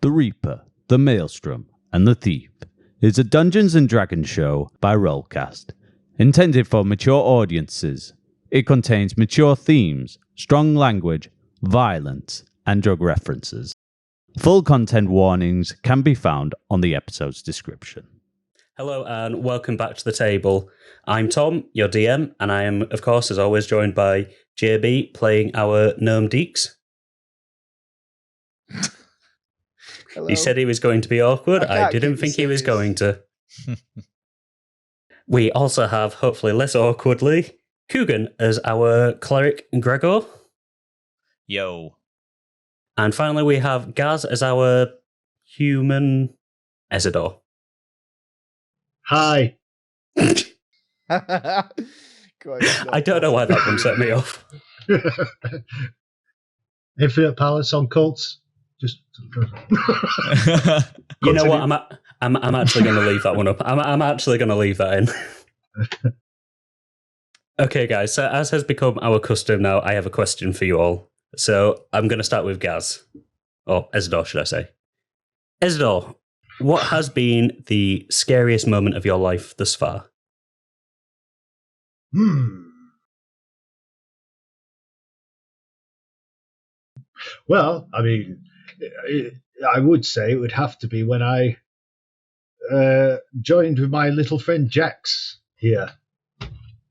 The Reaper, the Maelstrom, and the Thief is a Dungeons & Dragons show by RollCast, intended for mature audiences. It contains mature themes, strong language, violence, and drug references. Full content warnings can be found on the episode's description. Hello and welcome back to the table. I'm Tom, your DM, and I am, of course, as always, joined by JB playing our gnome Dix. Hello. He said he was going to be awkward. I didn't think he was going to. We also have, hopefully less awkwardly, Coogan as our cleric Gregor. Yo. And finally we have Gaz as our human Ezador. Hi. I don't know why that one set me off. Infinite Palace on cults. Just you know what? I'm actually going to leave that one up. I'm actually going to leave that in. Okay, guys. So as has become our custom now, I have a question for you all. So I'm going to start with Gaz, or Ezador, should I say? Ezador, what has been the scariest moment of your life thus far? Well, I mean, I would say it would have to be when I joined with my little friend Jax here.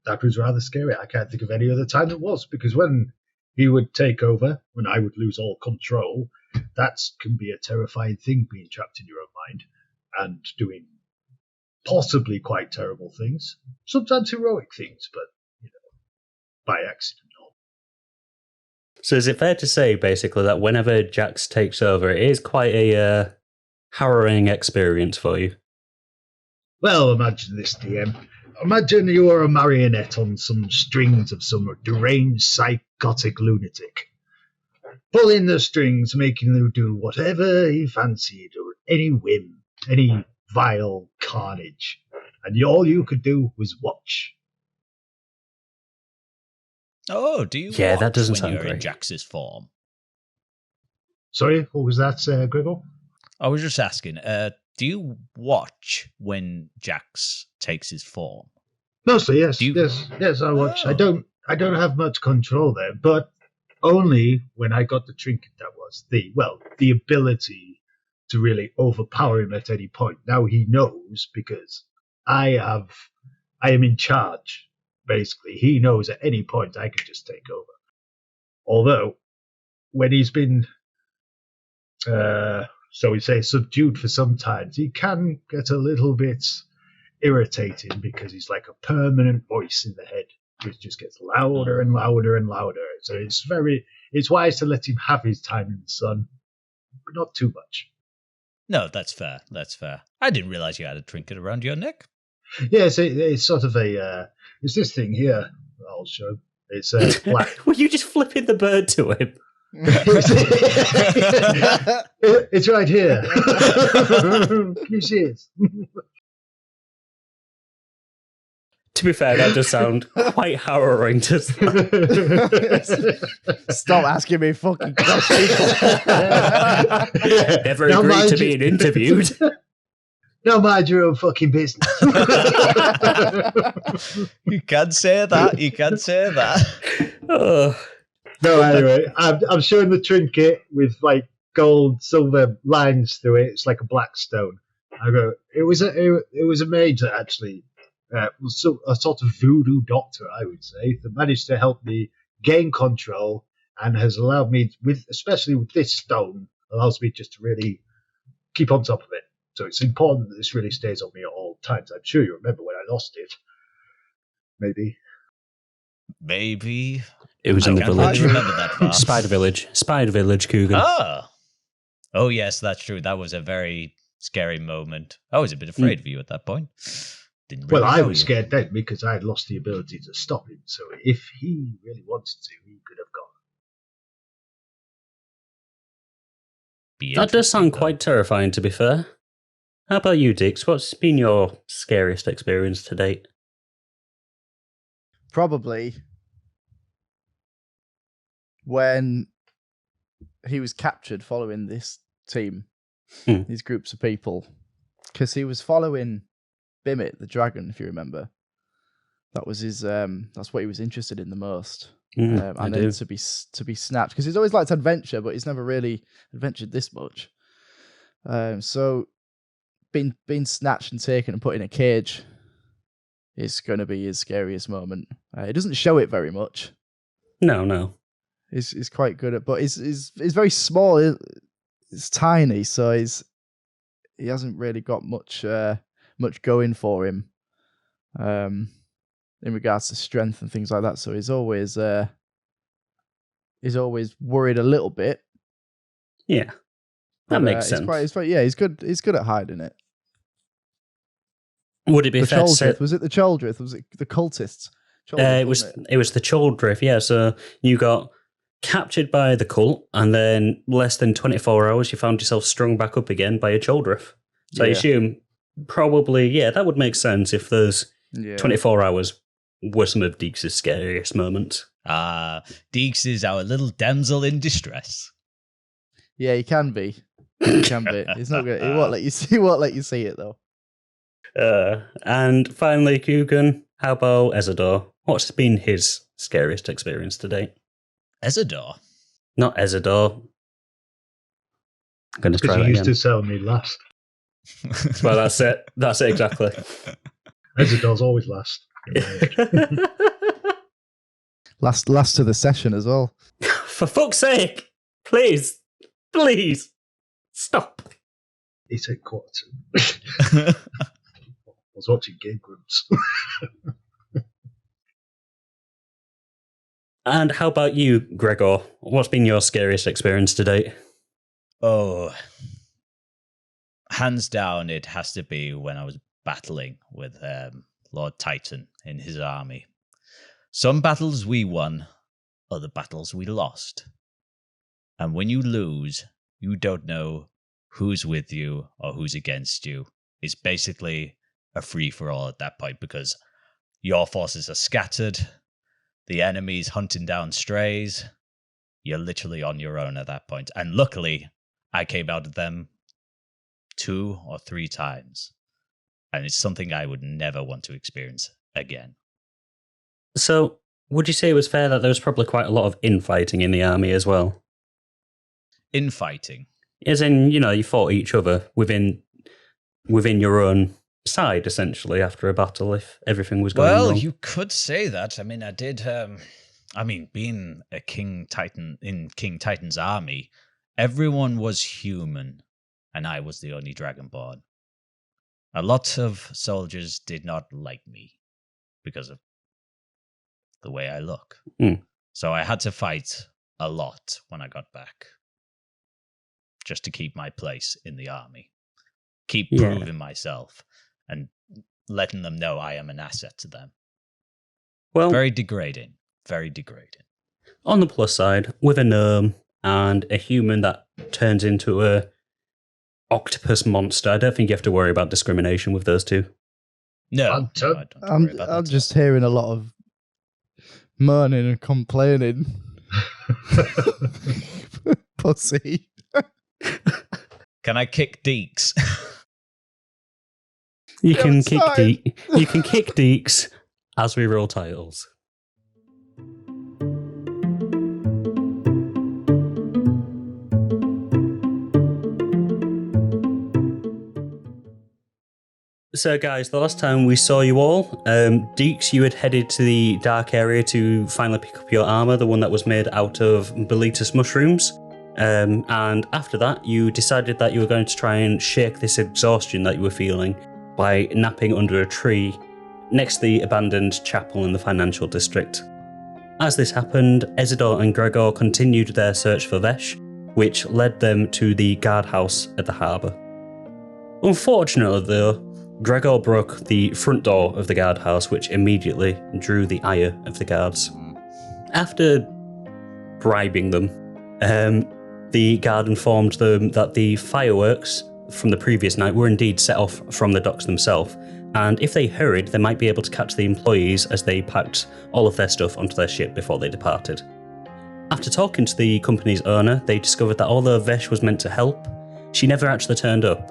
That was rather scary. I can't think of any other time it was, because when he would take over, when I would lose all control, that can be a terrifying thing, being trapped in your own mind and doing possibly quite terrible things, sometimes heroic things, but by accident. So is it fair to say, basically, that whenever Jax takes over, it is quite a harrowing experience for you? Well, imagine this, DM. Imagine you are a marionette on some strings of some deranged psychotic lunatic. Pulling the strings, making them do whatever he fancied, or any whim, any vile carnage. And all you could do was watch. Oh, do you Yeah, watch that doesn't when sound you're great. in Jax's form? Sorry, what was that, Gregor? I was just asking, do you watch when Jax takes his form? Mostly, yes. Do you- Yes, I watch. Oh. I don't have much control there, but only when I got the trinket that was. The ability to really overpower him at any point. Now he knows because I am in charge. Basically, he knows at any point I can just take over. Although, when he's been, so we say, subdued for some time, he can get a little bit irritating because he's like a permanent voice in the head, which just gets louder and louder and louder. So it's wise to let him have his time in the sun, but not too much. No, that's fair. That's fair. I didn't realize you had a trinket around your neck. Yes, it's sort of it's this thing here. I'll show. It's black. Were you just flipping the bird to him? It's right here. Can you see it? To be fair, that does sound quite harrowing. Stop asking me fucking questions. Never Now agreed mind to you- being interviewed. Now mind your own fucking business. You can say that. You can say that. Oh. No, anyway, I'm showing the trinket with like gold, silver lines through it. It's like a black stone. I go. It was a mage that actually was a sort of voodoo doctor, I would say, that managed to help me gain control and has allowed me, especially with this stone, allows me just to really keep on top of it. So it's important that this really stays on me at all times. I'm sure you remember when I lost it. Maybe. It was in the can't village. really remember that far. Spider Village, Coogan. Oh, yes, that's true. That was a very scary moment. I was a bit afraid of you at that point. Didn't really Well, I know was you. scared then because I had lost the ability to stop him. So if he really wanted to, he could have gone. Be That does sound interesting, quite terrifying, to be fair. How about you, Dix? What's been your scariest experience to date? Probably when he was captured following this team these groups of people, because he was following Bimit, the dragon, if you remember. That was his. That's what he was interested in the most. And then to be snapped, because he's always liked adventure, but he's never really adventured this much. So being snatched and taken and put in a cage is going to be his scariest moment. He doesn't show it very much. No. He's quite good at, but he's very small. It's tiny, so he hasn't really got much going for him. In regards to strength and things like that, so he's always worried a little bit. Yeah, that makes sense. He's good at hiding it. Would it be fair to say? Was it the Choldrith? Was it the cultists? It was the Choldrith. Yeah, so you got captured by the cult, and then less than 24 hours, you found yourself strung back up again by a Choldrith. So I assume probably, that would make sense if there's 24 hours. Were some of Dix's scariest moments. Dix is our little damsel in distress. Yeah, he can be. He can be. He's not good. He won't let you see. He won't let you see it though. And finally, Coogan, how about Ezador? What's been his scariest experience to date? Ezador? Not Ezador. I'm going to try that again. Because you used again. to sell me last. Well, that's it. That's it exactly. Ezador's always last. last to the session as well. For fuck's sake! Please, stop. He said quarter. I was watching Game Grumps. And how about you, Gregor? What's been your scariest experience to date? Oh, hands down, it has to be when I was battling with Lord Titan in his army. Some battles we won, other battles we lost. And when you lose, you don't know who's with you or who's against you. It's basically a free-for-all at that point because your forces are scattered, the enemy's hunting down strays, you're literally on your own at that point. And luckily, I came out of them 2 or 3 times. And it's something I would never want to experience again. So, would you say it was fair that there was probably quite a lot of infighting in the army as well? Infighting? As in, you fought each other within your own side, essentially, after a battle, if everything was going wrong. Well, you could say that. I mean, I did... being a King Titan in King Titan's army, everyone was human, and I was the only Dragonborn. A lot of soldiers did not like me because of the way I look. So I had to fight a lot when I got back just to keep my place in the army. Keep proving myself and letting them know I am an asset to them. Well, very degrading. Very degrading. On the plus side, with a gnome and a human that turns into a octopus monster, I don't think you have to worry about discrimination with those two. No, I'm just hearing a lot of moaning and complaining. Pussy. Can I kick Dix? You can kick Dix as we roll titles. So, guys, the last time we saw you all, Dix, you had headed to the dark area to finally pick up your armour, the one that was made out of Boletus mushrooms. And after that, you decided that you were going to try and shake this exhaustion that you were feeling by napping under a tree next to the abandoned chapel in the financial district. As this happened, Ezador and Gregor continued their search for Vesh, which led them to the guardhouse at the harbour. Unfortunately, though, Gregor broke the front door of the guardhouse, which immediately drew the ire of the guards. After bribing them, the guard informed them that the fireworks from the previous night were indeed set off from the docks themselves, and if they hurried, they might be able to catch the employees as they packed all of their stuff onto their ship before they departed. After talking to the company's owner, they discovered that although Vesh was meant to help, she never actually turned up.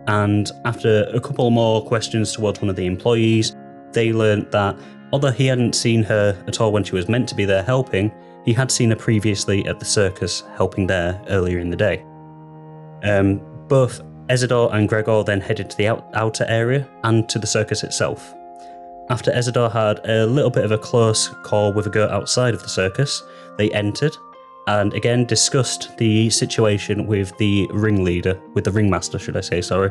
And after a couple more questions towards one of the employees, they learnt that although he hadn't seen her at all when she was meant to be there helping, he had seen her previously at the circus helping there earlier in the day. Both Ezador and Gregor then headed to the outer area and to the circus itself. After Ezador had a little bit of a close call with a girl outside of the circus, they entered and again discussed the situation with the ringleader, with the ringmaster, should I say, sorry.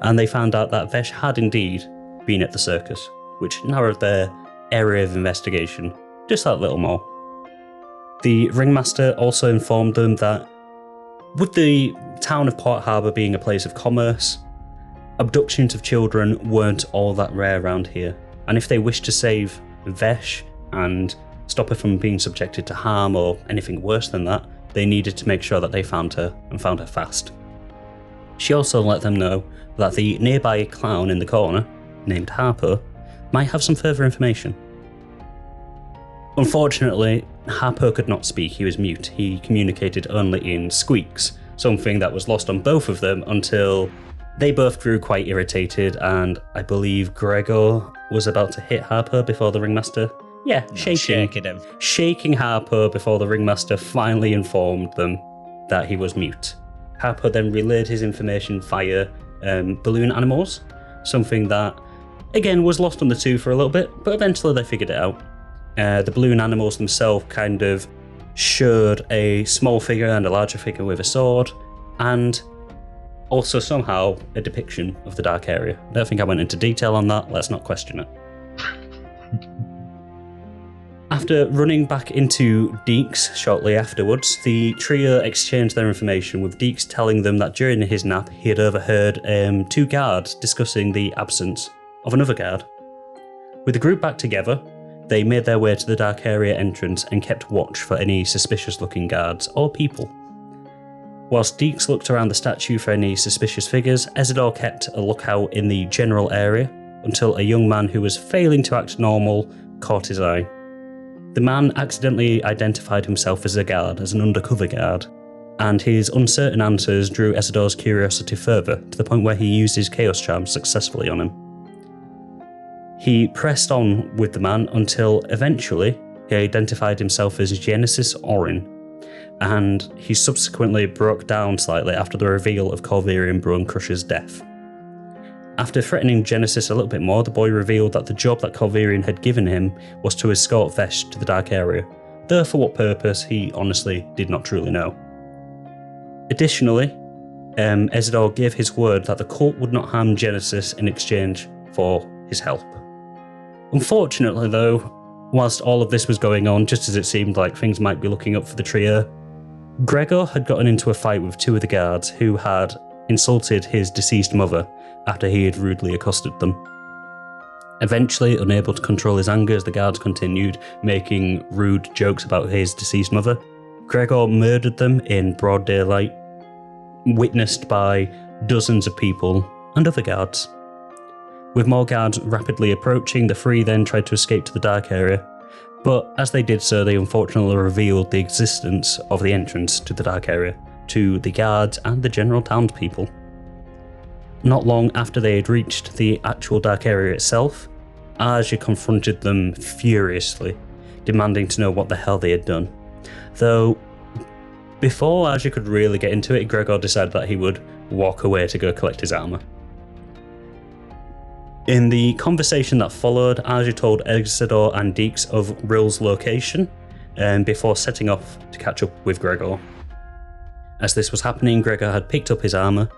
And they found out that Vesh had indeed been at the circus, which narrowed their area of investigation just that little more. The ringmaster also informed them that with the town of Port Harbour being a place of commerce, abductions of children weren't all that rare around here, and if they wished to save Vesh and stop her from being subjected to harm or anything worse than that, they needed to make sure that they found her, and found her fast. She also let them know that the nearby clown in the corner, named Harper, might have some further information. Unfortunately, Harper could not speak, he was mute. He communicated only in squeaks, something that was lost on both of them until they both grew quite irritated, and I believe Gregor was about to hit Harper before the ringmaster. Shaking Harper before the ringmaster finally informed them that he was mute. Harper then relayed his information via balloon animals, something that, again, was lost on the two for a little bit, but eventually they figured it out. The balloon animals themselves kind of showed a small figure and a larger figure with a sword, and also somehow a depiction of the dark area. I don't think I went into detail on that, let's not question it. After running back into Dix shortly afterwards, the trio exchanged their information, with Dix telling them that during his nap he had overheard two guards discussing the absence of another guard. With the group back together, they made their way to the dark area entrance and kept watch for any suspicious looking guards or people. Whilst Dix looked around the statue for any suspicious figures, Ezador kept a lookout in the general area until a young man who was failing to act normal caught his eye. The man accidentally identified himself as a guard, as an undercover guard, and his uncertain answers drew Ezador's curiosity further, to the point where he used his Chaos Charm successfully on him. He pressed on with the man until eventually he identified himself as Genesis Orin, and he subsequently broke down slightly after the reveal of Corvirian Bone Crusher's death. After threatening Genesis a little bit more, the boy revealed that the job that Corvirian had given him was to escort Vesh to the dark area, though for what purpose he honestly did not truly know. Additionally, Ezador gave his word that the cult would not harm Genesis in exchange for his help. Unfortunately though, whilst all of this was going on, just as it seemed like things might be looking up for the trio, Gregor had gotten into a fight with two of the guards who had insulted his deceased mother after he had rudely accosted them. Eventually, unable to control his anger as the guards continued making rude jokes about his deceased mother, Gregor murdered them in broad daylight, witnessed by dozens of people and other guards. With more guards rapidly approaching, the three then tried to escape to the dark area, but as they did so, they unfortunately revealed the existence of the entrance to the dark area to the guards and the general townspeople. Not long after they had reached the actual dark area itself, Aja confronted them furiously, demanding to know what the hell they had done. Though, before Aja could really get into it, Gregor decided that he would walk away to go collect his armour. In the conversation that followed, Aja told Ezador and Dix of Rill's location before setting off to catch up with Gregor. As this was happening, Gregor had picked up his armour,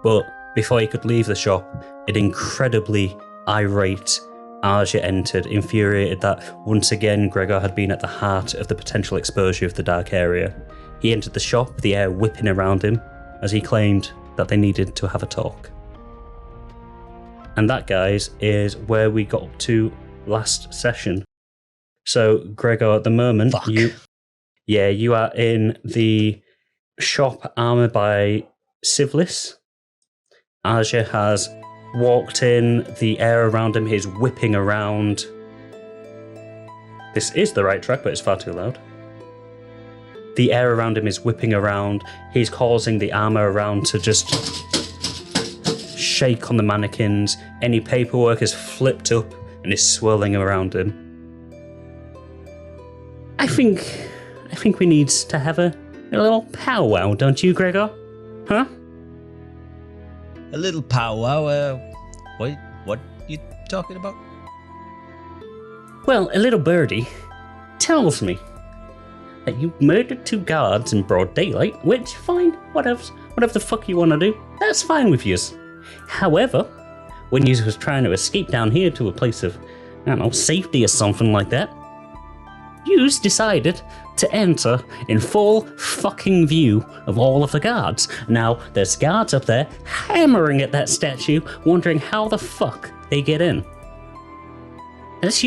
but before he could leave the shop, an incredibly irate Aja entered, infuriated that once again Gregor had been at the heart of the potential exposure of the dark area. He entered the shop, the air whipping around him, as he claimed that they needed to have a talk. And that, guys, is where we got up to last session. So, Gregor, at the moment, you are in the shop armoured by Civlis. Aja has walked in, the air around him is whipping around. This is the right track, but it's far too loud. The air around him is whipping around. He's causing the armor around to just shake on the mannequins. Any paperwork is flipped up and is swirling around him. I think we need to have a little powwow, don't you, Gregor? Huh? A little powwow? What are you talking about? Well, a little birdie tells me that you murdered 2 guards in broad daylight, which, fine, whatever the fuck you want to do, that's fine with yous. However, when yous was trying to escape down here to a place of, I don't know, safety or something like that, yous decided to enter in full fucking view of all of the guards. Now, there's guards up there hammering at that statue, wondering how the fuck they get in. That's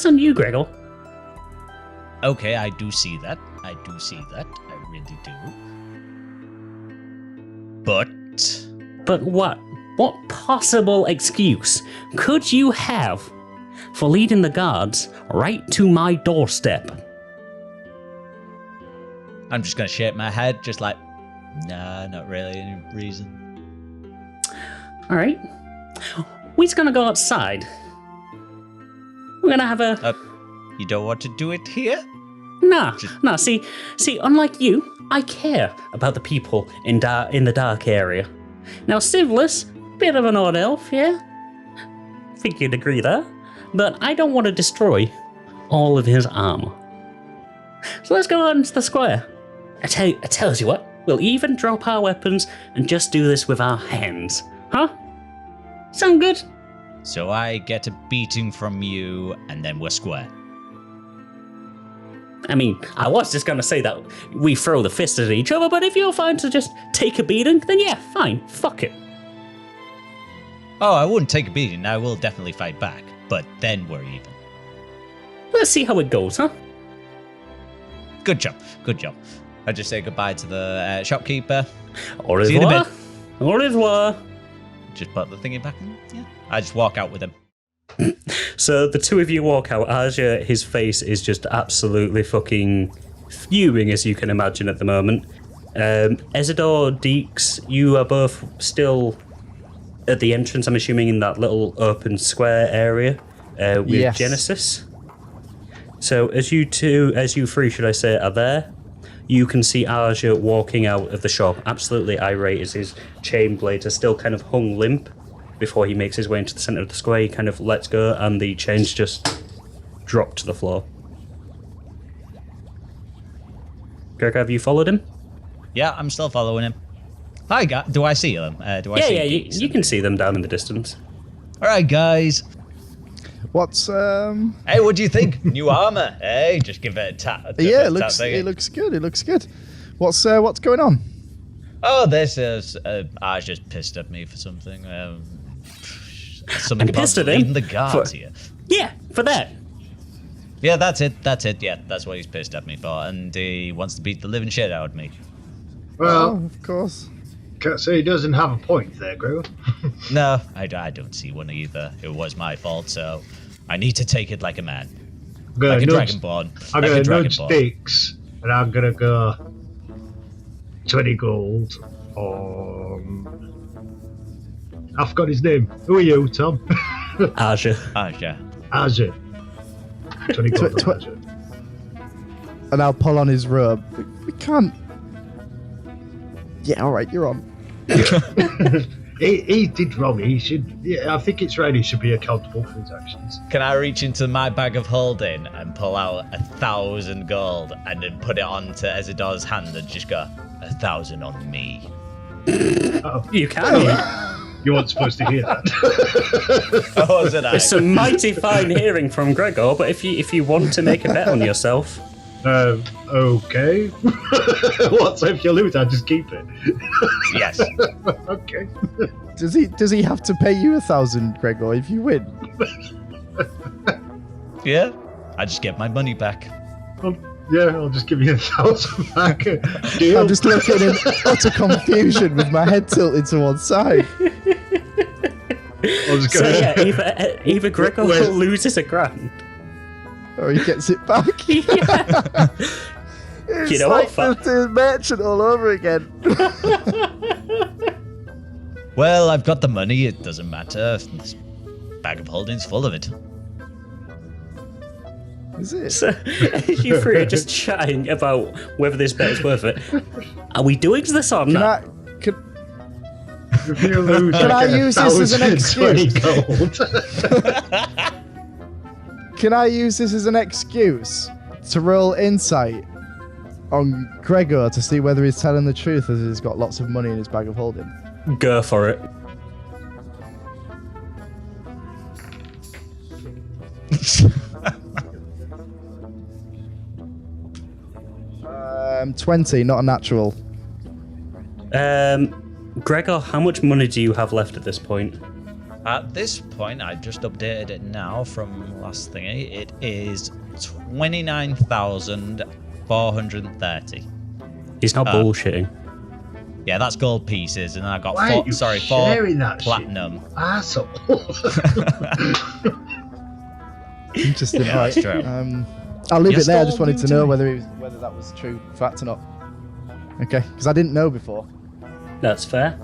on you, Gregor. Okay, I do see that. I really do. But what? What possible excuse could you have for leading the guards right to my doorstep? I'm just gonna shake my head, just like, nah, not really any reason. Alright. We're just gonna go outside. We're gonna have a... You don't want to do it here? Nah, see, unlike you, I care about the people in the dark area. Now, Sivlis, bit of an odd elf, yeah? Think you'd agree there. But I don't want to destroy all of his armor. So let's go out into the square. I tell you what, we'll even drop our weapons and just do this with our hands. Huh? Sound good? So I get a beating from you, and then we're square. I mean, I was just going to say that we throw the fist at each other, but if you're fine to just take a beating, then yeah, fine, fuck it. Oh, I wouldn't take a beating, I will definitely fight back, but then we're even. Let's see how it goes, huh? Good job. I just say goodbye to the shopkeeper. Au revoir. See you in a bit. Au revoir. Just put the thingy back in. Yeah. I just walk out with him. So the two of you walk out. Aja, his face is just absolutely fucking fuming, as you can imagine at the moment. Ezador, Dix, you are both still at the entrance, I'm assuming, in that little open square area with Yes. Genesis. So as you three, should I say, are there, you can see Aja walking out of the shop, absolutely irate, as his chain blades are still kind of hung limp. Before he makes his way into the centre of the square, he kind of lets go and the chains just drop to the floor. Gregor, have you followed him? Yeah, I'm still following him. Hi, guys. Do I see them? You can see them down in the distance. All right, guys. What's Hey, what do you think? New armor? Hey, just give it a tap. Yeah, it looks good. It looks good. What's going on? Oh, this is. I was just pissed at me for something. Something I'm pissed about at him leading the guards for- here. Yeah, for that. Yeah, that's it. Yeah, that's what he's pissed at me for, and he wants to beat the living shit out of me. Well, Of course. can't say he doesn't have a point there, Gregor. No, I don't see one either. It was my fault, so I need to take it like a man, like a dragonborn. I'm Like a gonna nudge dragonborn. Dix, and I'm gonna go 20 gold on. I've got his name. Who are you, Tom? Aja. Yeah. Azure. 20 gold Tw- on Azure. And I'll pull on his robe. We can't. Yeah, all right, you're on. He did wrong. He should. Yeah, I think it's right. He should be accountable for his actions. Can I reach into my bag of holding and pull out 1,000 gold and then put it onto Ezador's hand and just go 1,000 on me? You can. You weren't supposed to hear that. Oh, wasn't I? It's a mighty fine hearing from Gregor, but if you want to make a bet on yourself, Okay. What? So if you lose, I just keep it. Yes. Okay. Does he have to pay you 1,000, Gregor, if you win? Yeah. I just get my money back. Yeah, I'll just give you 1,000 back. Deal. I'm just looking in utter confusion with my head tilted to one side. I'll just go. so yeah, either Gregor loses $1,000. Or he gets it back. Yeah. It's You know like what? the merchant all over again. Well, I've got the money. It doesn't matter. This bag of holding's full of it. Is it? So, you three are just chatting about whether this bet is worth it. Are we doing this or not? If you lose Can I like use this as an 1,020 excuse? gold. Can I use this as an excuse to roll insight on Gregor to see whether he's telling the truth as he's got lots of money in his bag of holding? Go for it. 20, not a natural. Gregor, how much money do you have left at this point? At this point, I just updated it now from last thingy. It is 29,430. He's not bullshitting. Yeah, that's gold pieces, and I got Why are you four sharing that platinum. shit, asshole? Interesting. Yeah, Right. that's true. I'll leave You're it there. I still just wanted to new know to whether that was true fact or not. Okay, because I didn't know before. That's fair.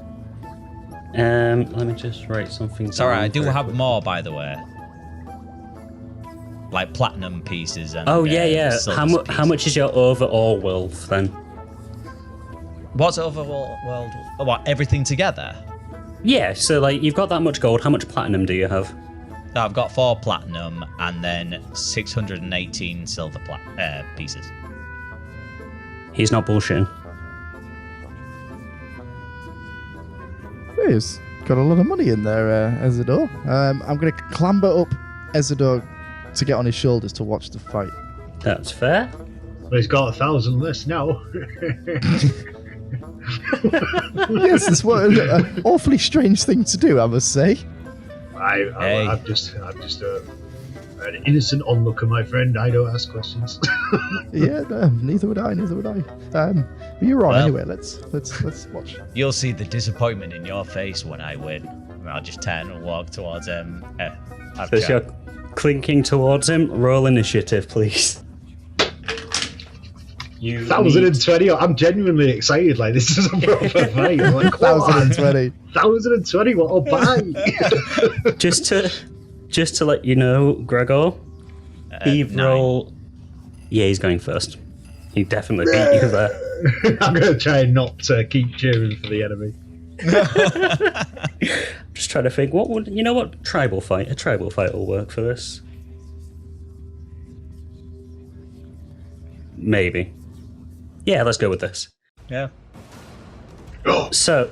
Let me just write something. Sorry, down I do very have quick. more, by the way. Like platinum pieces and. Oh yeah. silver How pieces. much is your overall wealth then? What's overall world? What, everything together? Yeah. So like you've got that much gold. How much platinum do you have? I've got 4 platinum and then 618 silver pieces. He's not bullshitting. He's got a lot of money in there, Ezador. I'm going to clamber up Ezador to get on his shoulders to watch the fight. That's fair. Well, he's got 1,000 less now. Yes, it's an awfully strange thing to do, I must say. I'm just an innocent onlooker, my friend. I don't ask questions. Yeah, no, neither would I. But you're right. Well. Anyway, let's watch. You'll see the disappointment in your face when I win. And I'll just turn and walk towards him. So as you're clinking towards him, roll initiative, please. You 1,020. I'm genuinely excited. Like, this is a proper fight. I'm like, come on. 1,020. 1,020. What a buy. just to let you know, Gregor, he 9. roll. Yeah, he's going first. He definitely beat you there. I'm going to try and not keep cheering for the enemy. Just trying to think. What would you know? What a tribal fight will work for this. Maybe. Yeah, let's go with this. Yeah. So,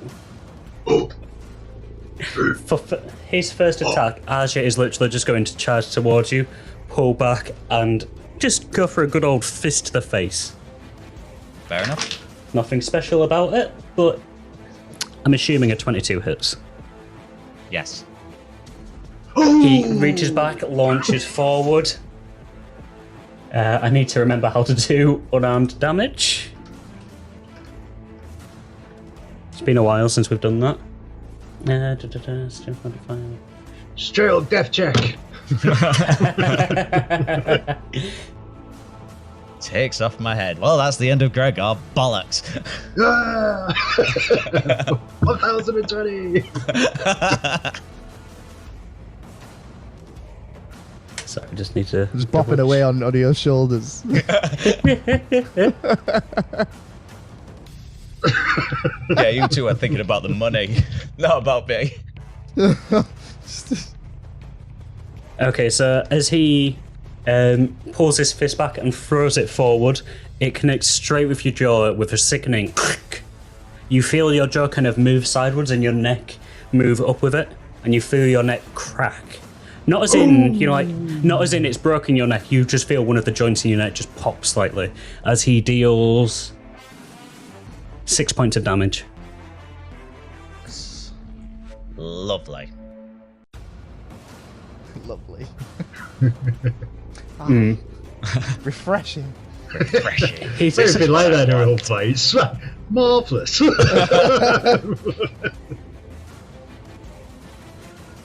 for his first attack, Arja is literally just going to charge towards you, pull back, and just go for a good old fist to the face. Fair enough. Nothing special about it, but I'm assuming a 22 hits. Yes. He reaches back, launches forward. I need to remember how to do unarmed damage. It's been a while since we've done that. Straight up death check. Takes off my head. Well, that's the end of Gregor. Bollocks. 1,020. Sorry, I just need to... Just bopping away on your shoulders. Yeah, you two are thinking about the money, not about me. Okay, so as he pulls his fist back and throws it forward, it connects straight with your jaw with a sickening click. You feel your jaw kind of move sideways and your neck move up with it, and you feel your neck crack. Not as in, not as in it's broken your neck, you just feel one of the joints in your neck just pop slightly as he deals 6 points of damage. Lovely. Lovely. Mm. Refreshing. Refreshing. He's It's been like that in a real fight. Marvellous.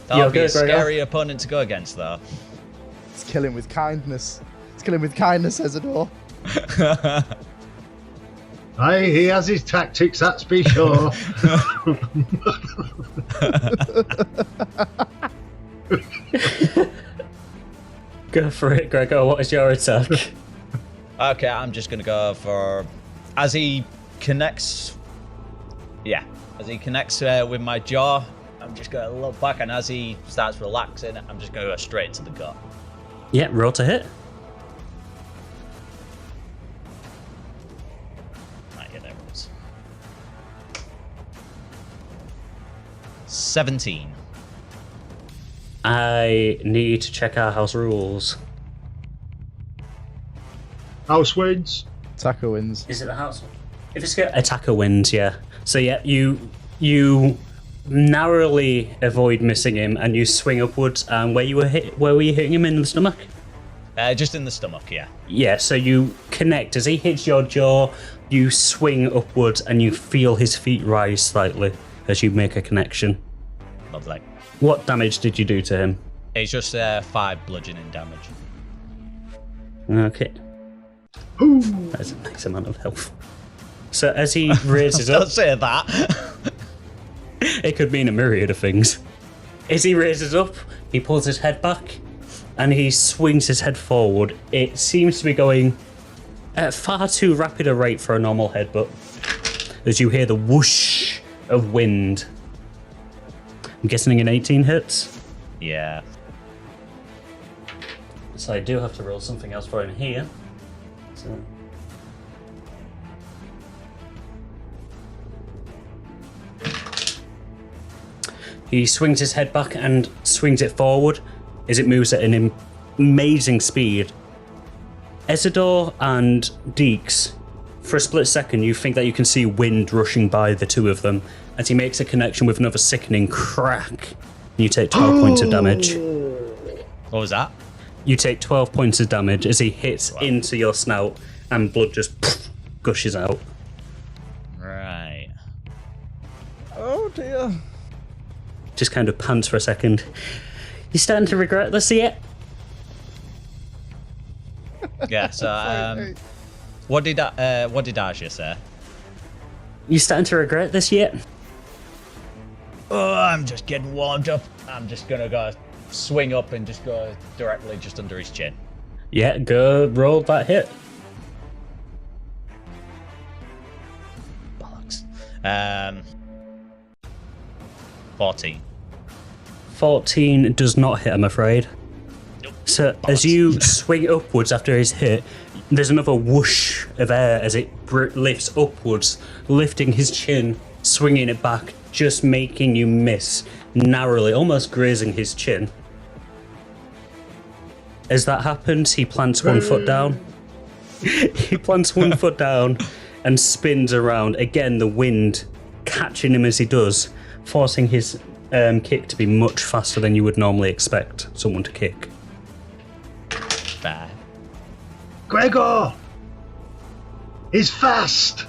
That would be a good, Gregor. scary opponent to go against, though. It's killing with kindness. It's killing with kindness, Ezador. Aye, he has his tactics, that's be sure. Go for it, Gregor. What is your attack? Okay, I'm just going to go for... As he connects... Yeah, as he connects with my jaw, I'm just going to look back, and as he starts relaxing, I'm just going to go straight to the gut. Yeah, roll to hit. Right, yeah, there it is. 17. I need to check our house rules. House wins. Taco wins. Is it the house? If it's got attacker wins, yeah. So yeah, you narrowly avoid missing him, and you swing upwards. And where were you hitting him in the stomach? Just in the stomach, yeah. Yeah. So you connect as he hits your jaw. You swing upwards, and you feel his feet rise slightly as you make a connection. Lovely. What damage did you do to him? It's just 5 bludgeoning damage. Okay. That is a nice amount of health. So as he raises up... Don't say that. It could mean a myriad of things. As he raises up, he pulls his head back, and he swings his head forward. It seems to be going at far too rapid a rate for a normal headbutt. As you hear the whoosh of wind. I'm guessing an 18 hits. Yeah. So I do have to roll something else for him here. So. He swings his head back and swings it forward as it moves at an amazing speed. Ezador and Dix, for a split second, you think that you can see wind rushing by the two of them as he makes a connection with another sickening crack. You take 12 points of damage. What was that? You take 12 points of damage as he hits into your snout and blood just gushes out. Right. Oh dear. Just kind of pants for a second. You starting to regret this yet? Yeah, so what did Asia say? You starting to regret this yet? Oh, I'm just getting warmed up. I'm just gonna go swing up and just go directly just under his chin. Yeah, go roll that hit. Bollocks. 14. 14 does not hit, I'm afraid. Nope. So Bollocks. as you swing upwards after his hit, there's another whoosh of air as it lifts upwards, lifting his chin, swinging it back, just making you miss narrowly, almost grazing his chin. As that happens, he plants one foot down. He plants one foot down and spins around. Again, the wind catching him as he does, forcing his kick to be much faster than you would normally expect someone to kick. Bad. Gregor! He's fast!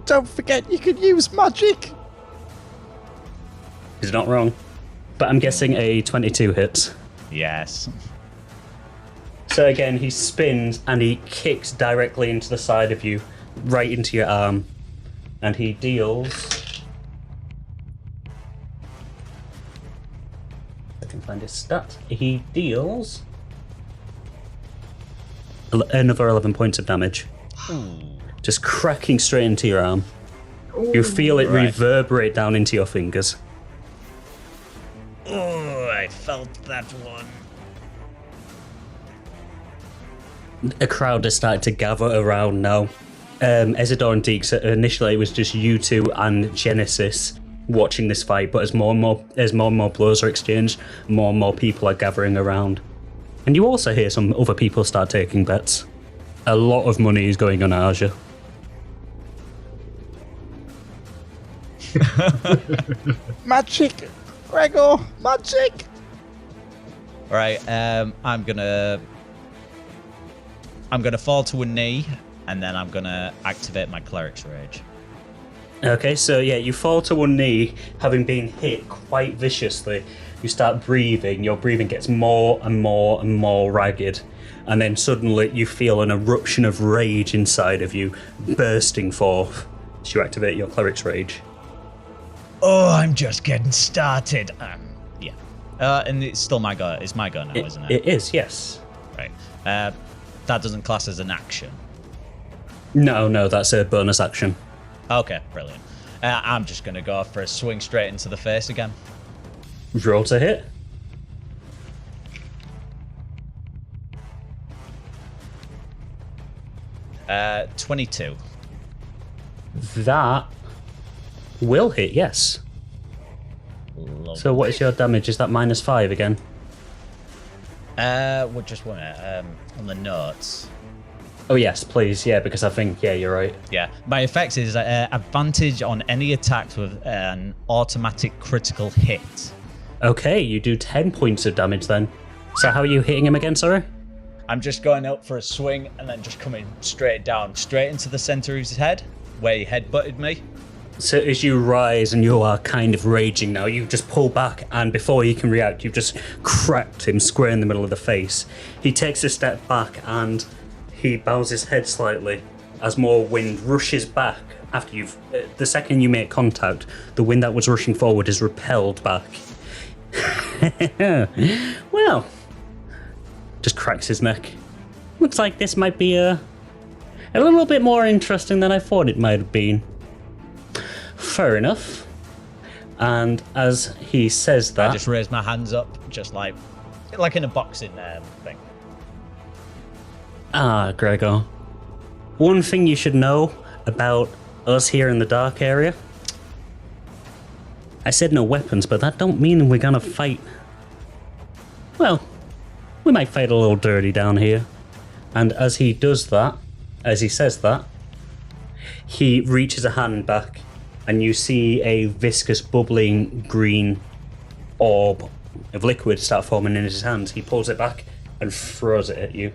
Don't forget you can use magic. He's not wrong. But I'm guessing a 22 hits. Yes. So again, he spins and he kicks directly into the side of you, right into your arm. And he deals... I can find his stat. He deals... another 11 points of damage. Just cracking straight into your arm. You feel it reverberate down into your fingers. Oh, I felt that one. A crowd has started to gather around now. Ezador and Dix, initially it was just you two and Genesis watching this fight, but as more and more blows are exchanged, more and more people are gathering around. And you also hear some other people start taking bets. A lot of money is going on Asia. Magic! Gregor! Magic! Alright, I'm gonna fall to a knee, and then I'm gonna activate my Cleric's Rage. Okay, so yeah, you fall to one knee, having been hit quite viciously. You start breathing, your breathing gets more and more and more ragged, and then suddenly you feel an eruption of rage inside of you bursting forth as you activate your cleric's rage. Oh, I'm just getting started. Yeah. And it's still my go. It's my go now, isn't it? It is, yes. Right. That doesn't class as an action. No, that's a bonus action. Okay, brilliant. I'm just going to go for a swing straight into the face again. Roll to hit. Uh, 22. That will hit, yes. Lovely. So what is your damage? Is that -5 again? Well, just one on the notes. Oh yes, please, yeah, because I think, yeah, you're right. Yeah, my effects is advantage on any attacks with an automatic critical hit. Okay, you do 10 points of damage then. So how are you hitting him again, sorry? I'm just going up for a swing and then just coming straight down, straight into the center of his head, where he headbutted me. So as you rise and you are kind of raging now, you just pull back, and before he can react, you've just cracked him square in the middle of the face. He takes a step back and he bows his head slightly as more wind rushes back after you've... the second you make contact, the wind that was rushing forward is repelled back. Well, just cracks his neck. Looks like this might be a little bit more interesting than I thought it might have been. Fair enough. And as he says that... I just raise my hands up, just like in a boxing thing. Ah, Gregor. One thing you should know about us here in the dark area. I said no weapons, but that don't mean we're gonna fight. Well, we might fight a little dirty down here. And as he does that, as he says that, he reaches a hand back and you see a viscous, bubbling green orb of liquid start forming in his hands. He pulls it back and throws it at you.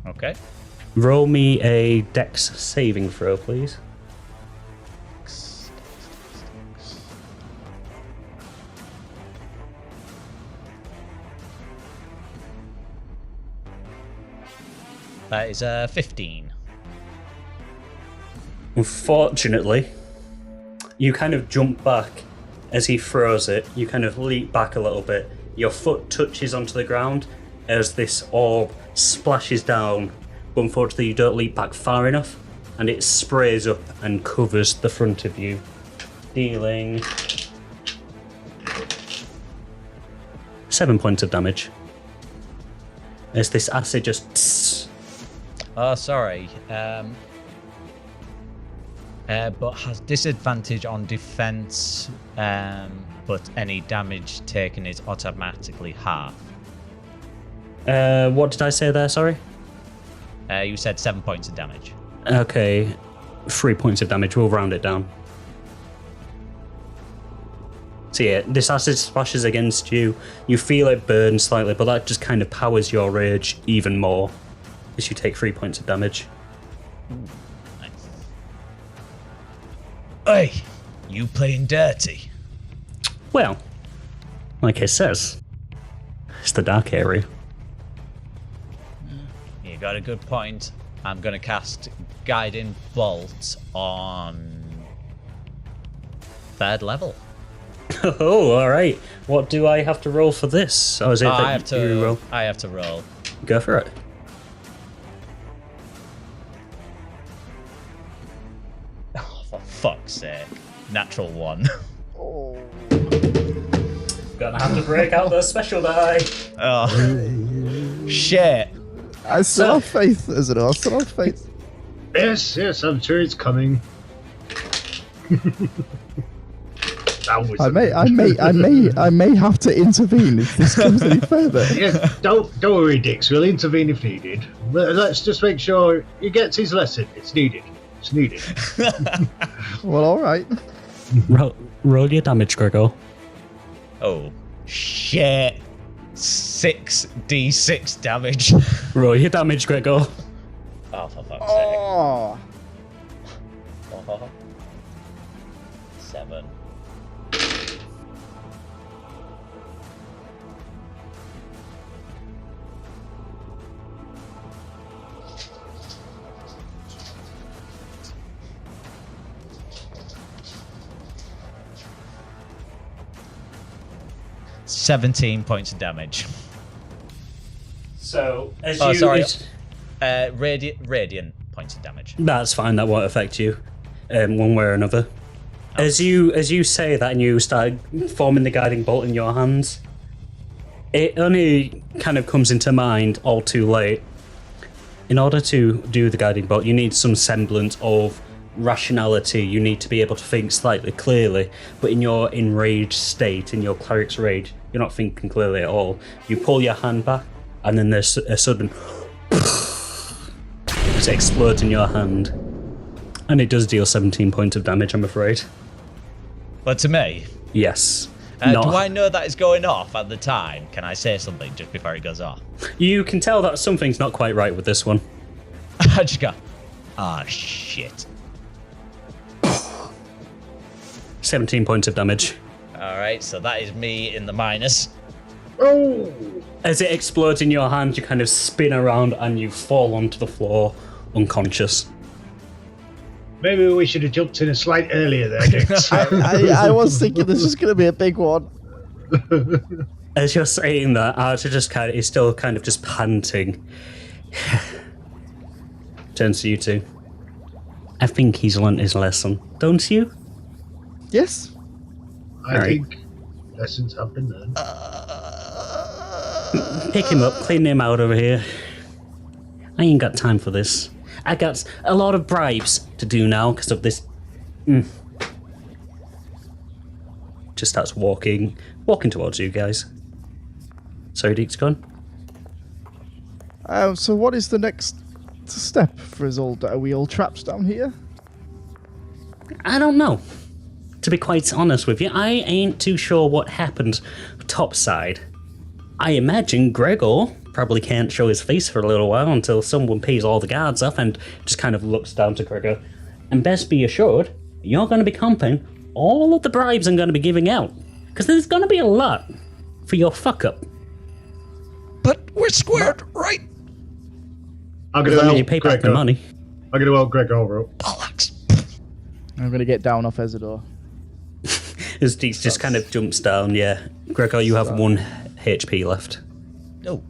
Okay. Roll me a Dex saving throw, please. That is 15. Unfortunately, you kind of jump back as he throws it. You kind of leap back a little bit. Your foot touches onto the ground as this orb splashes down, but unfortunately you don't leap back far enough, and it sprays up and covers the front of you, dealing 7 points of damage. As this acid just... Oh, sorry. But has disadvantage on defense, but any damage taken is automatically half. What did I say there, sorry? You said 7 points of damage. Okay, 3 points of damage, we'll round it down. So yeah, this acid splashes against you, you feel it burn slightly, but that just kind of powers your rage even more as you take 3 points of damage. Nice. Hey, you playing dirty? Well, like it says, it's the dark area. You got a good point. I'm going to cast Guiding Bolt on 3rd level. Oh, alright. What do I have to roll for this? Or is it I that you roll? I have to roll. Go for it. Oh, for fuck's sake. Natural 1. Oh. Gonna have to break out the special die. Oh. Shit. I still have faith, Ezador. I still have faith. Yes, I'm sure it's coming. I may have to intervene if this comes any further. Yeah, don't worry, Dix. We'll intervene if needed. Let's just make sure he gets his lesson. It's needed. Well, all right. Roll your damage, Gregor. Oh, shit. 6d6 damage. Roll your damage, Gregor. Oh, for fuck's Oh. sake. 7. 17 points of damage. So, radiant points of damage. That's fine. That won't affect you, one way or another. Oh. As you say that and you start forming the guiding bolt in your hands, it only kind of comes into mind all too late. In order to do the guiding bolt, you need some semblance of rationality. You need to be able to think slightly clearly, but in your enraged state, in your cleric's rage, you're not thinking clearly at all. You pull your hand back, and then there's a sudden it explodes in your hand, and it does deal 17 points of damage, I'm afraid. But to me? Yes. Do I know that it's going off at the time? Can I say something just before it goes off? You can tell that something's not quite right with this one. I just go, shit. 17 points of damage. Alright, so that is me in the minus. Oh! As it explodes in your hand, you kind of spin around and you fall onto the floor, unconscious. Maybe we should have jumped in a slight earlier there, Dix. I was thinking this was going to be a big one. As you're saying that, Archer is still kind of just panting. Turns to you two. I think he's learnt his lesson, don't you? Yes. I think lessons have been learned. Pick him up, clean him out over here. I ain't got time for this. I got a lot of bribes to do now because of this. Just starts walking towards you guys. Sorry, Dix, gone. So what is the next step for us all? Are we all trapped down here? I don't know. To be quite honest with you, I ain't too sure what happened topside. I imagine Gregor probably can't show his face for a little while until someone pays all the guards off and just kind of looks down to Gregor. And best be assured, you're going to be comping all of the bribes I'm going to be giving out. Because there's going to be a lot for your fuck up. But we're squared, right? I'm going to help you pay back the money. I'm going to help Gregor over up. Bollocks. I'm going to get down off Ezador. As Dix just kind of jumps down, yeah. Gregor, you have 1 HP left. No.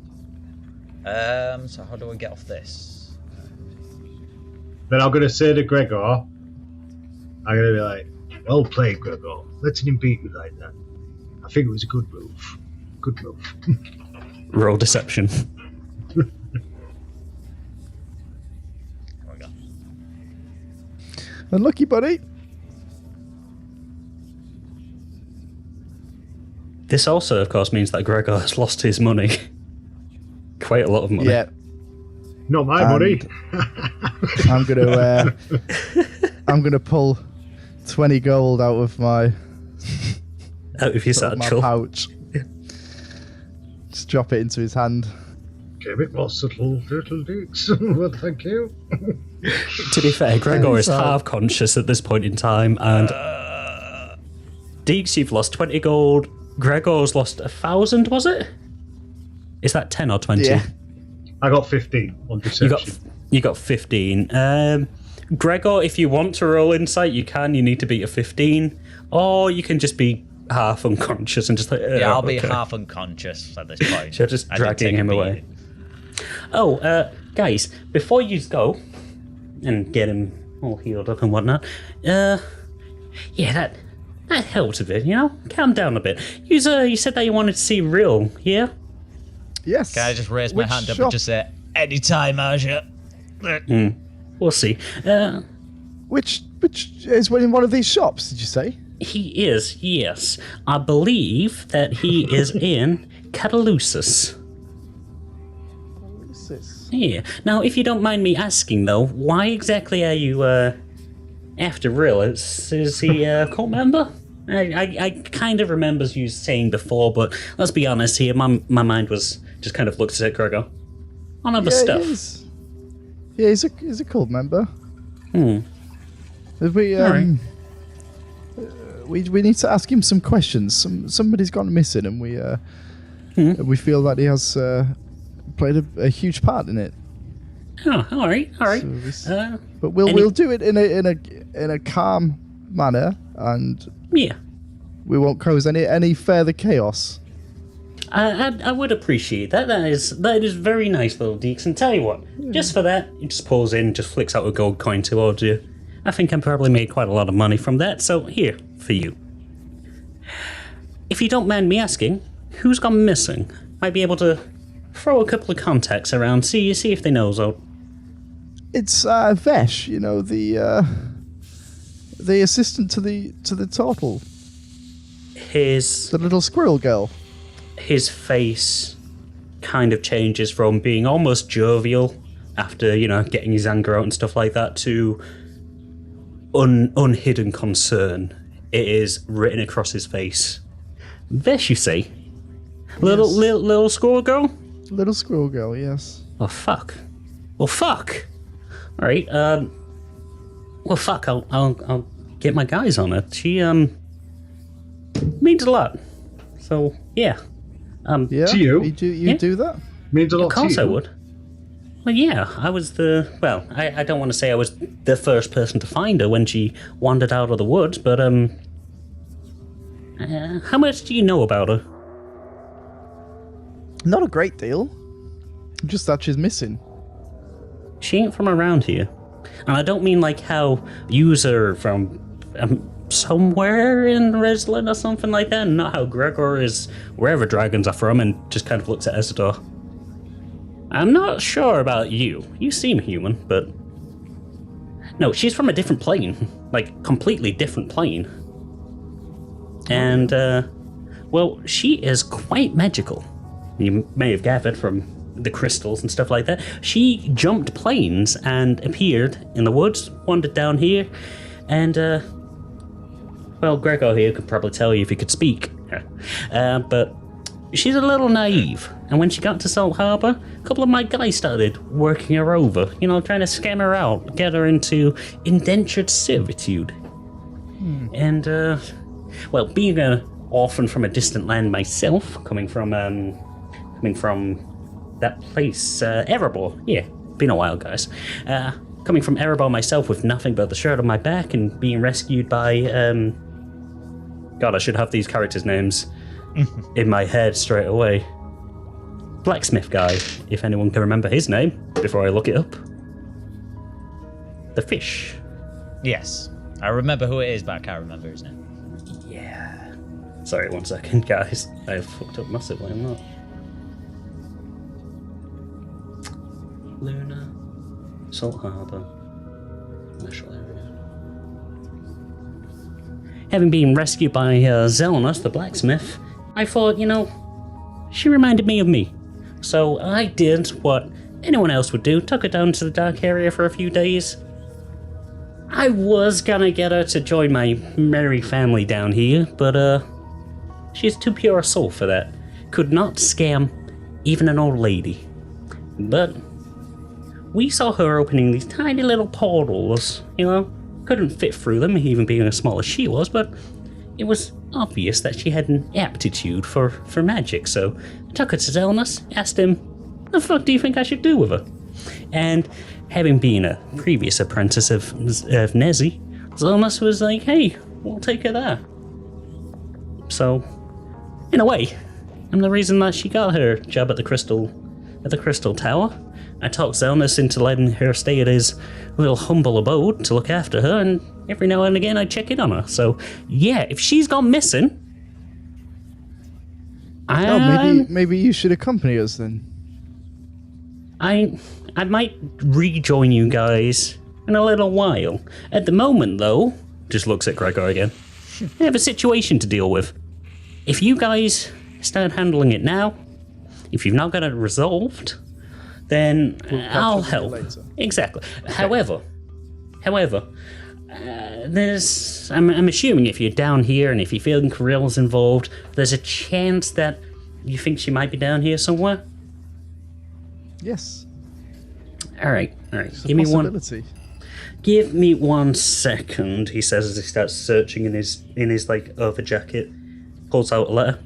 So how do I get off this? Then I'm going to say to Gregor, I'm going to be like, well played, Gregor. Letting him beat you like that. I think it was a good move. Good move. Roll deception. There we go. Unlucky, buddy. This also, of course, means that Gregor has lost his money. Quite a lot of money. Yeah. Not my money. I'm gonna pull 20 gold out of my your satchel. pouch. Just drop it into his hand. Okay, a bit more subtle, little Dix. Well, thank you. To be fair, Gregor is half conscious at this point in time, and Dix, you've lost 20 gold. Gregor's lost 1,000, was it? Is that 10 or 20? Yeah. I got 15 on deception. You got 15. Gregor, if you want to roll insight, you can. You need to beat a 15. Or you can just be half unconscious and just like... yeah, I'll be half unconscious at this point. So just dragging him away. Oh, guys, before you go and get him all healed up and whatnot, yeah, that helped a bit, you know? Calm down a bit. You said that you wanted to see Real, yeah? Yes. Can I just raise my hand up and just say, anytime, Arja? We'll see. Which is in one of these shops, did you say? He is, yes. I believe that he is in Catalusis. Yeah. Now, if you don't mind me asking, though, why exactly are you after Real? Is he a cult member? I kind of remember you saying before, but let's be honest here. My mind was just kind of looked at Gregor. On other stuff. He's a cult member. We need to ask him some questions. Somebody's gone missing, and we feel that he has played a huge part in it. Oh, all right. So but we'll do it in a calm manner, and yeah, we won't cause any further chaos. I would appreciate that. That is very nice, little Dix. And tell you what, just for that, he just pulls in, just flicks out a gold coin towards you. I think I probably made quite a lot of money from that, so here, for you. If you don't mind me asking, who's gone missing? Might be able to throw a couple of contacts around, see if they know so. It's Vesh, the assistant to the turtle. The little squirrel girl. His face kind of changes from being almost jovial after, getting his anger out and stuff like that to unhidden concern. It is written across his face. Vesh, you say? Little squirrel girl? Little squirrel girl, yes. Oh, fuck. Well, fuck. All right. Well, fuck. I'll get my guys on it. She means a lot. So yeah. Yeah. To you? You do that? Means a lot. Of course to you. I would. Well, yeah. I was I don't want to say I was the first person to find her when she wandered out of the woods, but how much do you know about her? Not a great deal. Just that she's missing. She ain't from around here. And I don't mean like how you're from somewhere in Resland or something like that, and not how Gregor is wherever dragons are from and just kind of looks at Ezador. I'm not sure about you. You seem human, but... No, she's from a different plane. Like, completely different plane. And, well, she is quite magical. You may have gathered from the crystals and stuff like that. She jumped planes and appeared in the woods, wandered down here, and, well, Gregor here could probably tell you if he could speak. But she's a little naive, and when she got to Salt Harbor, a couple of my guys started working her over, trying to scam her out, get her into indentured servitude. And, well, being an orphan from a distant land myself, coming from that place, Erebor. Yeah, been a while, guys. Coming from Erebor myself with nothing but the shirt on my back and being rescued by, God, I should have these characters' names in my head straight away. Blacksmith guy, if anyone can remember his name before I look it up. The fish. Yes, I remember who it is, but I can't remember his name. Yeah. Sorry, 1 second, guys. I have fucked up massively, I'm not. Luna, Salt Harbor, commercial area. Having been rescued by Zelnus, the blacksmith, I thought, she reminded me of me. So I did what anyone else would do, took her down to the dark area for a few days. I was gonna get her to join my merry family down here, but she's too pure a soul for that. Could not scam even an old lady. But we saw her opening these tiny little portals, couldn't fit through them, even being as small as she was, but it was obvious that she had an aptitude for magic, so I took her to Zelnus, asked him, what the fuck do you think I should do with her? And having been a previous apprentice of Nezi, Zelnus was like, hey, we'll take her there. So, in a way, I'm the reason that she got her job at the Crystal Tower. I talked Zelnus into letting her stay at his little humble abode to look after her, and every now and again I check in on her. So, yeah, if she's gone missing... maybe you should accompany us then. I might rejoin you guys in a little while. At the moment, though, just looks at Gregor again, I have a situation to deal with. If you guys start handling it now, if you've not got it resolved, then I'll help. Exactly. Okay. However, there's... I'm assuming if you're down here and if you're feeling Kirill's involved, there's a chance that you think she might be down here somewhere? Yes. All right. Give me 1 second, he says as he starts searching in his like over jacket, pulls out a letter.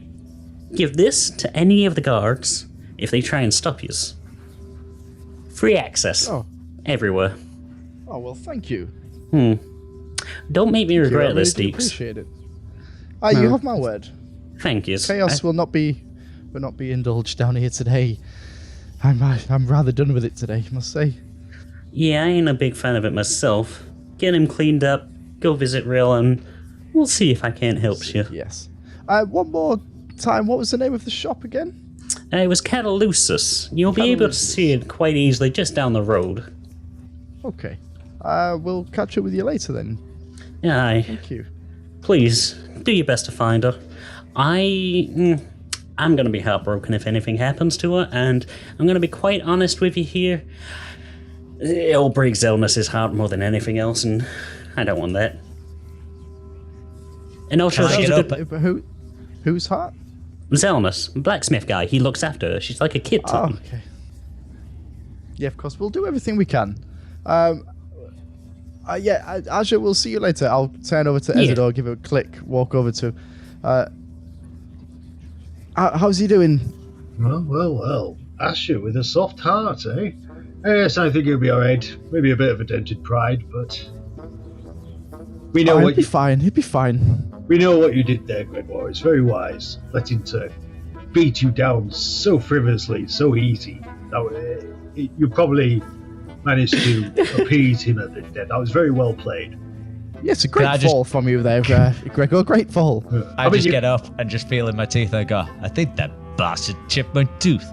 Give this to any of the guards if they try and stop you. Free access. Everywhere. Oh, well, thank you. Don't make me regret this, Dix. Appreciate it. You have my word. Thank you. Chaos will not be for not being indulged down here today. I'm rather done with it today, I must say. Yeah, I ain't a big fan of it myself. Get him cleaned up, go visit Real, and we'll see if I can't help you. Yes. One more time, what was the name of the shop again? It was Catalusus. You'll be able to see it quite easily just down the road. Okay. We'll catch up with you later then. Aye. Thank you. Please, do your best to find her. I'm going to be heartbroken if anything happens to her, and I'm going to be quite honest with you here. It'll break Zelnus' heart more than anything else, and I don't want that. And also, she's a good... Whose heart? Zelnus, blacksmith guy. He looks after her. She's like a kid to him. Okay. Yeah, of course. We'll do everything we can. Azure, we'll see you later. I'll turn over to Ezador, give it a click, walk over to... how's he doing? Well. Asher with a soft heart, eh? Yes, I think he'll be alright. Maybe a bit of a dented pride, but... We know He'll be fine. We know what you did there, Gregor. It's very wise. Letting to beat you down so frivolously, so easy. You probably managed to appease him a bit there. That was very well played. Yes, a great fall from you there, Gregor. Great fall. I just get up and just feel in my teeth. I go, I think that bastard chipped my tooth.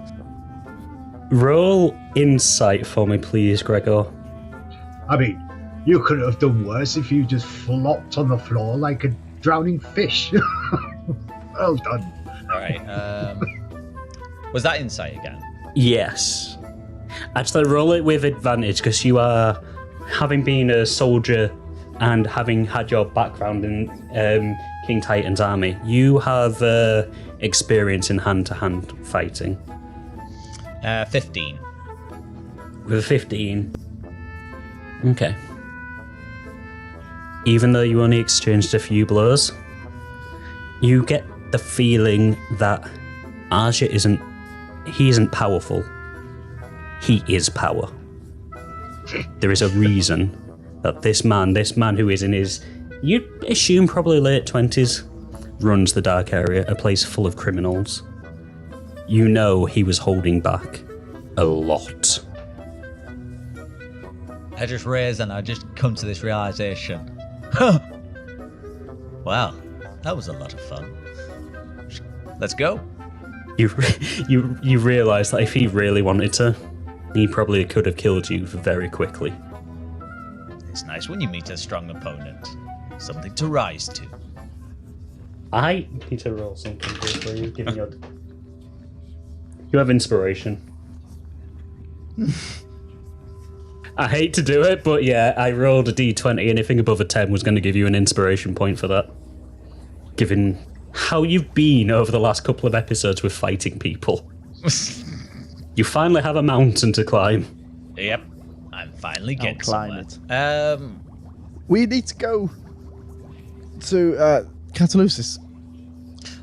Roll insight for me, please, Gregor. I mean, you could have done worse if you just flopped on the floor like a drowning fish. Well done. All right. Was that insight again? Yes. Actually, roll it with advantage because you are, having been a soldier and having had your background in King Titan's army, you have experience in hand-to-hand fighting. 15. With a 15. Okay. Even though you only exchanged a few blows, you get the feeling that Arja isn't powerful. He is power. There is a reason that this man who is in his, you'd assume probably late 20s, runs the Dark Area, a place full of criminals. You know he was holding back a lot. I just raise and I just come to this realization. Wow, that was a lot of fun. Let's go. You realise that if he really wanted to, he probably could have killed you very quickly. It's nice when you meet a strong opponent. Something to rise to. I need to roll something for you. Give me You have inspiration. I hate to do it, but yeah, I rolled a d20. Anything above a 10 was going to give you an inspiration point for that. Given how you've been over the last couple of episodes with fighting people. You finally have a mountain to climb. Yep, I'm finally getting climb somewhere. It. We need to go to Catalusus.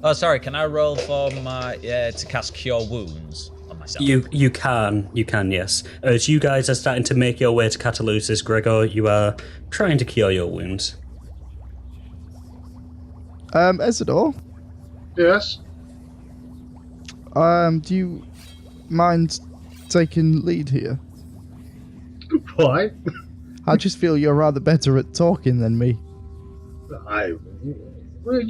Oh, sorry. Can I roll for my to cast Cure Wounds on myself? You can, yes. As you guys are starting to make your way to Catalusus, Gregor, you are trying to cure your wounds. Ezador? Yes? Do you mind taking lead here? Why? I just feel you're rather better at talking than me. Well,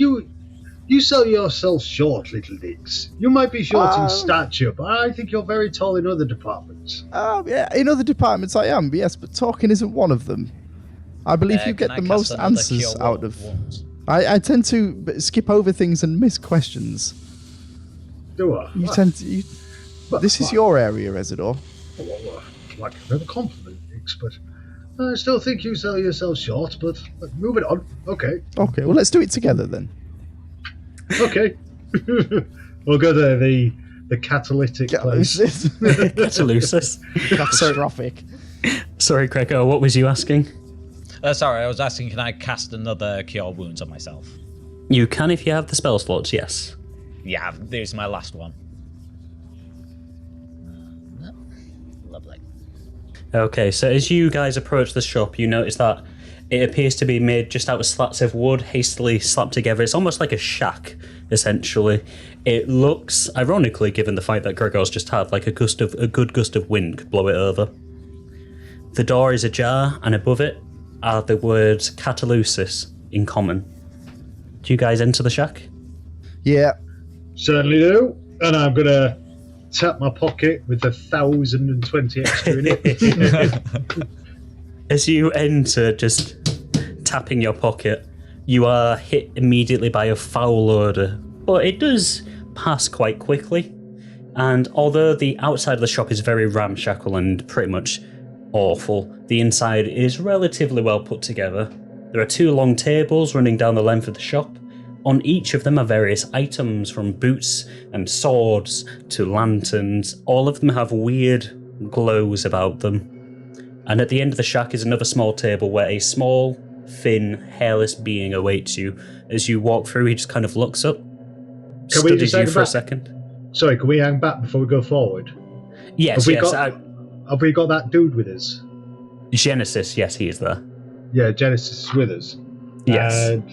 you sell yourself short, little Dix. You might be short in stature, but I think you're very tall in other departments. Yeah, in other departments I am, yes, but talking isn't one of them. I believe you get the most answers out of... I tend to skip over things and miss questions. Do I? You tend to... This is your area, Ezador. Like another compliment, Dix, but I still think you sell yourself short, but moving on. Okay. Okay, well, let's do it together then. Okay. We'll go to the catalytic place. Catalusus. Catastrophic. Sorry, Gregor, what was you asking? Sorry, I was asking, can I cast another Cure Wounds on myself? You can if you have the spell slots, yes. Yeah, there's my last one. Lovely. Okay, so as you guys approach the shop, you notice that It appears to be made just out of slats of wood, hastily slapped together. It's almost like a shack, essentially. It looks, ironically, given the fight that Gregor's just had, like a good gust of wind could blow it over. The door is ajar, and above it are the words Catalusis in common. Do you guys enter the shack? Yeah. Certainly do. And I'm going to tap my pocket with 1,020 extra in it. As you enter, just tapping your pocket, you are hit immediately by a foul odour, but it does pass quite quickly. And although the outside of the shop is very ramshackle and pretty much awful, the inside is relatively well put together. There are 2 long tables running down the length of the shop. On each of them are various items, from boots and swords to lanterns. All of them have weird glows about them. And at the end of the shack is another small table where a small, thin, hairless being awaits you. As you walk through, he just kind of looks up, studies you for a second. Sorry, can we hang back before we go forward? Yes, Have we got that dude with us? Genesis, yes, he is there. Yeah, Genesis is with us. Yes. And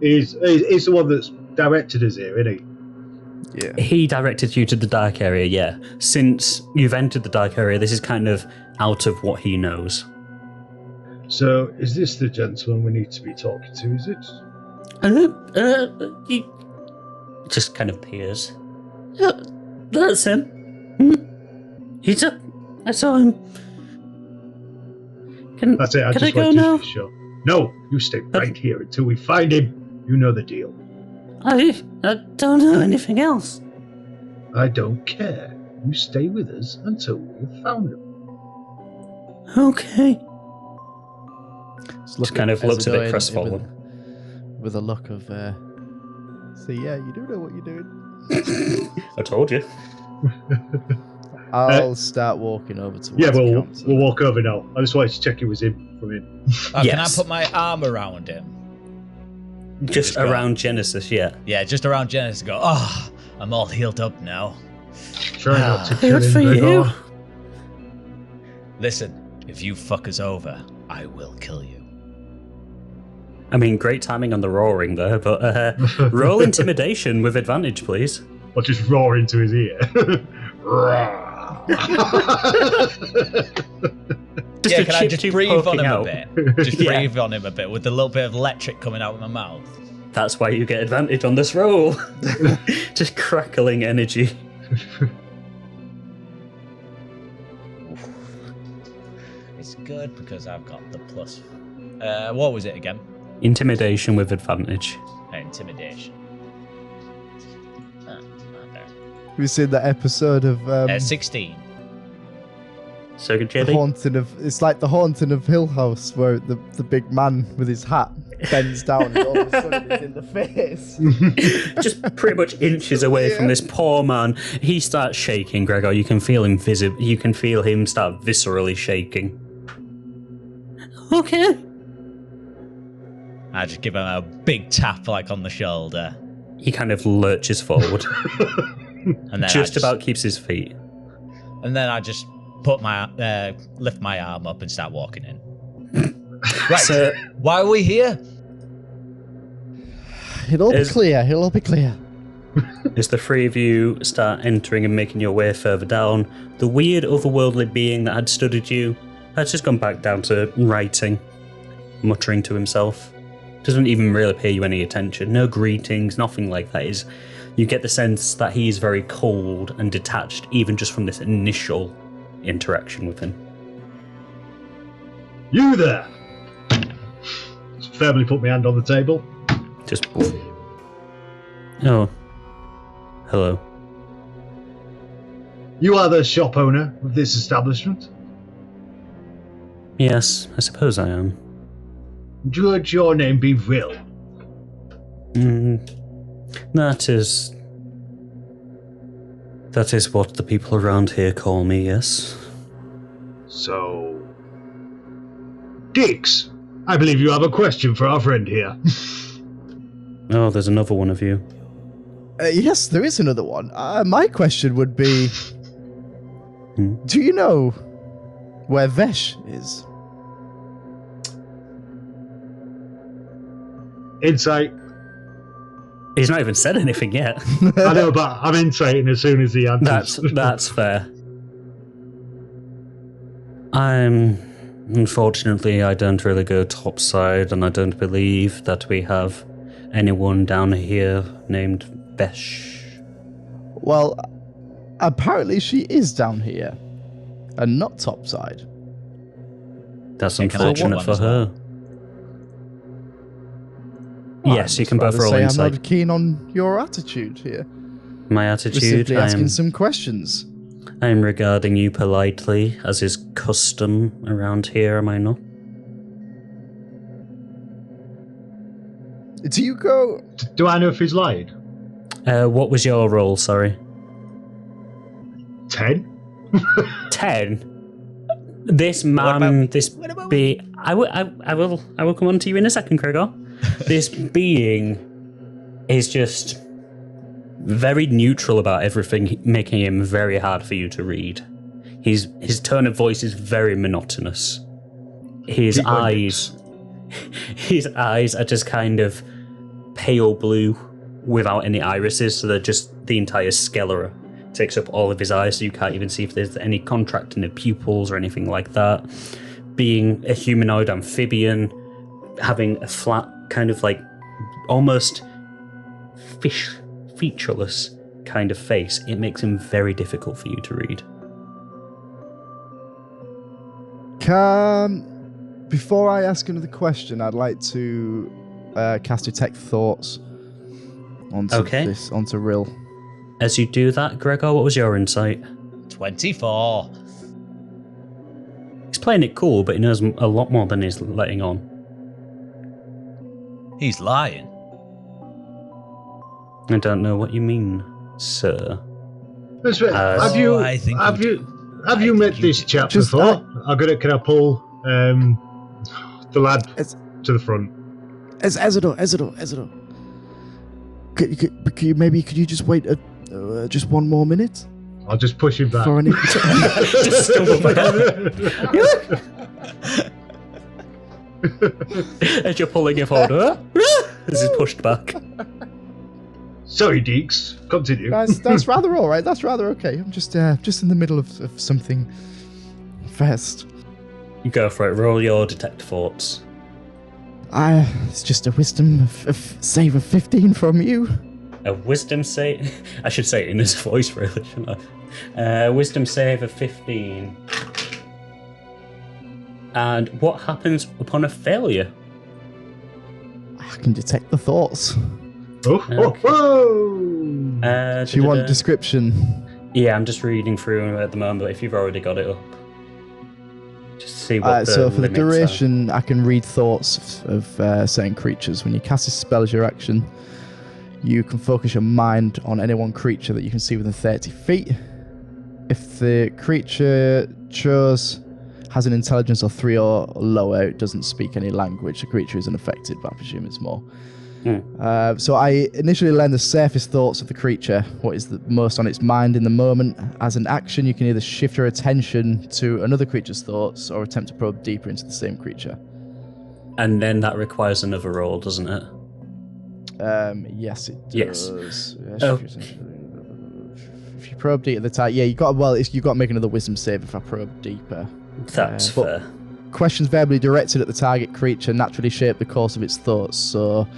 he's the one that's directed us here, isn't he? Yeah. He directed you to the dark area, yeah. Since you've entered the dark area, this is kind of out of what he knows. So, is this the gentleman we need to be talking to, is it? He just kind of peers. That's him. I saw him. That's it, I just go want now? to be sure. No, you stay right here until we find him. You know the deal. I don't know anything else. I don't care. You stay with us until we've found him. Okay. Just kind of looks a bit crestfallen. With a look of, so yeah, you do know what you're doing. I told you. I'll start walking over towards we'll walk over now. I just wanted to check it was him from him. Can I put my arm around him? Just around Genesis, yeah. Yeah, just around Genesis. Go, I'm all healed up now. Try not to kill Good him, for Gregor. you. Listen, if you fuck us over, I will kill you. I mean, great timing on the roaring there, but roll intimidation with advantage, please. Or just roar into his ear. Can I just breathe on him a bit? Just breathe on him a bit with a little bit of electric coming out of my mouth. That's why you get advantage on this roll. Just crackling energy. It's good because I've got the plus. What was it again? Intimidation with advantage. Intimidation. We've seen that episode of 16. So good, JB. It's like the Haunting of Hill House, where the big man with his hat bends down and all of a sudden it's in the face. Just pretty much inches away from this poor man. He starts shaking, Gregor. You can feel him You can feel him start viscerally shaking. Okay. I just give him a big tap, like on the shoulder. He kind of lurches forward. And then just about keeps his feet. And then I just put my lift my arm up and start walking in. Right. So, why are we here? It'll be clear. As the three of you start entering and making your way further down, the weird otherworldly being that had studied you has just gone back down to writing, muttering to himself. Doesn't even really pay you any attention. No greetings, nothing like that. You get the sense that he is very cold and detached, even just from this initial interaction with him. You there! Just firmly put my hand on the table. Just. Oh. Hello. You are the shop owner of this establishment? Yes, I suppose I am. Would your name be Will? That is what the people around here call me, yes. So... Dix, I believe you have a question for our friend here. Oh, there's another one of you. Yes, there is another one. My question would be... Do you know where Vesh is? Insight. He's not even said anything yet. I know, but I'm insighting as soon as he answers. That's fair. Unfortunately, I don't really go topside, and I don't believe that we have anyone down here named Besh. Well, apparently she is down here, and not topside. That's unfortunate for her. Yes, you can both roll insight. I'm not keen on your attitude here. My attitude? We're simply asking some questions. I am regarding you politely, as is custom around here, am I not? Do you go... Do I know if he's lied? What was your roll, sorry? 10? 10? This man, I will come on to you in a second, Gregor. This being is just very neutral about everything, making him very hard for you to read. His tone of voice is very monotonous. His eyes are just kind of pale blue without any irises, so they're just the entire sclera takes up all of his eyes, so you can't even see if there's any contracting of pupils or anything like that. Being a humanoid amphibian, having a flat kind of like almost fish featureless kind of face, it makes him very difficult for you to read. Before I ask another question, I'd like to cast Detect Thoughts onto Rill. As you do that, Gregor, what was your insight? 24. He's playing it cool, but he knows a lot more than he's letting on. He's lying. I don't know what you mean, sir. Have you met this chap before? Can I pull the lad to the front? Ezador. Could you just wait just one more minute? I'll just push him back. Just stumble back. As you're pulling him forward, this is pushed back. Sorry, Dix. Continue. That's rather all right. That's rather okay. I'm just in the middle of something fast. You go for it. Roll your detect thoughts. It's just a wisdom save of 15 from you. A wisdom save? I should say it in his voice, really, shouldn't I? Wisdom save of 15. And what happens upon a failure? I can detect the thoughts. Do you want description? Yeah, I'm just reading through at the moment, but if you've already got it up. Just see what so for the duration, I can read thoughts of certain creatures. When you cast a spell as your action, you can focus your mind on any one creature that you can see within 30 feet. If the creature has an intelligence of 3 or lower, it doesn't speak any language, the creature is unaffected, but I presume it's more. So I initially learn the surface thoughts of the creature, what is the most on its mind in the moment. As an action, you can either shift your attention to another creature's thoughts or attempt to probe deeper into the same creature. And then that requires another roll, doesn't it? Yes, it does. Yes. If you probe deep at the time, you've got to make another wisdom save if I probe deeper. That's fair. Questions verbally directed at the target creature naturally shape the course of its thoughts, so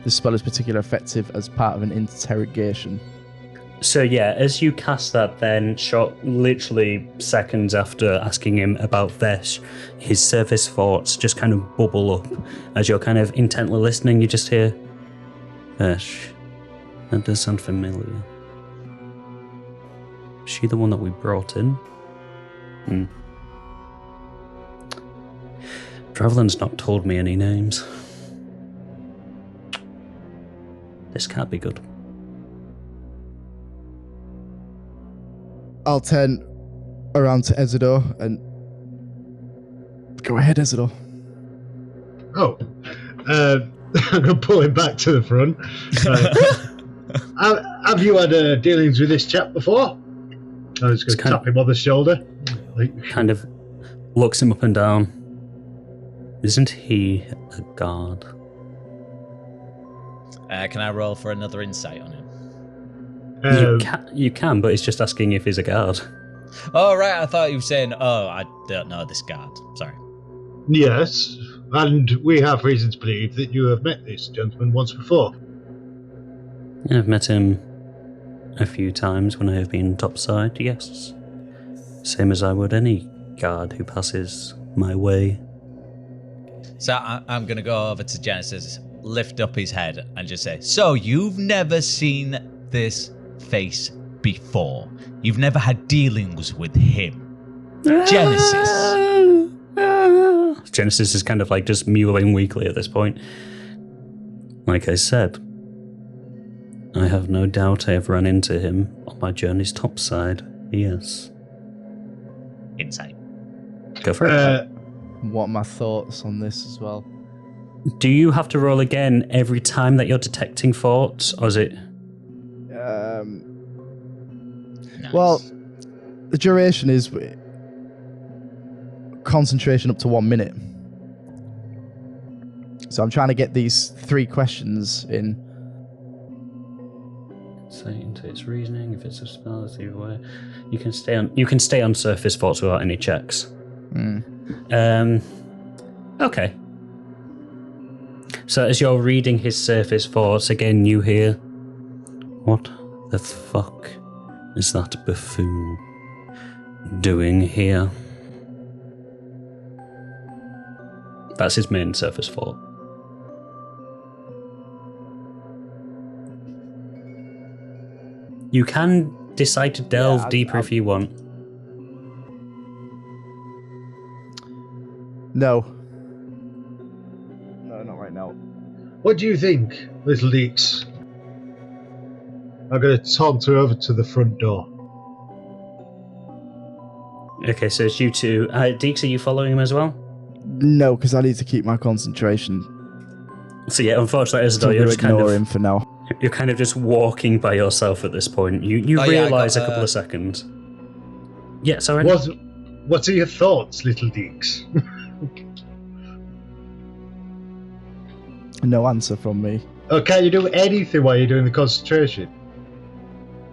this spell is particularly effective as part of an interrogation. So yeah, as you cast that then, literally seconds after asking him about Vesh, his surface thoughts just kind of bubble up. As you're kind of intently listening, you just hear, Vesh, that does sound familiar. Is she the one that we brought in? Travelin's not told me any names. This can't be good. I'll turn around to Ezador and go ahead, Ezador. I'm going to pull him back to the front. Have you had dealings with this chap before? I was going to tap him on the shoulder. Kind of looks him up and down. Isn't he a guard? Can I roll for another insight on him? You can, but it's just asking if he's a guard. Oh, right. I thought you were saying, I don't know this guard. Sorry. Yes, and we have reason to believe that you have met this gentleman once before. I've met him a few times when I have been topside, yes. Same as I would any guard who passes my way. So I'm going to go over to Genesis, lift up his head, and just say, so you've never seen this face before? You've never had dealings with him? Genesis. Genesis is kind of like just mewling weakly at this point. Like I said, I have no doubt I have run into him on my journey's topside. Yes. Insight. Go for it. What are my thoughts on this as well? Do you have to roll again every time that you're detecting thoughts, or is it? Nice. Well, the duration is concentration up to 1 minute. So I'm trying to get these 3 questions in. Say into its reasoning. If it's a spell, it's either way. You can stay on surface thoughts without any checks. Okay. So as you're reading his surface thoughts again, you hear, "What the fuck is that buffoon doing here?" That's his main surface thought. You can decide to delve deeper if you want. No, not right now. What do you think, little Dix? I'm going to saunter over to the front door. Okay, so it's you two. Dix, are you following him as well? No, because I need to keep my concentration. So yeah, unfortunately, So Ezador, you're just ignore him for now. You're kind of just walking by yourself at this point. You realise a couple of seconds. Yeah, sorry. What are your thoughts, little Dix? No answer from me. Oh, can't you do anything while you're doing the concentration?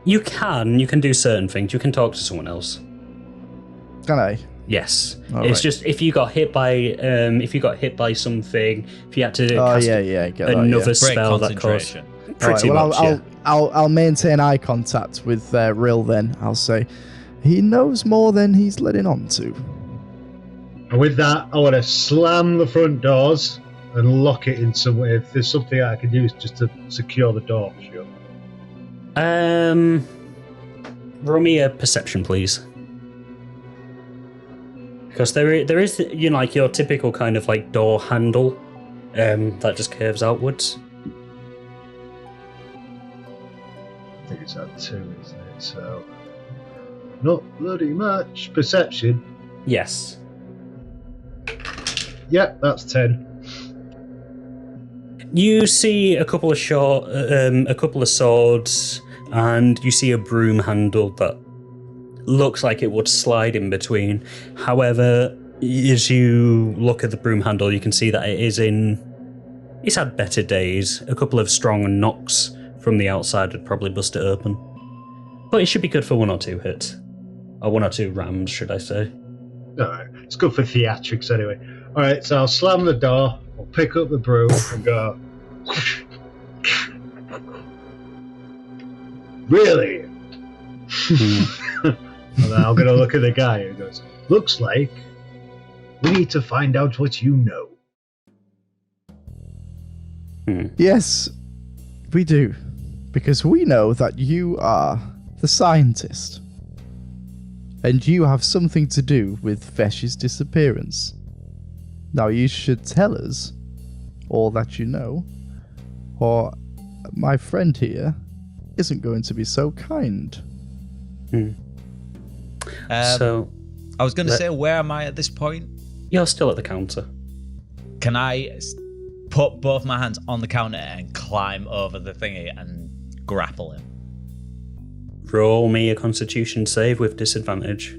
You can do certain things. You can talk to someone else. Can I? Yes. All it's right. just if you got hit by something, if you had to cast get another that, spell that caused pretty All right, much. well, Yeah. I'll maintain eye contact with Rill then. I'll say, he knows more than he's letting on to. And with that, I want to slam the front doors and lock it in some way. If there's something I can use just to secure the door, sure. Roll me a perception, please. Because there is, like your typical kind of like door handle, that just curves outwards. I think it's at 2, isn't it? So, not bloody much. Perception. Yes. Yep, that's 10. You see a couple of swords, and you see a broom handle that looks like it would slide in between. However, as you look at the broom handle, you can see that it's had better days. A couple of strong knocks from the outside would probably bust it open. But it should be good for 1 or 2 hits. Or 1 or 2 rams, should I say. Alright, it's good for theatrics anyway. Alright, so I'll slam the door, I'll pick up the broom and go... Really? And then I'm going to look at the guy who goes, looks like we need to find out what you know. Yes, we do. Because we know that you are the scientist. And you have something to do with Vesh's disappearance. Now you should tell us all that you know, or my friend here isn't going to be so kind. So, I was going to say, where am I at this point? You're still at the counter. Can I put both my hands on the counter and climb over the thingy and grapple him? Roll me a constitution save with disadvantage.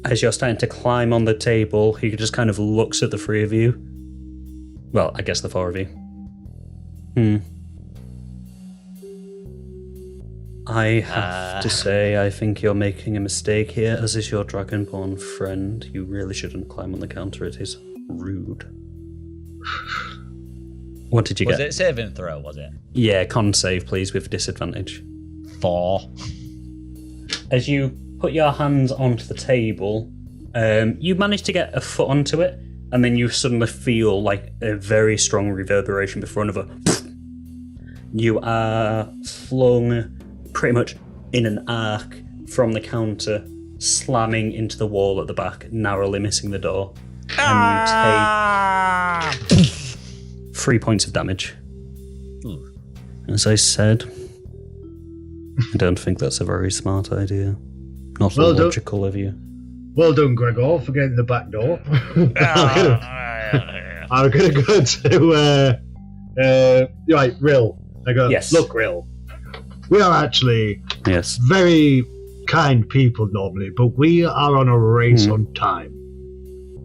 As you're starting to climb on the table, he just kind of looks at the 3 of you. Well, I guess the four of you. I have to say, I think you're making a mistake here. As is your dragonborn friend, you really shouldn't climb on the counter. It is rude. What did you get? Was it save and throw, was it? Yeah, con save, please, with disadvantage. 4. As you put your hands onto the table, you manage to get a foot onto it, and then you suddenly feel like a very strong reverberation before another. You are flung pretty much in an arc from the counter, slamming into the wall at the back, narrowly missing the door. And you take 3 points of damage. Ooh. As I said, I don't think that's a very smart idea. Not Well logical of you. Well done, Gregor, for getting the back door. I'm going to go to right, Rill. I go, Yes. Look, Rill, we are actually Yes. very kind people normally, but we are on a race on time.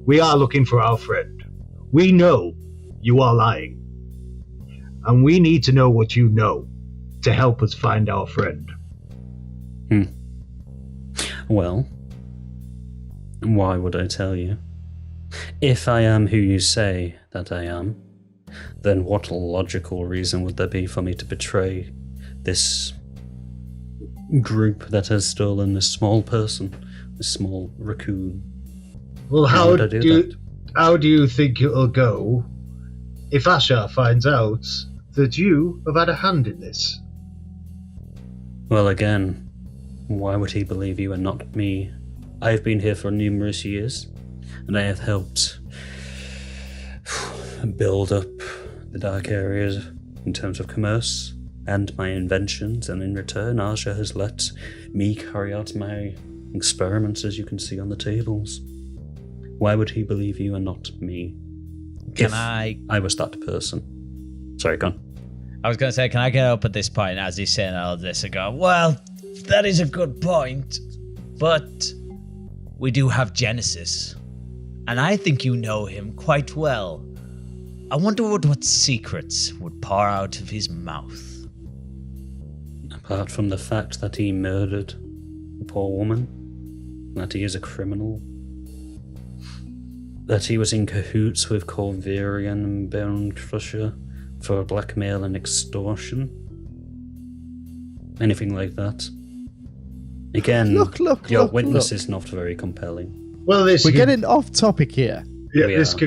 We are looking for our friend. We know you are lying. And we need to know what you know to help us find our friend. Well, why would I tell you? If I am who you say that I am, then what logical reason would there be for me to betray this group that has stolen this small person, this small raccoon? Well, Why how would I do that? how do you think it'll go if Asha finds out that you have had a hand in this? Well, again, why would he believe you and not me? I've been here for numerous years, and I have helped build up the dark areas in terms of commerce and my inventions, and in return, Asha has let me carry out my experiments, as you can see on the tables. Why would he believe you and not me? Can If I was that person. Sorry, go on. I was going to say, can I get up at this point as he's saying all of this and go, well, that is a good point, but we do have Genesis, and I think you know him quite well. I wonder what secrets would pour out of his mouth. Apart from the fact that he murdered a poor woman, that he is a criminal, that he was in cahoots with Corvirian and Bone Crusher for blackmail and extortion, anything like that. Again, your witness is not very compelling. Well, We're getting off topic here. Yeah, We this are.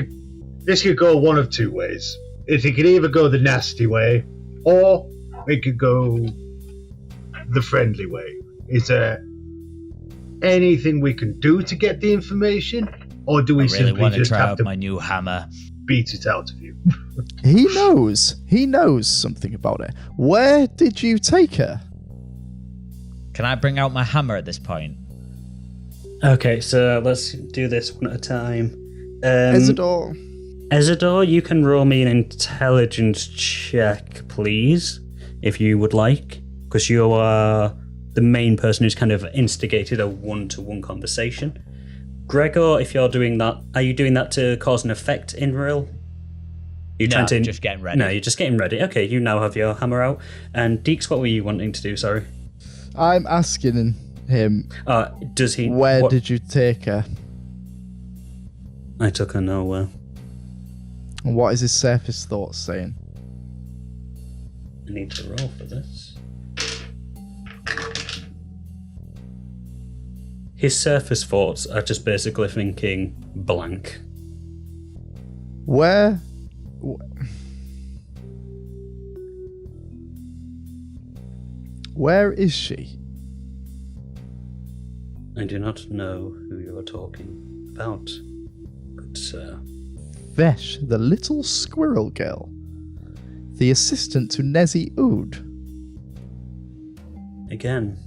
could go one of two ways. It could either go the nasty way, or it could go the friendly way. Is there anything we can do to get the information, or do we I really simply want to just try have out to my new hammer. beat it out of you? He knows something about it. Where did you take her? Can I bring out my hammer at this point? Okay, so let's do this one at a time. Ezador. Ezador, you can roll me an intelligence check, please, if you would like, because you are the main person who's kind of instigated a one-to-one conversation. Gregor, if you're doing that, are you doing that to cause an effect in real? No, just getting ready. No, you're just getting ready. Okay, you now have your hammer out. And Dix, what were you wanting to do? Sorry. I'm asking him, Does he? where did you take her? I took her nowhere. And what is his surface thoughts saying? I need to roll for this. His surface thoughts are just basically thinking blank. Where is she? I do not know who you are talking about, good sir. Vesh, the little squirrel girl. The assistant to Nezi Oud. Again,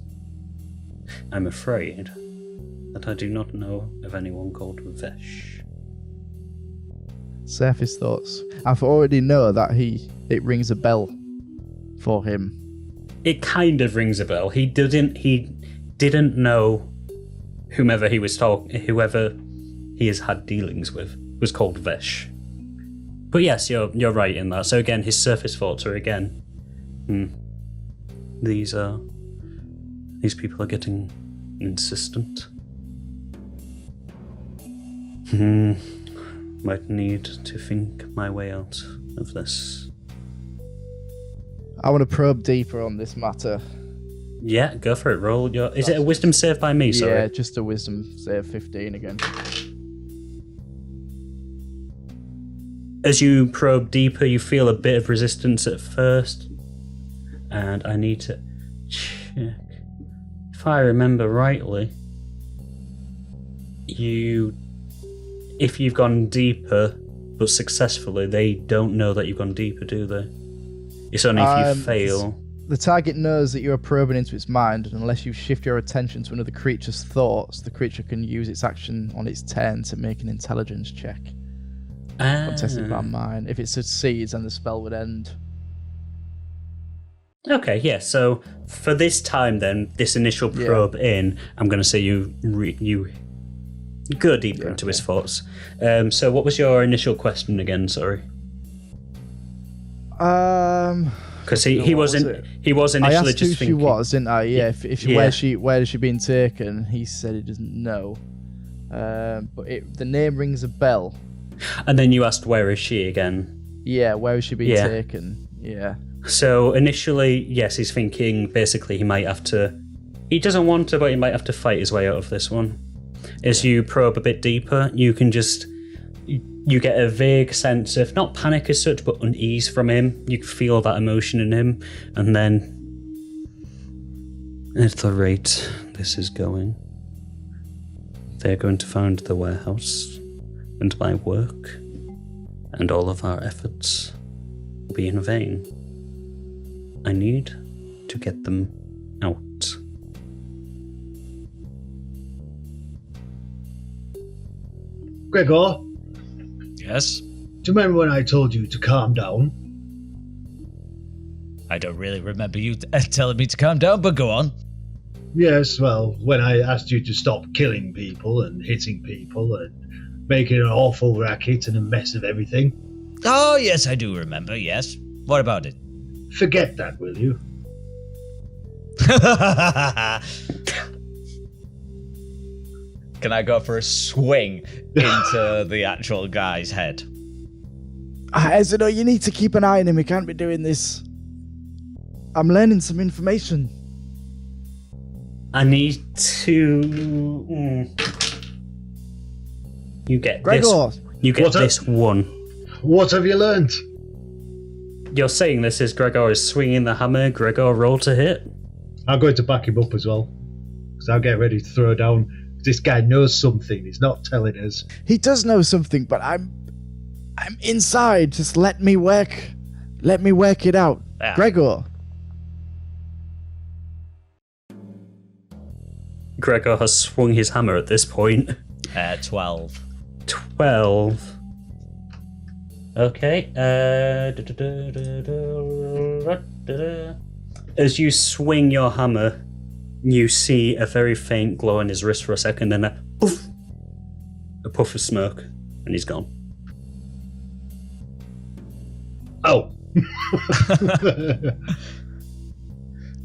I'm afraid that I do not know of anyone called Vesh. Surface thoughts. I've already know that it rings a bell for him. It kind of rings a bell. He didn't know whoever he has had dealings with was called Vesh. But yes, you're right in that. So again, his surface thoughts are again, these people are getting insistent. Might need to think my way out of this. I want to probe deeper on this matter. Yeah, go for it. Roll your. Is it a wisdom save by me? Sorry. Yeah, just a wisdom save 15 again. As you probe deeper, you feel a bit of resistance at first, and I need to check. If I remember rightly, if you've gone deeper, but successfully, they don't know that you've gone deeper, do they? It's only if you fail. The target knows that you're probing into its mind, and unless you shift your attention to another creature's thoughts, the creature can use its action on its turn to make an intelligence check. Contested by mine. If it succeeds, then the spell would end. Okay, yeah. So for this time, then this initial probe in, I'm going to say you go deeper into his thoughts. So what was your initial question again? Sorry. Because he was initially I asked just who thinking. she was, didn't I? Yeah. Where is she being taken? He said he doesn't know. But the name rings a bell. And then you asked, where is she again? Yeah, where is she being taken? Yeah. So initially, yes, he's thinking basically he might have to. He doesn't want to, but he might have to fight his way out of this one. As you probe a bit deeper, you can just. You get a vague sense of, not panic as such, but unease from him. You can feel that emotion in him. And then, at the rate this is going, they're going to find the warehouse, and my work, and all of our efforts will be in vain. I need to get them out. Gregor? Yes? Do you remember when I told you to calm down? I don't really remember you telling me to calm down, but go on. Yes, well, when I asked you to stop killing people and hitting people and making an awful racket and a mess of everything. Oh, yes, I do remember, yes. What about it? Forget that, will you? Can I go for a swing into the actual guy's head? Ezador, you need to keep an eye on him. He can't be doing this. I'm learning some information. I need to. You get Gregor. this. You get this one. What have you learned? You're saying this is Gregor is swinging the hammer. Gregor, roll to hit. I'm going to back him up as well, because I'll get ready to throw down. This guy knows something. He's not telling us. He does know something, but I'm inside. Just let me work it out. Yeah. Gregor. Gregor has swung his hammer at this point. 12. 12. Okay. As you swing your hammer, you see a very faint glow on his wrist for a second, then a puff of smoke, and he's gone. Oh.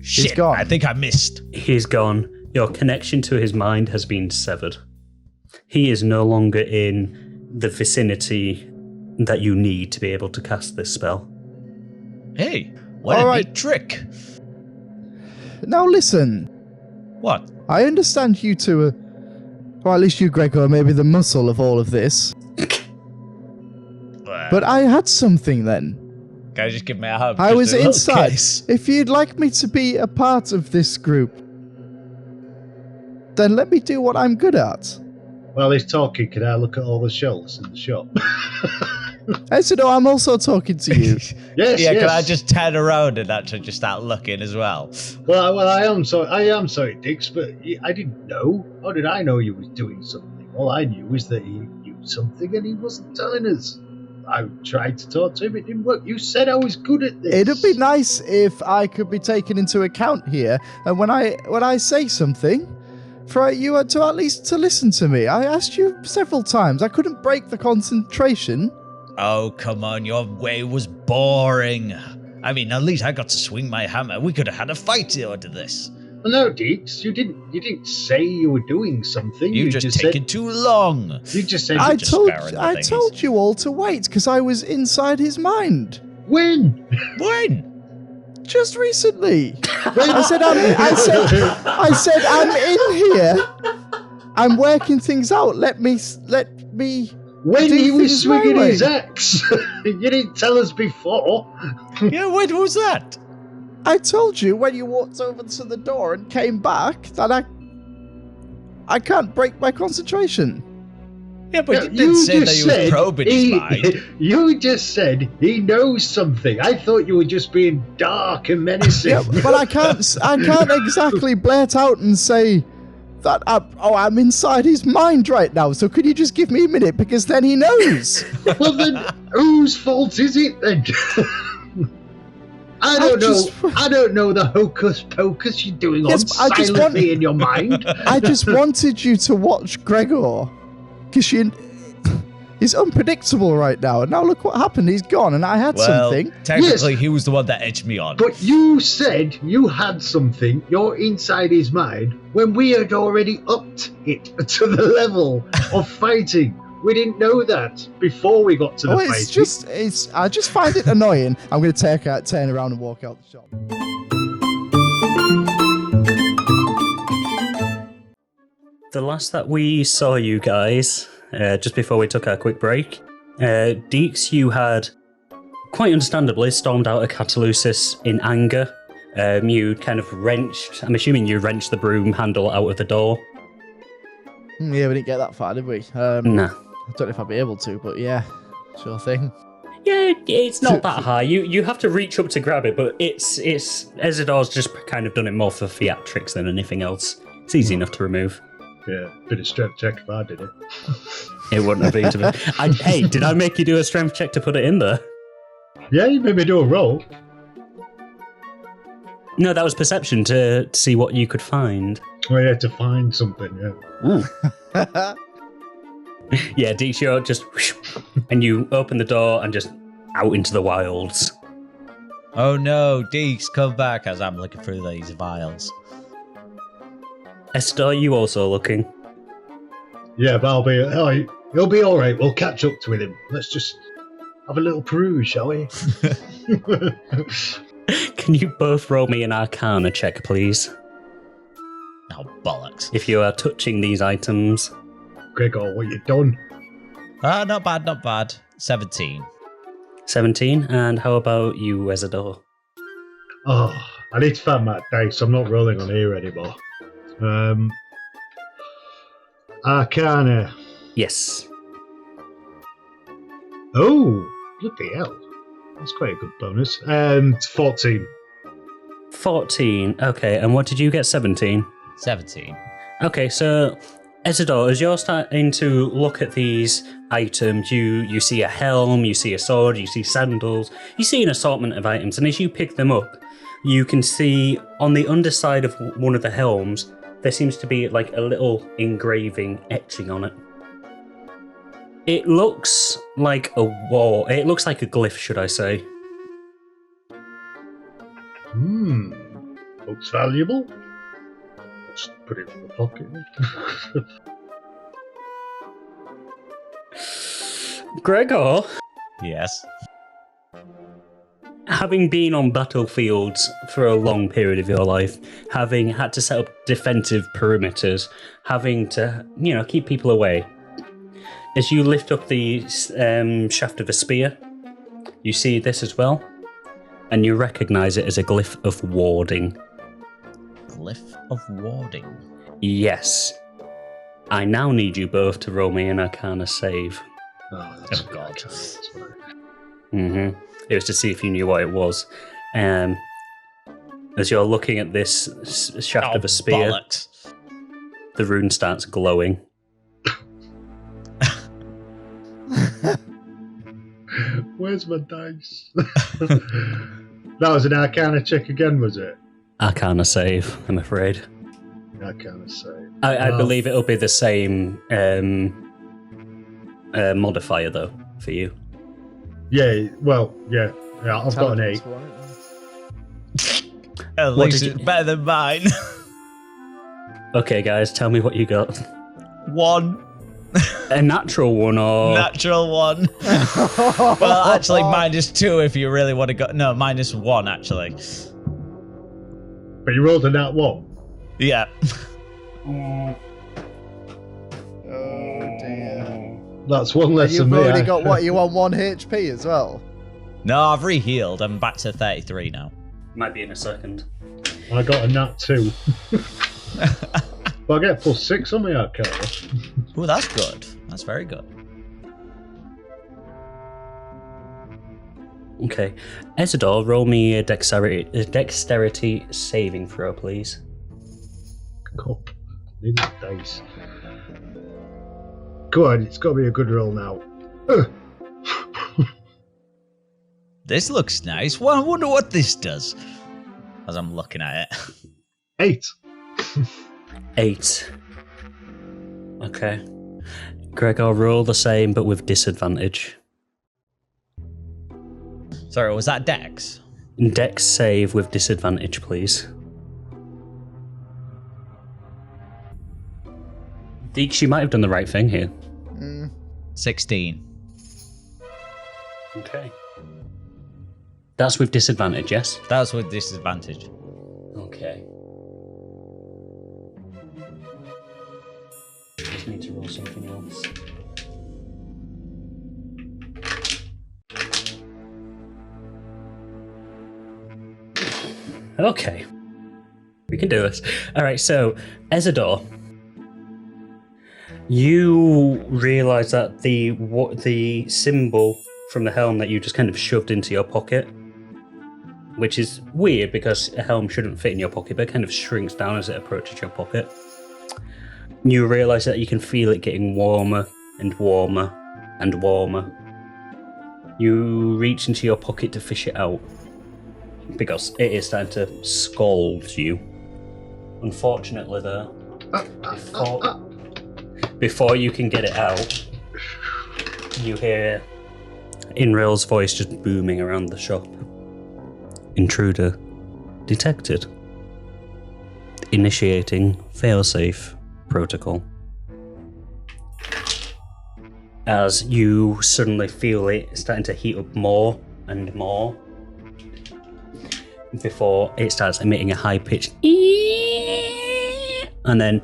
Shit, He's gone. I think I missed. He's gone. Your connection to his mind has been severed. He is no longer in the vicinity that you need to be able to cast this spell. Hey, what a neat trick. Now listen. What? I understand you two are, or at least you, Gregor, maybe the muscle of all of this. But I had something then. Can I just give me a hug? I was Just a little inside. kiss? If you'd like me to be a part of this group, then let me do what I'm good at. While he's talking, can I look at all the shelves in the shop? Ezador, I'm also talking to you. Yes, Yeah, yes. can I just turn around and actually just start looking as well? Well, I am sorry, Dix, but I didn't know. How did I know you was doing something? All I knew was that he knew something and he wasn't telling us. I tried to talk to him, it didn't work. You said I was good at this. It'd be nice if I could be taken into account here, and when I say something, for you to at least to listen to me. I asked you several times. I couldn't break the concentration. Oh, come on, your way was boring. I mean, at least I got to swing my hammer. We could have had a fight over this. Well, no, Dix, you didn't say you were doing something. You just taking too long. You just said I told you all to wait because I was inside his mind. When? Just recently. I said I'm in here. I'm working things out. Let me. When he was swinging his axe, you didn't tell us before. Yeah, when was that? I told you when you walked over to the door and came back that I can't break my concentration. Yeah, but you didn't say that you was probing his mind. You just said he knows something. I thought you were just being dark and menacing. Yeah, but I can't exactly blurt out and say that I'm inside his mind right now. So could you just give me a minute because then he knows. Well, then whose fault is it then? I don't know the hocus pocus you're doing silently in your mind. I just wanted you to watch Gregor, because he's unpredictable right now. And now look what happened. He's gone, and I had something. Technically, he was the one that edged me on. But you said you had something. You're inside his mind when we had already upped it to the level of fighting. We didn't know that before we got to the fight. I just find it annoying. I'm going to turn around and walk out the shop. The last that we saw you guys, just before we took our quick break, Dix, you had, quite understandably, stormed out of Catalusis in anger. You kind of I'm assuming you wrenched the broom handle out of the door. Yeah, we didn't get that far, did we? No. I don't know if I'll be able to, but yeah, sure thing. Yeah, it's not that high. You have to reach up to grab it, but it's Ezador's just kind of done it more for theatrics than anything else. It's easy enough to remove. Yeah, bit of strength check if I did it. It wouldn't have been to me. Hey, did I make you do a strength check to put it in there? Yeah, you made me do a roll. No, that was perception to see what you could find. Oh yeah, to find something, yeah. Yeah, Dix, you're just... and you open the door and just out into the wilds. Oh no, Dix, come back as I'm looking through these vials. Ezador, you also looking? Yeah, but he'll be alright. We'll catch up with him. Let's just have a little peruse, shall we? Can you both roll me an Arcana check, please? Oh, bollocks. If you are touching these items. Gregor, what you done? Not bad. 17. 17? And how about you, Ezador? Oh, I need to find my dice. I'm not rolling on here anymore. Arcana. Yes. Oh, bloody hell. That's quite a good bonus. 14. 14. Okay, and what did you get? 17? 17. Okay, so Ezador, as you're starting to look at these items, you see a helm, you see a sword, you see sandals, you see an assortment of items, and as you pick them up, you can see on the underside of one of the helms, there seems to be like a little engraving etching on it. It looks like a wall. It looks like a glyph, should I say. Looks valuable. Just put it in the pocket. Gregor? Yes? Having been on battlefields for a long period of your life, having had to set up defensive perimeters, having to, keep people away, as you lift up the shaft of a spear, you see this as well, and you recognise it as a glyph of warding. Glyph of warding? Yes. I now need you both to roll me an Arcana save. Oh, that's God. Mm-hmm. It was to see if you knew what it was. As you're looking at this shaft of a spear, bollocks. The rune starts glowing. Where's my dice? That was an Arcana check again, was it? Arcana save, I'm afraid. Arcana save. I believe it'll be the same modifier, though, for you. Yeah, well, yeah, I've got an 8. At least it's better than mine. Okay, guys, tell me what you got. 1. A natural one or... Natural 1. Well, actually, -2 if you really want to go. No, -1, actually. But you rolled a nat 1. Yeah. Oh dear. That's one less You've than me. already got what, you on 1 HP as well? No, I've re-healed. I'm back to 33 now. Might be in a second. I got a nat 2. But I get +6 on my Arcana. Oh, that's good. That's very good. Okay. Ezador, roll me a dexterity saving throw, please. Cool. Need that dice. Go on, it's got to be a good roll now. This looks nice. Well, I wonder what this does. As I'm looking at it. 8. 8. Okay. Gregor, roll the same, but with disadvantage. Sorry, was that Dex? Dex save with disadvantage, please. Dix, you might have done the right thing here. 16. Okay. That's with disadvantage, yes? That was with disadvantage. Okay. Just need to roll something else. Okay. We can do this. Alright, so, Ezador. You realise that the symbol from the helm that you just kind of shoved into your pocket, which is weird because a helm shouldn't fit in your pocket, but it kind of shrinks down as it approaches your pocket. You realise that you can feel it getting warmer and warmer and warmer. You reach into your pocket to fish it out because it is starting to scald you. Unfortunately, though, before you can get it out, you hear Inrail's voice just booming around the shop. Intruder detected. Initiating failsafe protocol. As you suddenly feel it starting to heat up more and more before it starts emitting a high-pitched and then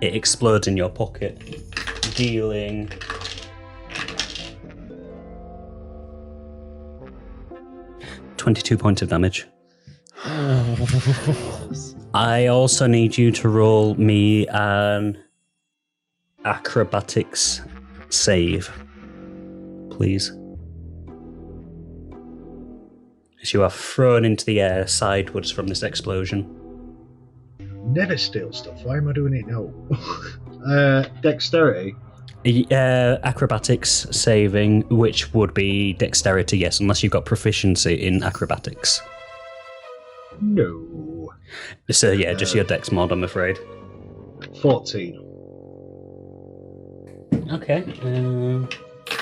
it explodes in your pocket, dealing 22 points of damage. I also need you to roll me an acrobatics save, please. As you are thrown into the air sideways from this explosion. Never steal stuff. Why am I doing it now? Dexterity. Acrobatics saving, which would be dexterity, yes, unless you've got proficiency in acrobatics. No. So yeah, just your dex mod, I'm afraid. 14. Okay.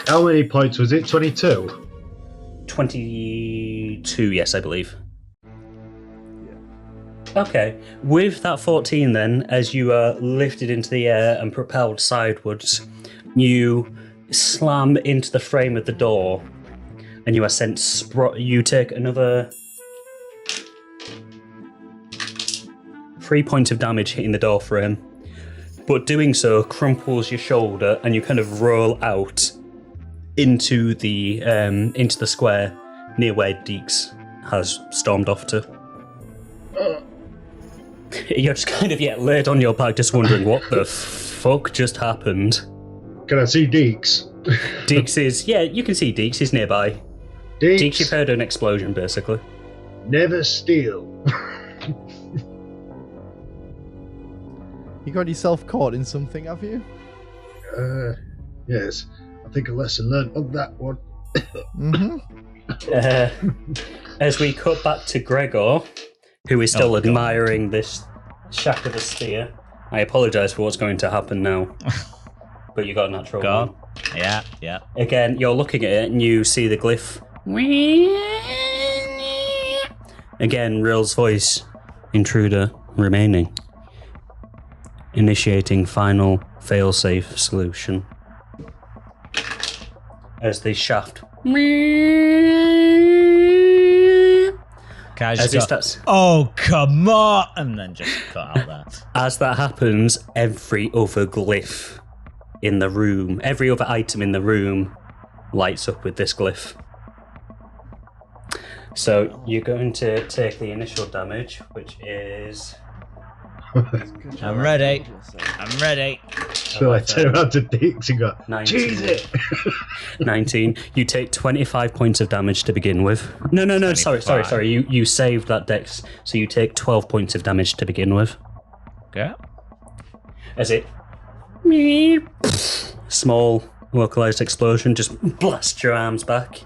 How many points was it? 22? 22, yes, I believe. Okay, with that 14 then, as you are lifted into the air and propelled sidewards, you slam into the frame of the door, and you are sent you take another 3 points of damage hitting the door frame, but doing so crumples your shoulder, and you kind of roll out into the square near where Dix has stormed off to. You're just kind of laid on your back, just wondering what the fuck just happened. Can I see Dix? Dix is, you can see Dix is nearby. Dix, you've heard an explosion, basically. Never steal. You got yourself caught in something, have you? Yes. I think a lesson learned on that one. As we cut back to Gregor, who is still admiring this shack of a spear. I apologise for what's going to happen now. But you got a natural one. Yeah. Again, you're looking at it and you see the glyph. Again, Rill's voice. Intruder remaining. Initiating final failsafe solution. As the shaft. As it starts. Oh, come on! And then just cut out that. As that happens, every other glyph in the room, every other item in the room lights up with this glyph. So you're going to take the initial damage, which is... I'm ready. So I turn around to Dix and go, 19. cheese it! 19. You take 25 points of damage to begin with. No, sorry. You saved that dex, so you take 12 points of damage to begin with. Okay. As it... Small, localized explosion just blasts your arms back.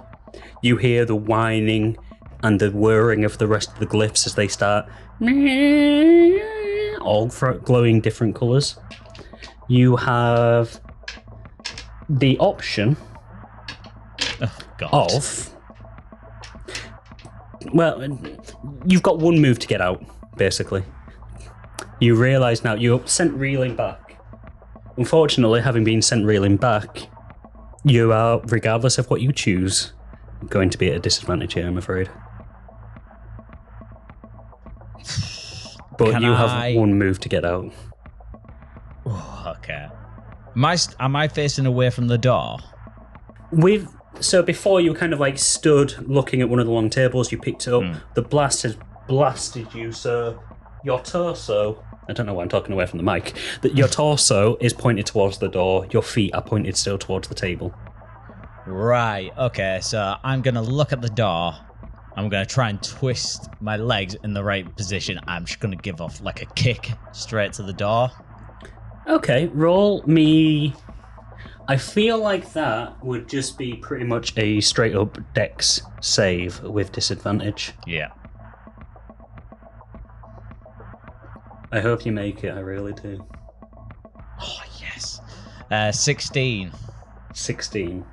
You hear the whining and the whirring of the rest of the glyphs as they start... all glowing different colours. You have the option of... Well, you've got one move to get out, basically. You realise now you're sent reeling back. Unfortunately, having been sent reeling back, you are, regardless of what you choose, going to be at a disadvantage here, I'm afraid. But you have one move to get out. Okay. Am I facing away from the door? So before you kind of like stood looking at one of the long tables, you picked it up. The blast has blasted you, so your torso... I don't know why I'm talking away from the mic. Your torso is pointed towards the door. Your feet are pointed still towards the table. Right. Okay, so I'm going to look at the door. I'm going to try and twist my legs in the right position. I'm just going to give off like a kick straight to the door. Okay, roll me... I feel like that would just be pretty much a straight up dex save with disadvantage. Yeah. I hope you make it, I really do. Oh, yes. 16. 16.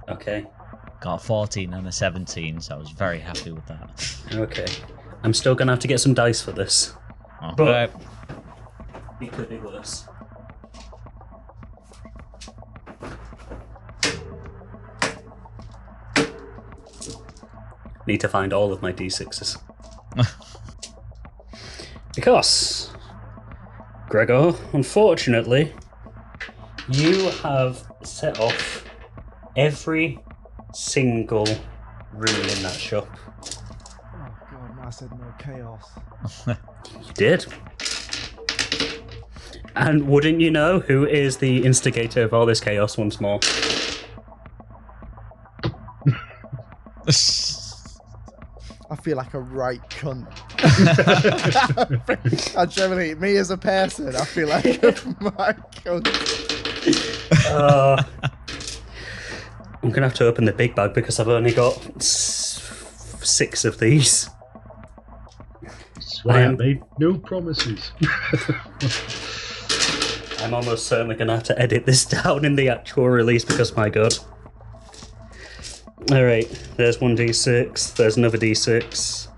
Okay. Got a 14 and a 17, so I was very happy with that. Okay. I'm still going to have to get some dice for this. Okay. But it could be worse. Need to find all of my d6s. Because, Gregor, unfortunately, you have set off every single room in that shop. Oh god, I said no chaos. You did. And wouldn't you know who is the instigator of all this chaos once more? I feel like a right cunt. I generally, me as a person, I feel like a right cunt. I'm going to have to open the big bag because I've only got 6 of these. That's why I made no promises. I'm almost certainly going to have to edit this down in the actual release because, my god. Alright, there's 1d6, there's another d6.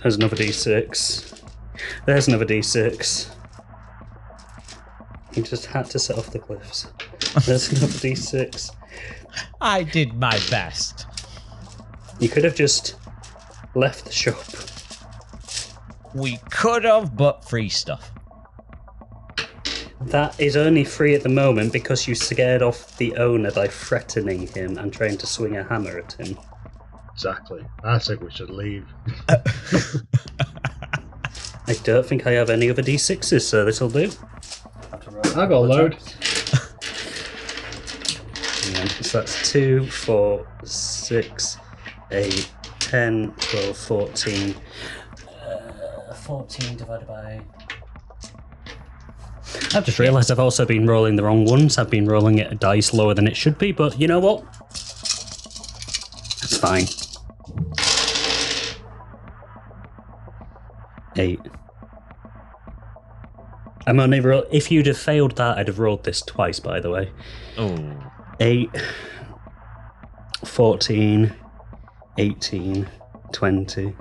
There's another d6. There's another d6. You just had to set off the glyphs. There's another d6. I did my best. You could have just left the shop. We could have, but free stuff. That is only free at the moment because you scared off the owner by threatening him and trying to swing a hammer at him. Exactly. I think we should leave. I don't think I have any other d6s, so this'll do. I got a load. So that's 2, 4, 6, 8, 10, 12, 14. 14 divided by... I've just realised I've also been rolling the wrong ones. I've been rolling it a dice lower than it should be, but you know what? It's fine. 8. I'm only if you'd have failed that, I'd have rolled this twice, by the way. Oh. 8, 14, 18, 20,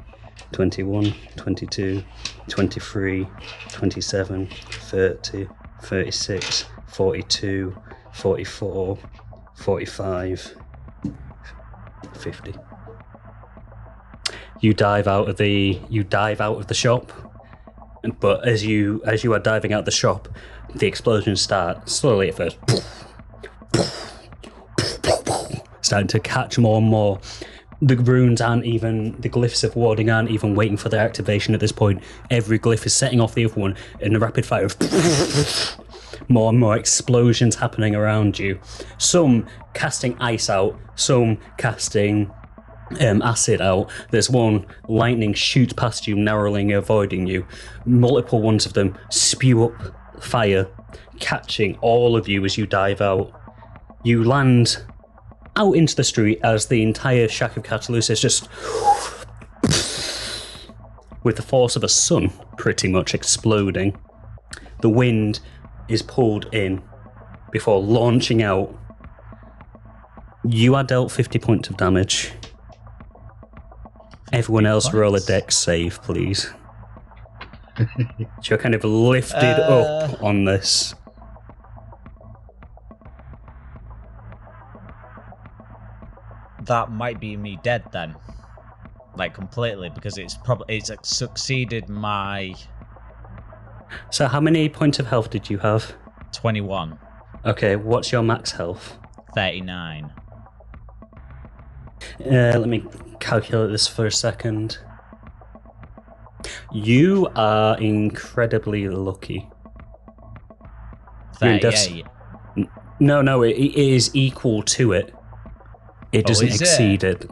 21, 22, 23, 27, 30, 36, 42, 44, 45, 50. You dive out of the shop, but as you are diving out the shop, the explosions start slowly at first, starting to catch more and more. The runes aren't even, the glyphs of warding aren't even waiting for their activation at this point. Every glyph is setting off the other one in a rapid fire of more and more explosions happening around you. Some casting ice out, some casting acid out. There's one, lightning shoots past you, narrowing, avoiding you. Multiple ones of them spew up fire, catching all of you as you dive out. You land out into the street as the entire shack of Catalusa is just with the force of a sun pretty much exploding. The wind is pulled in before launching out. You are dealt 50 points of damage. Everyone else roll a dex save, please. You're kind of lifted up on this. That might be me dead then. Like completely, because it's succeeded my... So how many points of health did you have? 21. Okay, what's your max health? 39. Let me calculate this for a second. You are incredibly lucky. 38. No, it is equal to it. It doesn't exceed it.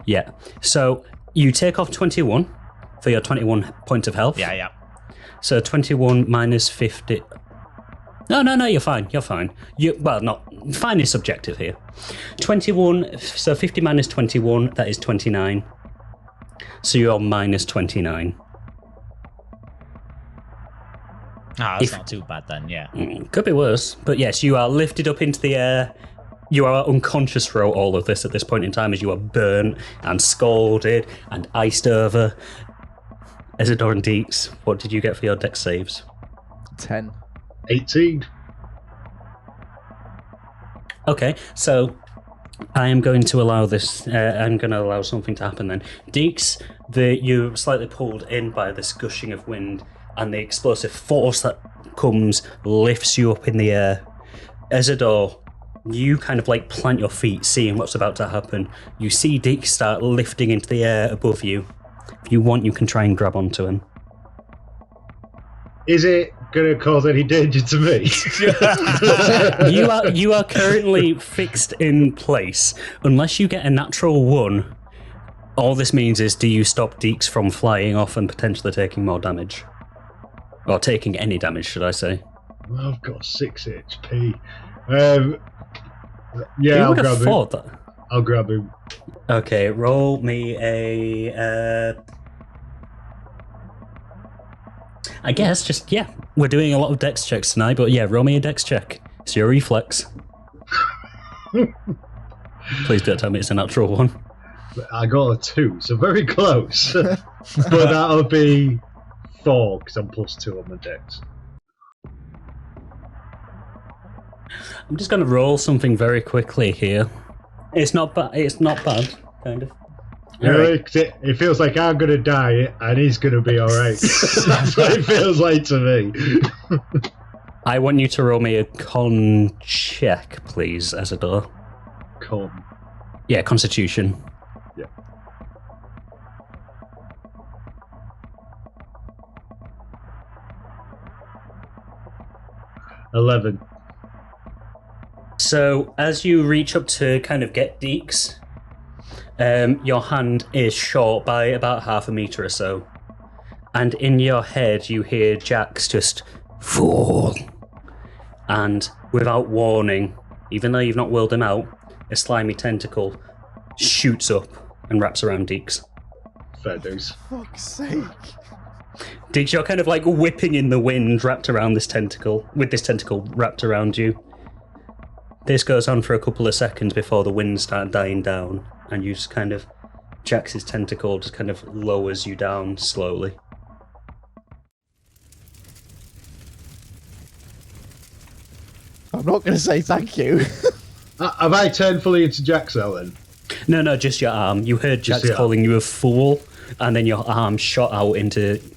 Yeah. So you take off 21 for your 21 points of health. Yeah. So 21 minus 50. No, you're fine. You're fine. Fine is subjective here. 21, so 50 minus 21, that is 29. So you're minus 29. That's not too bad then, yeah. Could be worse. But yes, you are lifted up into the air. You are unconscious for all of this at this point in time as you are burnt and scalded and iced over. Ezador and Dix, what did you get for your dex saves? 10. 18. Okay, so I am going to allow this. I'm going to allow something to happen then. Dix, you're slightly pulled in by this gushing of wind, and the explosive force that comes lifts you up in the air. Ezador, you kind of like plant your feet, seeing what's about to happen. You see Dix start lifting into the air above you. If you want, you can try and grab onto him. Is it going to cause any danger to me? You are currently fixed in place. Unless you get a natural 1, all this means is, do you stop Dix from flying off and potentially taking more damage? Or taking any damage, should I say? Well, I've got 6 HP. Yeah, I'll grab him. That. I'll grab him. Okay, roll me a... I guess, we're doing a lot of dex checks tonight, but yeah, roll me a dex check. It's your reflex. Please don't tell me it's a natural 1. I got a 2, so very close. But that'll be 4, because I'm +2 on the dex. I'm just going to roll something very quickly here. It's not bad, kind of. Right. It feels like I'm going to die and he's going to be alright. That's what it feels like to me. I want you to roll me a con check, please, Ezador. Con? Yeah, Constitution. Yeah. $11. So, as you reach up to kind of get Dix, your hand is short by about half a metre or so. And in your head, you hear Jax just, "Fool." And without warning, even though you've not whirled him out, a slimy tentacle shoots up and wraps around Dix. Fair dues. Fuck's sake. Dix, you're kind of like whipping in the wind wrapped around this tentacle, with this tentacle wrapped around you. This goes on for a couple of seconds before the winds start dying down, and you just kind of, Jax's tentacle just kind of lowers you down slowly. I'm not going to say thank you. Have I turned fully into Jax now then? No, just your arm. You heard Jax calling you a fool, and then your arm shot out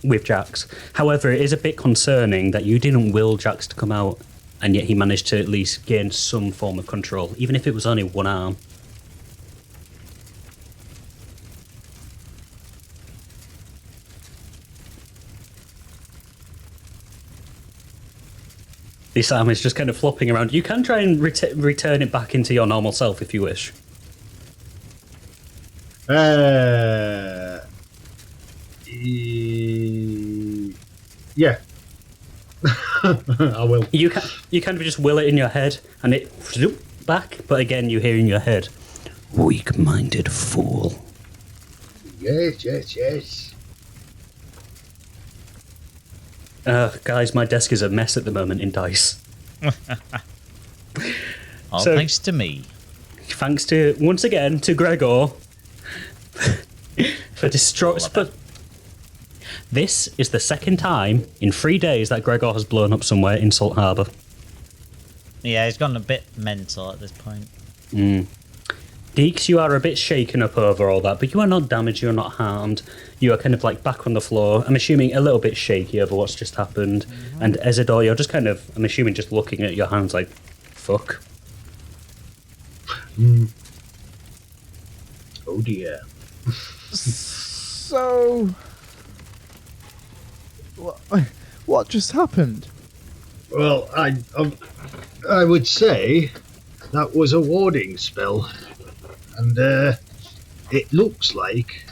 with Jax. However, it is a bit concerning that you didn't will Jax to come out, and yet he managed to at least gain some form of control, even if it was only one arm. This arm is just kind of flopping around. You can try and return it back into your normal self if you wish. Yeah. I will. You kind of just will it in your head, and it back. But again, you hear in your head, "Weak-minded fool." Yes. Guys, my desk is a mess at the moment in dice. Thanks to me. Thanks to, once again, to Gregor for destroying. But this is the second time in 3 days that Gregor has blown up somewhere in Salt Harbour. Yeah, he's gone a bit mental at this point. Dix, you are a bit shaken up over all that, but you are not damaged, you are not harmed. You are kind of like back on the floor. I'm assuming a little bit shaky over what's just happened. Mm-hmm. And Ezador, you're just kind of, I'm assuming, just looking at your hands like, fuck. Oh dear. So, what just happened? Well, I would say that was a warding spell. And it looks like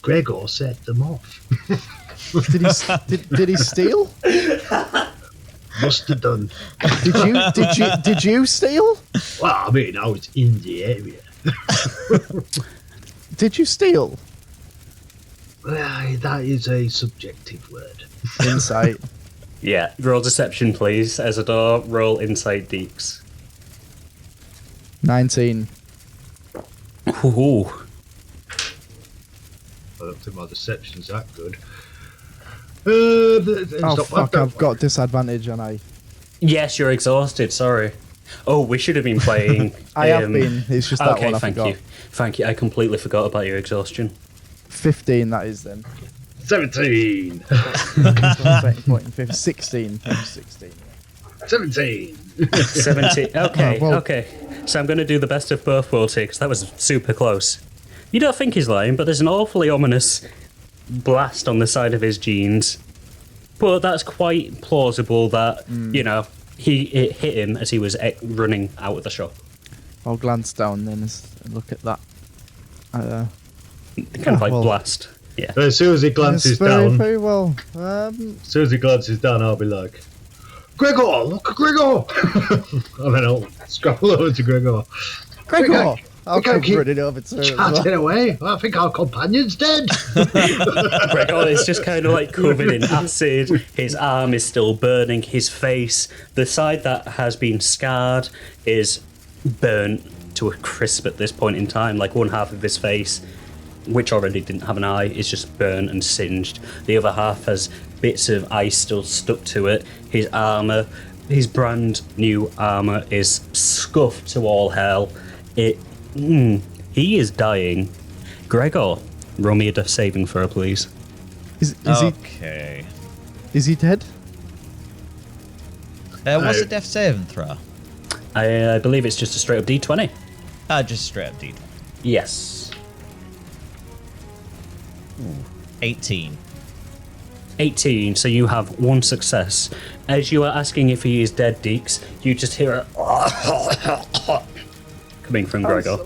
Gregor set them off. Did he steal? Must have done. Did you steal? Well, I mean, I was in the area. Did you steal? Well, that is a subjective word. Insight. Yeah, roll deception, please. Ezador, roll insight, Dix. 19. Ooh. I don't think my deception's that good. Oh fuck! I've got disadvantage, and I. Yes, you're exhausted. Sorry. Oh, we should have been playing. I have been. It's just that one I forgot. Thank you. I completely forgot about your exhaustion. 15. That is then. 17. 16. 16. 17. 17. Okay. Oh, well. Okay. So I'm going to do the best of both worlds here, because that was super close. You don't think he's lying, but there's an awfully ominous blast on the side of his jeans. But that's quite plausible that, it hit him as he was running out of the shop. I'll glance down then and look at that. Blast. Yeah. But as soon as he glances down, very well. as soon as he glances down, I'll be like, Gregor, look at Gregor! And then I'll scramble over to Gregor. Gregor! I'll come running over to him. Chatting away. I think our companion's dead. Gregor is just kind of like covered in acid. His arm is still burning. His face, the side that has been scarred, is burnt to a crisp at this point in time. Like one half of his face, which already didn't have an eye, is just burnt and singed. The other half has bits of ice still stuck to it. His armour, his brand new armour, is scuffed to all hell. He is dying. Gregor, roll me a death saving throw, please. Is okay. Is he dead? What's a death saving throw? I believe it's just a straight up D20. Just straight up D20. Yes. 18. 18, so you have one success. As you are asking if he is dead, Dix, you just hear a coming from Gregor.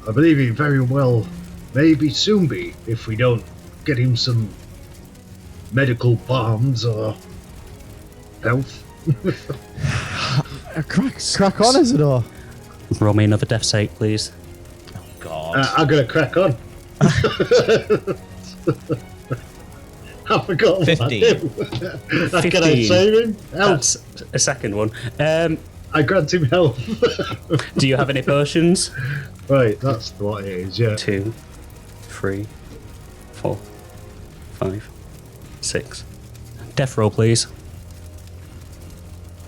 I believe he very well maybe soon be if we don't get him some medical balms or health. Crack on, Ezador. Roll me another death save, please. Oh, God. I'm going to crack on. I forgot what 15. I do. Can I save him? That's a second one. I grant him health. Do you have any potions? Right, that's what it is, yeah. 2, 3, 4, 5, 6. Death roll, please.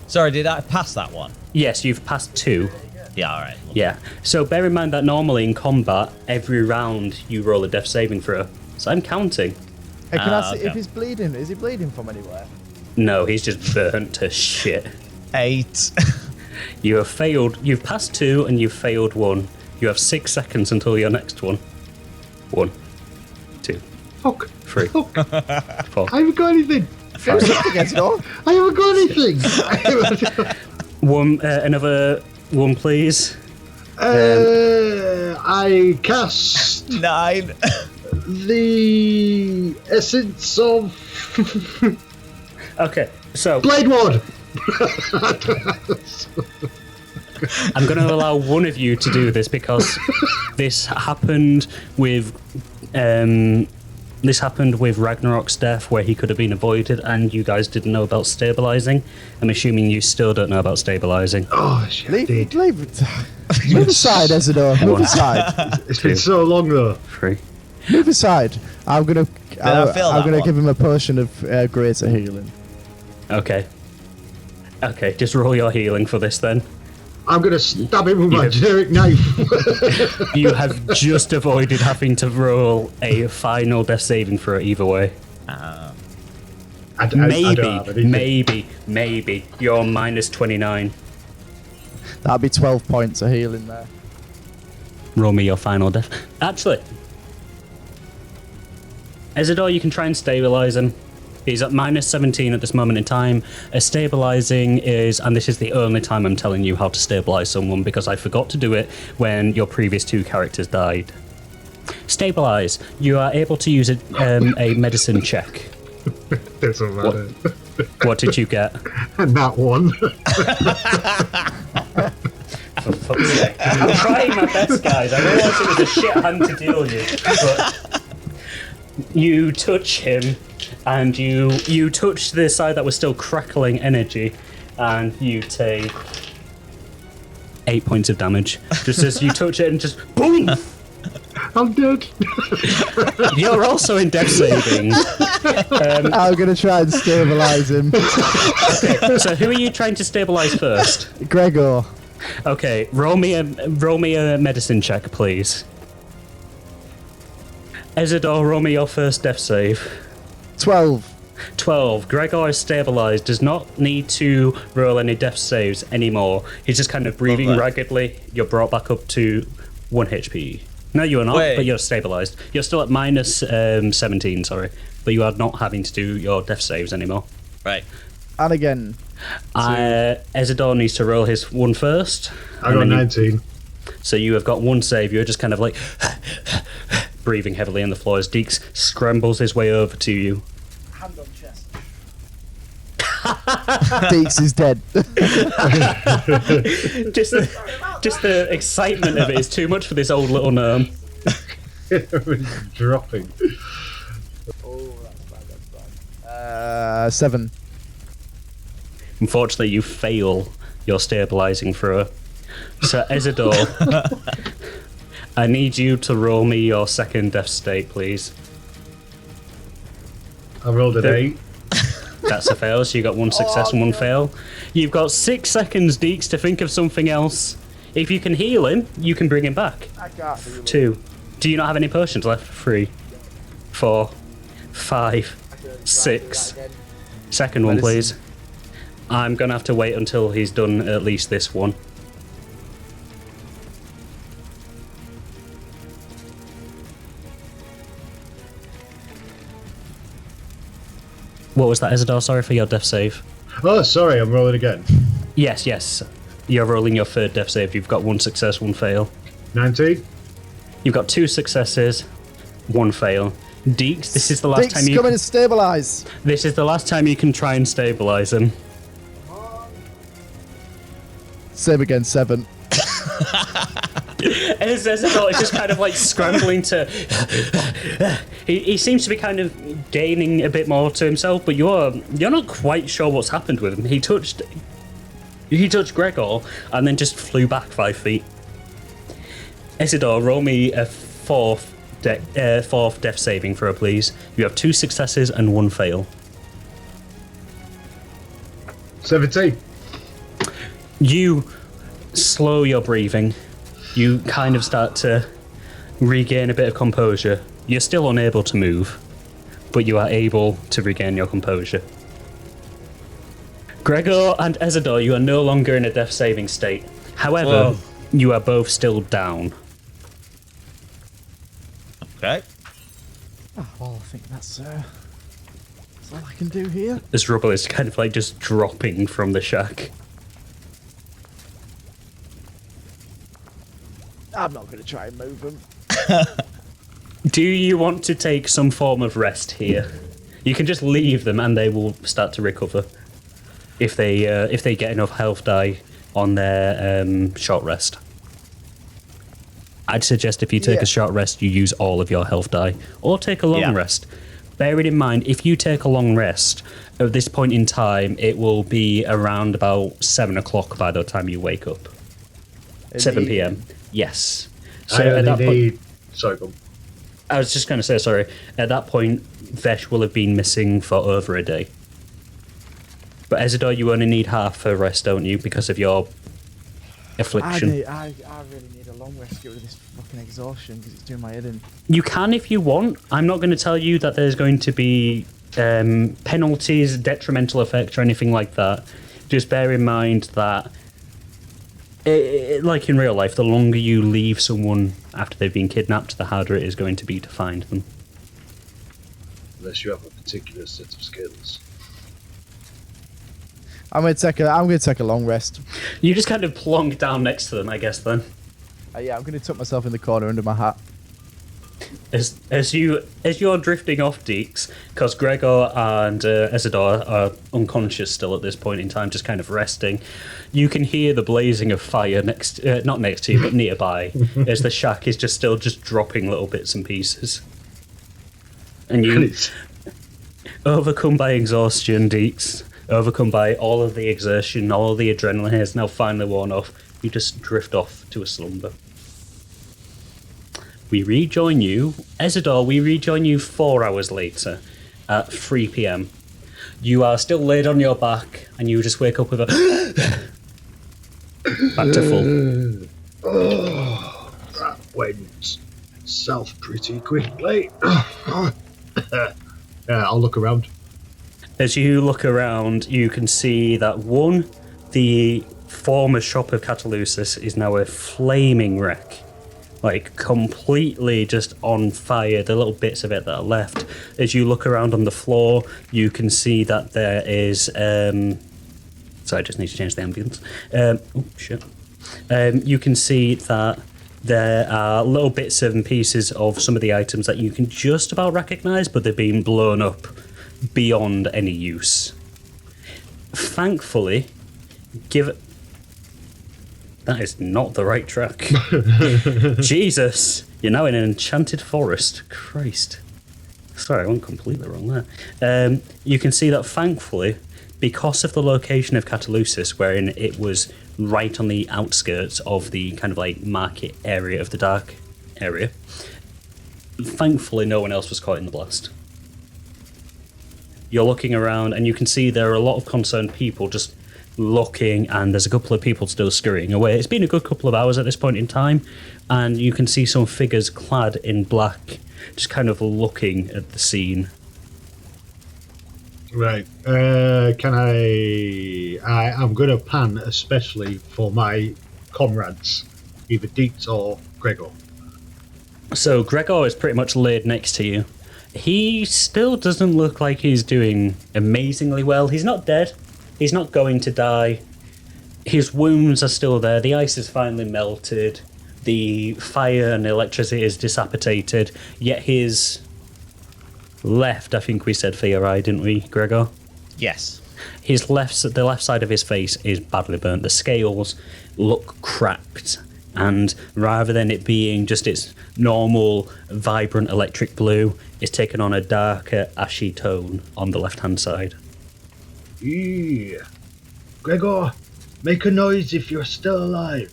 Sorry, did I pass that one? Yes, you've passed 2. Yeah, all right. Yeah. So bear in mind that normally in combat, every round you roll a death saving throw. So I'm counting. Hey, can I see okay. if he's bleeding? Is he bleeding from anywhere? No, he's just burnt to shit. 8. You have failed. You've passed 2 and you've failed 1. You have 6 seconds until your next one. 1, 2, Fuck. 3, Fuck. 4. I haven't got anything. Against all? I haven't got anything. Another one, please. I cast 9. the essence of Okay, so Blade Ward. I'm going to allow one of you to do this because this happened with Ragnarok's death, where he could have been avoided, and you guys didn't know about stabilizing. I'm assuming you still don't know about stabilizing. Oh shit! I did. Move aside, Ezador. Move aside. It's been so long though. 3. Move aside. I'm gonna give him a potion of greater healing. Okay, just roll your healing for this then. I'm gonna stab him with my generic knife. You have just avoided having to roll a final death saving throw either way. I don't have anything. Maybe you're minus 29. That'd be 12 points of healing there. Roll me your final death. Actually, Ezador, you can try and stabilize him. He's at minus 17 at this moment in time. Stabilizing is, and this is the only time I'm telling you how to stabilize someone because I forgot to do it when your previous 2 characters died. Stabilize. You are able to use a medicine check. Doesn't matter. What did you get? And that one. For fuck's sake. I'm trying my best, guys. I realised it was a shit hand to deal with, but you touch him, and you touch the side that was still crackling energy, and you take 8 points of damage. Just as you touch it and just boom! I'm dead. You're also in death saving. I'm gonna try and stabilize him. Okay, so who are you trying to stabilize first? Gregor. Okay, roll me a medicine check, please. Ezador, roll me your first death save. 12. 12. Gregor is stabilized, does not need to roll any death saves anymore. He's just kind of breathing raggedly. You're brought back up to 1 HP. No, you are not, but you're stabilized. You're still at minus 17, sorry. But you are not having to do your death saves anymore. Right. And again. Ezador needs to roll his one first. I got 19. So you have got 1 save. You're just kind of like breathing heavily on the floor as Dix scrambles his way over to you. Hand on chest. Dix is dead. just the excitement of it is too much for this old little gnome. Dropping. Oh, that's bad. 7. Unfortunately, you fail your stabilizing throw. So, Ezador, I need you to roll me your second death state, please. I rolled an 8. That's a fail, so you got 1 success and 1 fail. You've got 6 seconds, Deeks, to think of something else. If you can heal him, you can bring him back. I can't heal him. 2. Do you not have any potions left? 3, 4, 5, 6. Second one, please. I'm going to have to wait until he's done at least this one. What was that, Ezador? Sorry for your death save. Oh, sorry, I'm rolling again. Yes. You're rolling your third death save. You've got 1 success, 1 fail. 19. You've got 2 successes, 1 fail. Deeks, this is the last time you... come in and stabilize. This is the last time you can try and stabilize him. Save again, 7. Ezador is just kind of like scrambling to. He seems to be kind of gaining a bit more to himself, but you're not quite sure what's happened with him. He touched Gregor and then just flew back 5 feet. Ezador, roll me a fourth death saving throw, please. You have 2 successes and 1 fail. 17. You slow your breathing. You kind of start to regain a bit of composure. You're still unable to move, but you are able to regain your composure. Gregor and Ezador, you are no longer in a death saving state. However, you are both still down. Okay. Oh, well, I think that's all I can do here. This rubble is kind of like just dropping from the shack. I'm not going to try and move them. Do you want to take some form of rest here? You can just leave them and they will start to recover. If they get enough health die on their short rest. I'd suggest if you take a short rest, you use all of your health die. Or take a long rest. Bearing in mind, if you take a long rest, at this point in time, it will be around about 7 o'clock by the time you wake up. 7 p.m. Yes. So at that point, sorry, go on. I was just going to say, sorry. At that point, Vesh will have been missing for over a day. But Ezador, you only need half a rest, don't you, because of your affliction? I really need a long rest to get rid of this fucking exhaustion because it's doing my head in. You can if you want. I'm not going to tell you that there's going to be penalties, detrimental effects, or anything like that. Just bear in mind that, like in real life, the longer you leave someone after they've been kidnapped, the harder it is going to be to find them. Unless you have a particular set of skills. I'm going to take a long rest. You just kind of plonk down next to them, I guess, then. Yeah, I'm going to tuck myself in the corner under my hat. As you're drifting off, Dix, because Gregor and Ezador are unconscious still at this point in time, just kind of resting, you can hear the blazing of fire not next to you, but nearby, as the shack is just dropping little bits and pieces. And you, overcome by exhaustion, Dix, overcome by all of the exertion, all of the adrenaline has now finally worn off, you just drift off to a slumber. We rejoin you, Ezador, we rejoin you 4 hours later at 3 p.m. You are still laid on your back and you just wake up with a back to full. Oh, that went south pretty quickly. I'll look around. As you look around, you can see that the former shop of Catalusis is now a flaming wreck. Like, completely just on fire, the little bits of it that are left. As you look around on the floor, you can see that there is... sorry, I just need to change the ambience. You can see that there are little bits and pieces of some of the items that you can just about recognise, but they're being blown up beyond any use. Thankfully, that is not the right track. Jesus, you're now in an enchanted forest. Christ. Sorry, I went completely wrong there. You can see that thankfully, because of the location of Catalusis, wherein it was right on the outskirts of the kind of like market area of the dark area, thankfully no one else was caught in the blast. You're looking around and you can see there are a lot of concerned people just looking, and there's a couple of people still scurrying away. It's been a good couple of hours at this point in time, and you can see some figures clad in black just kind of looking at the scene. Right. I'm going to pan especially for my comrades, either Dix or Gregor. So Gregor is pretty much laid next to you. He still doesn't look like he's doing amazingly well. He's not dead. He's not going to die. His wounds are still there. The ice is finally melted. The fire and electricity is dissipated. Yet his left, I think we said for your eye, didn't we, Gregor? Yes. The left side of his face is badly burnt. The scales look cracked. And rather than it being just its normal, vibrant electric blue, it's taken on a darker, ashy tone on the left-hand side. Yeah. Gregor, make a noise if you're still alive.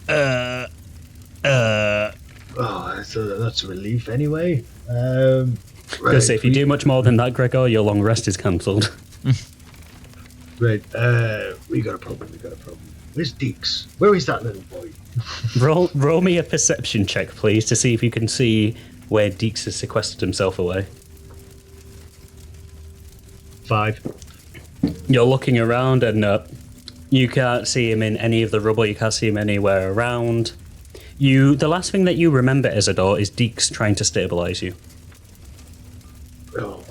Oh, that's a relief anyway. Right, if you do much more than that, Gregor, your long rest is cancelled. Right, we got a problem. Where's Dix? Where is that little boy? Roll me a perception check, please, to see if you can see where Dix has sequestered himself away. 5. You're looking around and you can't see him in any of the rubble. You can't see him anywhere around. The last thing that you remember, Ezador, is Dix trying to stabilise you.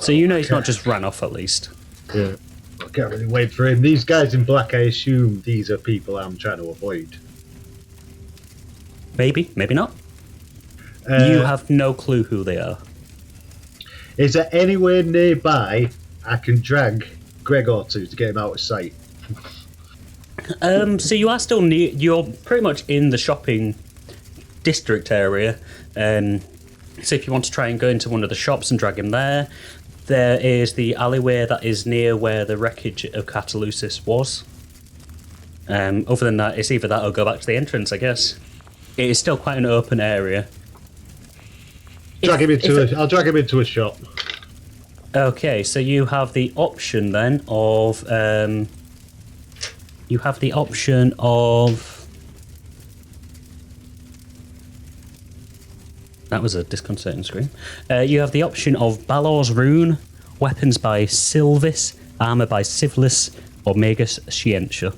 So you know he's not just ran off, at least. Yeah. I can't really wait for him. These guys in black, I assume these are people I'm trying to avoid. Maybe not. You have no clue who they are. Is there anywhere nearby I can drag Gregor to get him out of sight? So you are still near. You're pretty much in the shopping district area. So if you want to try and go into one of the shops and drag him there, there is the alleyway that is near where the wreckage of Catalusis was. Other than that, it's either that or go back to the entrance, I guess. It is still quite an open area. I'll drag him into a shop. Okay, so you have the option then of that was a disconcerting scream. You have the option of Balor's Rune, weapons by Silvis, armour by Sivlis, or Magus Scientia.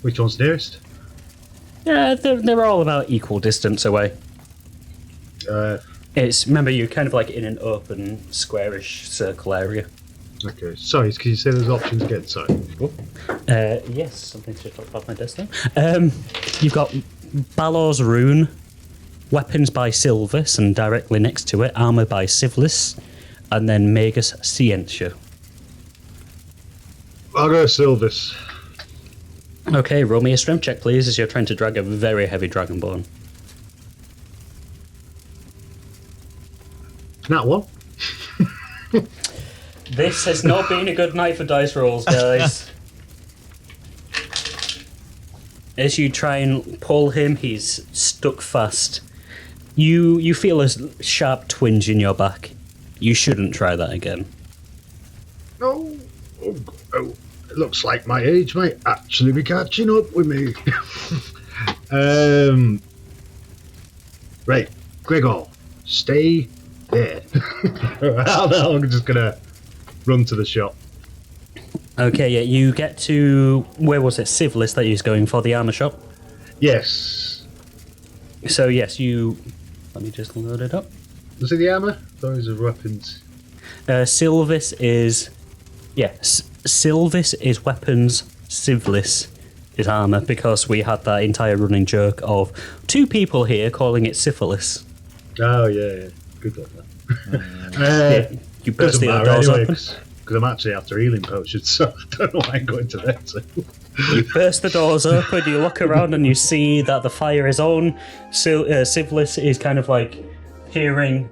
Which one's nearest? Yeah, they're all about equal distance away. Remember, you're kind of like in an open, squarish circle area. Okay, sorry, can you say those options again? Sorry. Yes, something to talk about my desk there. You've got Balor's Rune, weapons by Silvis, and directly next to it, armour by Sivlis, and then Magus Scientia. I'll go Silvis. Okay, roll me a strength check, please, as you're trying to drag a very heavy dragonborn. That one. This has not been a good night for dice rolls, guys. As you try and pull him, he's stuck fast. You feel a sharp twinge in your back. You shouldn't try that again. Oh, it looks like my age might actually be catching up with me. Right, Gregor, stay there. I'm just gonna run to the shop. Okay, yeah, you get to, where was it, Sivlis that he was going for, the armour shop? Yes. So yes, let me just load it up. Was it the armour? Those are weapons. Silvis is weapons, Sivlis is armour, because we had that entire running joke of two people here calling it syphilis. Oh, yeah. Good luck. You burst the doors open. Because I'm actually after healing potions, so I don't know why I'm going to that too. You burst the doors open, you look around and you see that the fire is on. Sivlis is kind of like peering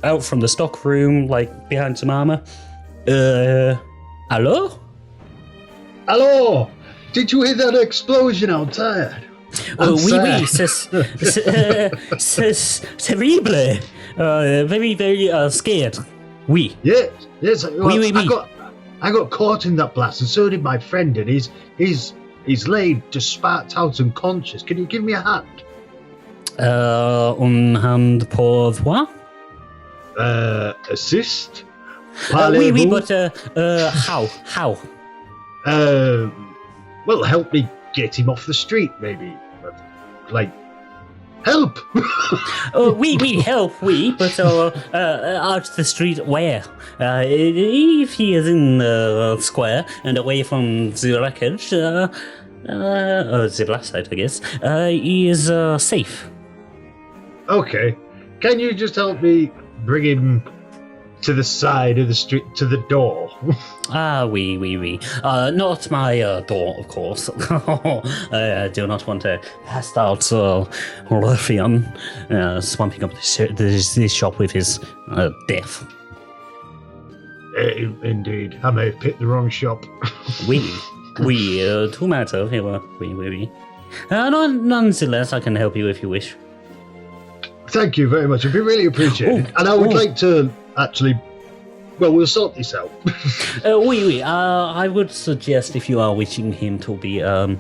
out from the stock room, like behind some armour. Hello? Hello! Did you hear that explosion outside? Oui, c'est terrible. Very, very scared. Oui. Yes. Well, Oui. I got caught in that blast, and so did my friend, and he's laid just sparked out unconscious. Can you give me a hand? Un hand pour voir? Assist? Oui, but how? Well, help me get him off the street, maybe. Like, help! We help, but out the street where? If he is in the square and away from the wreckage, the last side, I guess, he is safe. Okay. Can you just help me bring him to the side of the street, to the door. Oui. Not my door, of course. I do not want a passed out ruffian swamping up this shop with his death. Indeed, I may have picked the wrong shop. Oui, two matter. Oui. Nonetheless, I can help you if you wish. Thank you very much. It'd be really appreciated. And I would like to actually... Well, we'll sort this out. Oui. I would suggest if you are wishing him to be le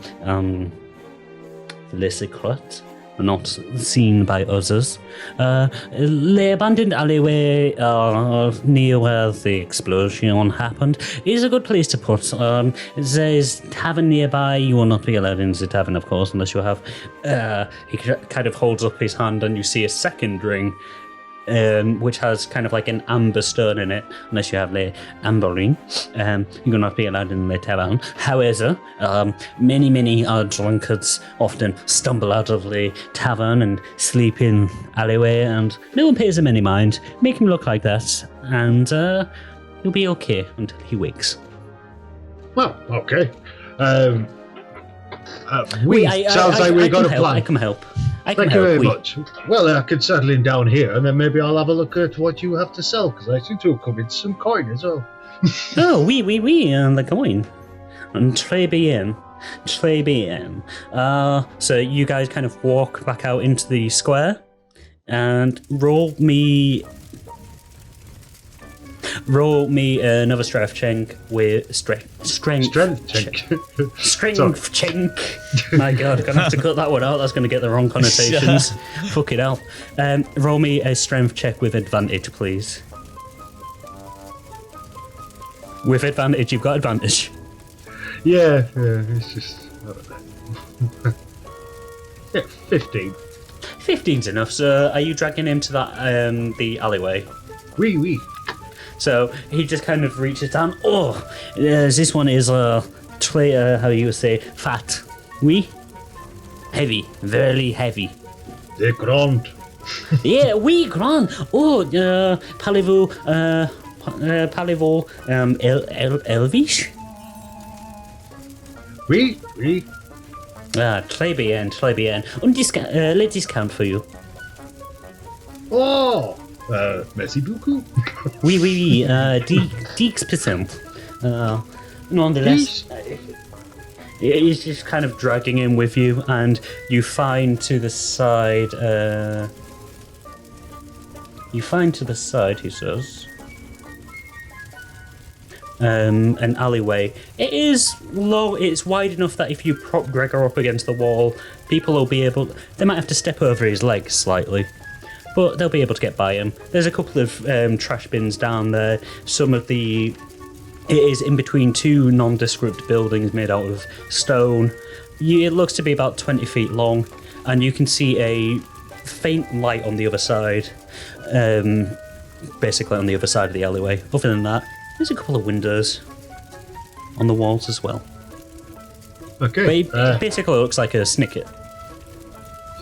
secret, not seen by others, the abandoned alleyway near where the explosion happened is a good place to put. There's a tavern nearby. You will not be allowed into the tavern, of course, unless you have... he kind of holds up his hand and you see a second ring, which has kind of like an amber stone in it. Unless you have the amber ring, you will not be allowed in the tavern. However, many drunkards often stumble out of the tavern and sleep in alleyway, and no one pays them any mind. Make him look like that, and you'll be okay until he wakes. Well, okay. Sounds like we've got a plan. I can help. Thank you very much. Well, I could settle in down here, and then maybe I'll have a look at what you have to sell, because I seem to have come into some coin as well. Oui, and the coin. And très bien. So you guys kind of walk back out into the square, and roll me another strength check with strength check. Strength check. My God, I'm gonna have to cut that one out. That's gonna get the wrong connotations. Fuck it out. Roll me a strength check with advantage, please. With advantage, you've got advantage. Yeah, it's just... yeah, 15. 15's enough. So, are you dragging him to that the alleyway? Oui. So he just kind of reaches down. This one is how you would say, fat. Oui? Heavy. Very heavy. They're grand. Yeah, oui, grand. Parlez-vous Elvish? Oui. Très bien. Le discount for you. Oh! Merci beaucoup. Oui. 10%. Nonetheless, he's just kind of dragging him with you, and you find to the side. He says, an alleyway. It is low. It's wide enough that if you prop Gregor up against the wall, people will be able. They might have to step over his legs slightly, but they'll be able to get by him. There's a couple of trash bins down there. It is in between two nondescript buildings made out of stone. It looks to be about 20 feet long, and you can see a faint light on the other side, basically on the other side of the alleyway. Other than that, there's a couple of windows on the walls as well. Okay. But it basically looks like a snicket.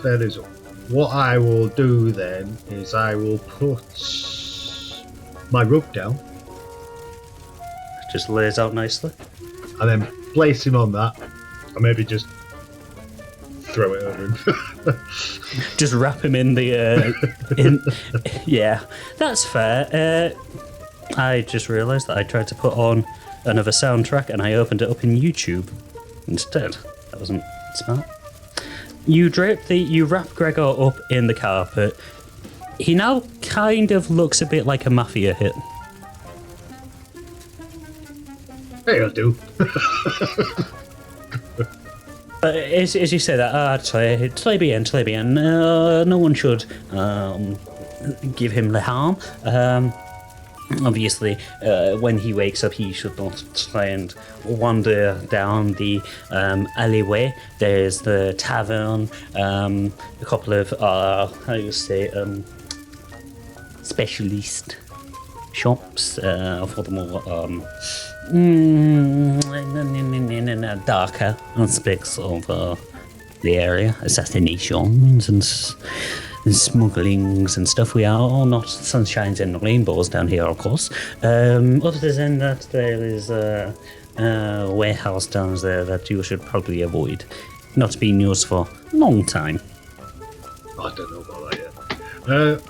That is all. What I will do then is I will put my rug down. Just lays out nicely. And then place him on that. Or maybe just throw it over him. Just wrap him in the... yeah, that's fair. I just realised that I tried to put on another soundtrack and I opened it up in YouTube instead. That wasn't smart. You wrap Gregor up in the carpet. He now kind of looks a bit like a mafia hit. Hey, I'll do. As you say that, très bien. No one should give him the harm. Obviously, when he wakes up, he should not try and wander down the alleyway. There's the tavern, a couple of, specialist shops for the more darker aspects of the area, assassinations and smugglings and stuff. We are all not sunshines and rainbows down here, of course. Other than that, there is a warehouse down there that you should probably avoid. Not being used for a long time. I don't know about that yet.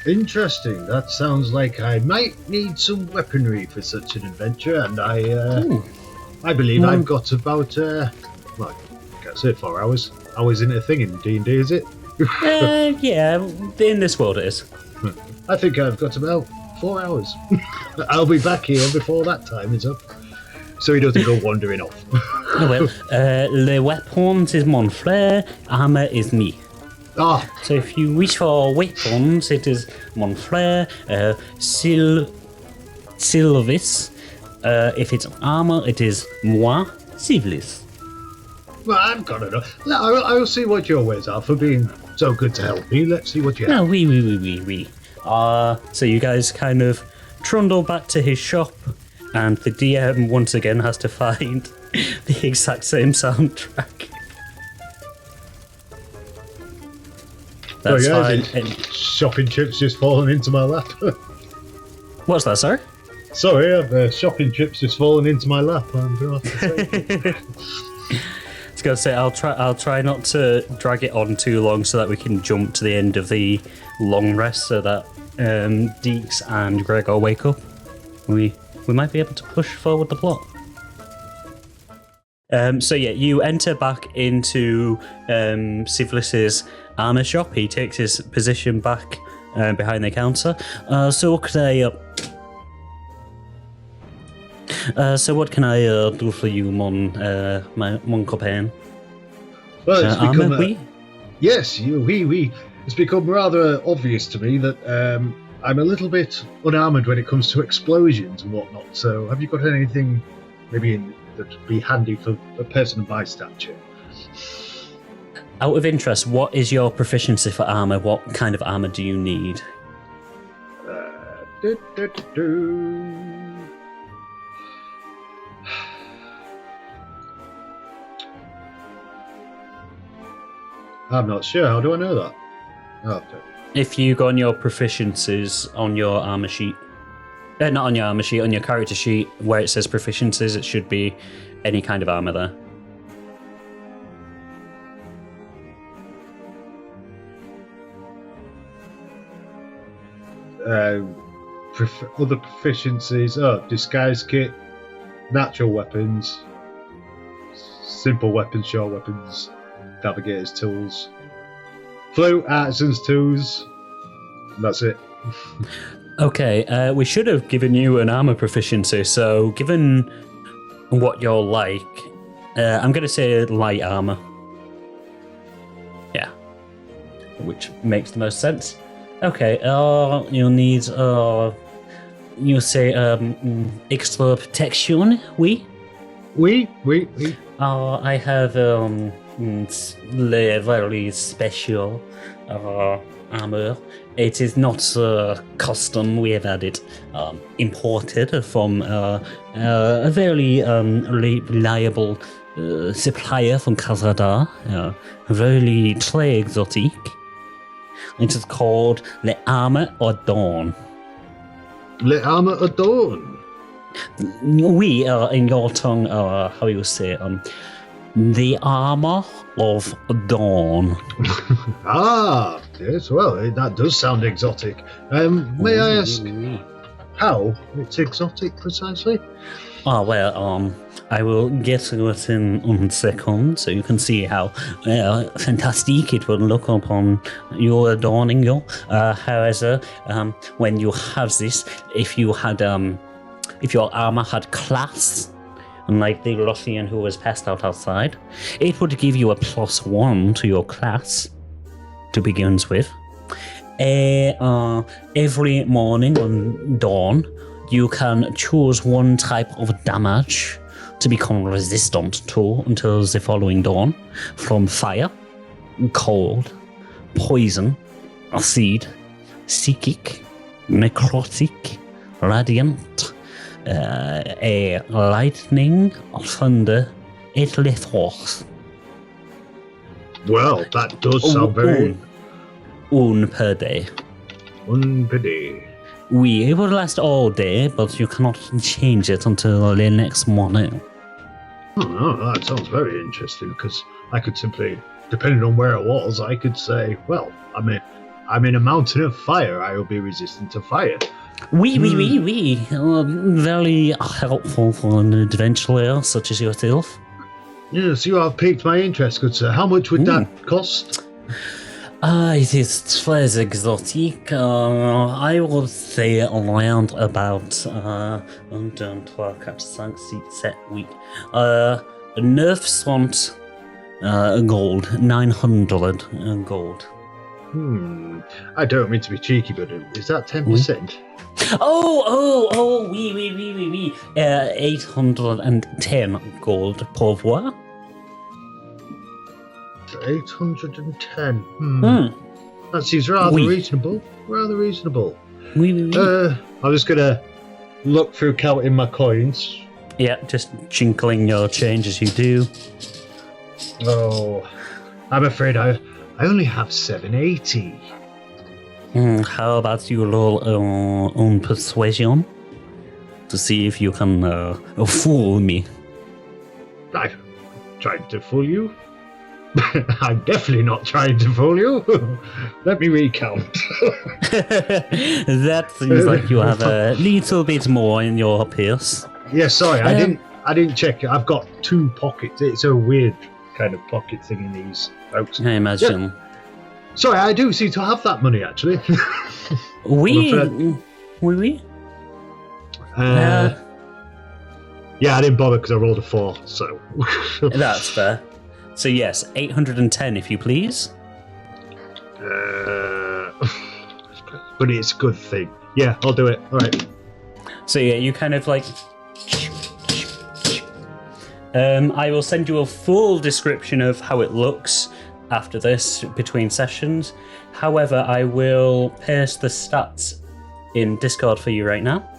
Interesting. That sounds like I might need some weaponry for such an adventure, and I believe I've got about, I can't say 4 hours. Hours in a thing in D&D, is it? Yeah, in this world it is. I think I've got about 4 hours. I'll be back here before that time is up, so he doesn't go wandering off. Oh, well, the weapons is Montflair, armor is me. Ah, So if you wish for weapons, it is Montflair, Sylvis. If it's armor, it is moi, Sylvis. well, I've got enough. I'll see what your ways are for being so good to help me. Let's see what you have. No, we. So you guys kind of trundle back to his shop, and the DM once again has to find the exact same soundtrack. That's Sorry, fine. shopping trips just fallen into my lap. What's that, sir? Sorry, shopping trips just fallen into my lap. I'm gonna have to say. I was gonna say I'll try not to drag it on too long so that we can jump to the end of the long rest so that Dix and Gregor wake up. We might be able to push forward the plot. So yeah, you enter back into Sivlis's armor shop. He takes his position back behind the counter. So what can I do for you, mon copain? Well, it's become armor, yes, we. It's become rather obvious to me that I'm a little bit unarmored when it comes to explosions and whatnot. So, have you got anything maybe that'd be handy for a person of my stature? Out of interest, what is your proficiency for armor? What kind of armor do you need? I'm not sure. How do I know that? Oh, okay. If you go on your proficiencies on your armor sheet, not on your armor sheet, on your character sheet, where it says proficiencies, it should be any kind of armor there. Other proficiencies, disguise kit, natural weapons, simple weapons, short weapons, navigator's tools, flute, artisan's tools, and that's it. Okay, we should have given you an armor proficiency, so given what you're like, I'm going to say light armor. Yeah. Which makes the most sense. Okay, you need, you say, extra protection, oui? Oui. I have, very special, armor. It is not custom. We have had it imported from a very reliable supplier from Nakarada. Very très exotique. It is called Le Armor Adorn. Le Armor Adorn? We, in your tongue, how you say, the Armor of Dawn. Ah, yes, well, that does sound exotic. May I ask how it's exotic precisely? I will get to it in a second, so you can see how fantastic it will look upon your adorning you. However, when you have this, if your armor had class, unlike the ruffian who was passed out outside, it would give you a +1 to your class to begin with. Every morning on dawn, you can choose one type of damage to become resistant to until the following dawn, from fire, cold, poison, acid, psychic, necrotic, radiant, a lightning, thunder, earthly force. Well, that does sound very... 1 per day. 1 per day. It will last all day, but you cannot change it until the next morning. Oh, that sounds very interesting, because I could simply, depending on where it was, I could say, well, I'm in a mountain of fire, I will be resistant to fire. Very helpful for an adventurer such as yourself. Yes, you have piqued my interest, good sir. How much would that cost? It is very exotic. I would say around about 1, 2, 3, 4, 5, 6, 7, 8 900 gold. 900 gold. I don't mean to be cheeky, but is that 10%? Oui. 810 gold, pour voir. 810. That seems rather reasonable. Rather reasonable. Oui. I'm just gonna look through counting my coins. Yeah, just jinkling your change as you do. Oh, I'm afraid I only have 780. How about you roll on persuasion to see if you can fool me? I'm trying to fool you. I'm definitely not trying to fool you. Let me recount. That seems like you have a little bit more in your purse. Yeah, sorry, I didn't check it. I've got 2 pockets. It's a weird kind of pocket thing in these folks. I imagine. Yeah. Sorry, I do seem to have that money actually. Oui. Yeah, I didn't bother because I rolled a 4, so. That's fair. So yes, 810 if you please. But it's a good thing. Yeah, I'll do it. All right. So yeah, you kind of like... I will send you a full description of how it looks after this, between sessions. However, I will paste the stats in Discord for you right now.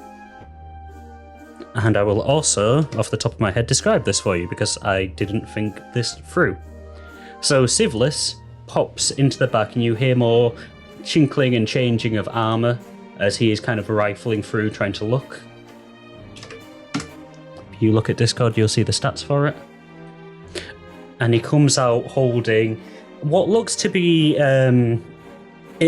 And I will also, off the top of my head, describe this for you because I didn't think this through. So Sivlis pops into the back and you hear more chinkling and changing of armour as he is kind of rifling through trying to look. If you look at Discord, you'll see the stats for it. And he comes out holding what looks to be... it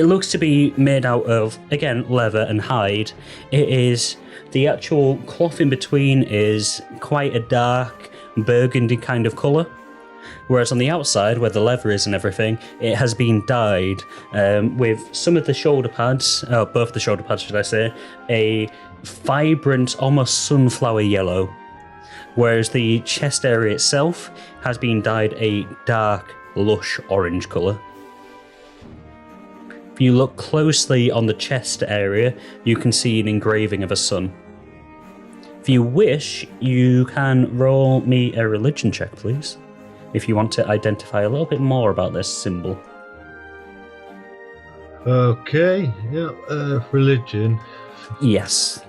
looks to be made out of, again, leather and hide. It is... The actual cloth in between is quite a dark burgundy kind of colour, whereas on the outside, where the leather is and everything, it has been dyed with some of the shoulder pads, both the shoulder pads should I say, a vibrant, almost sunflower yellow, whereas the chest area itself has been dyed a dark, lush orange colour. If you look closely on the chest area, you can see an engraving of a sun. If you wish, you can roll me a religion check, please, if you want to identify a little bit more about this symbol. Okay, yeah, religion. Yes.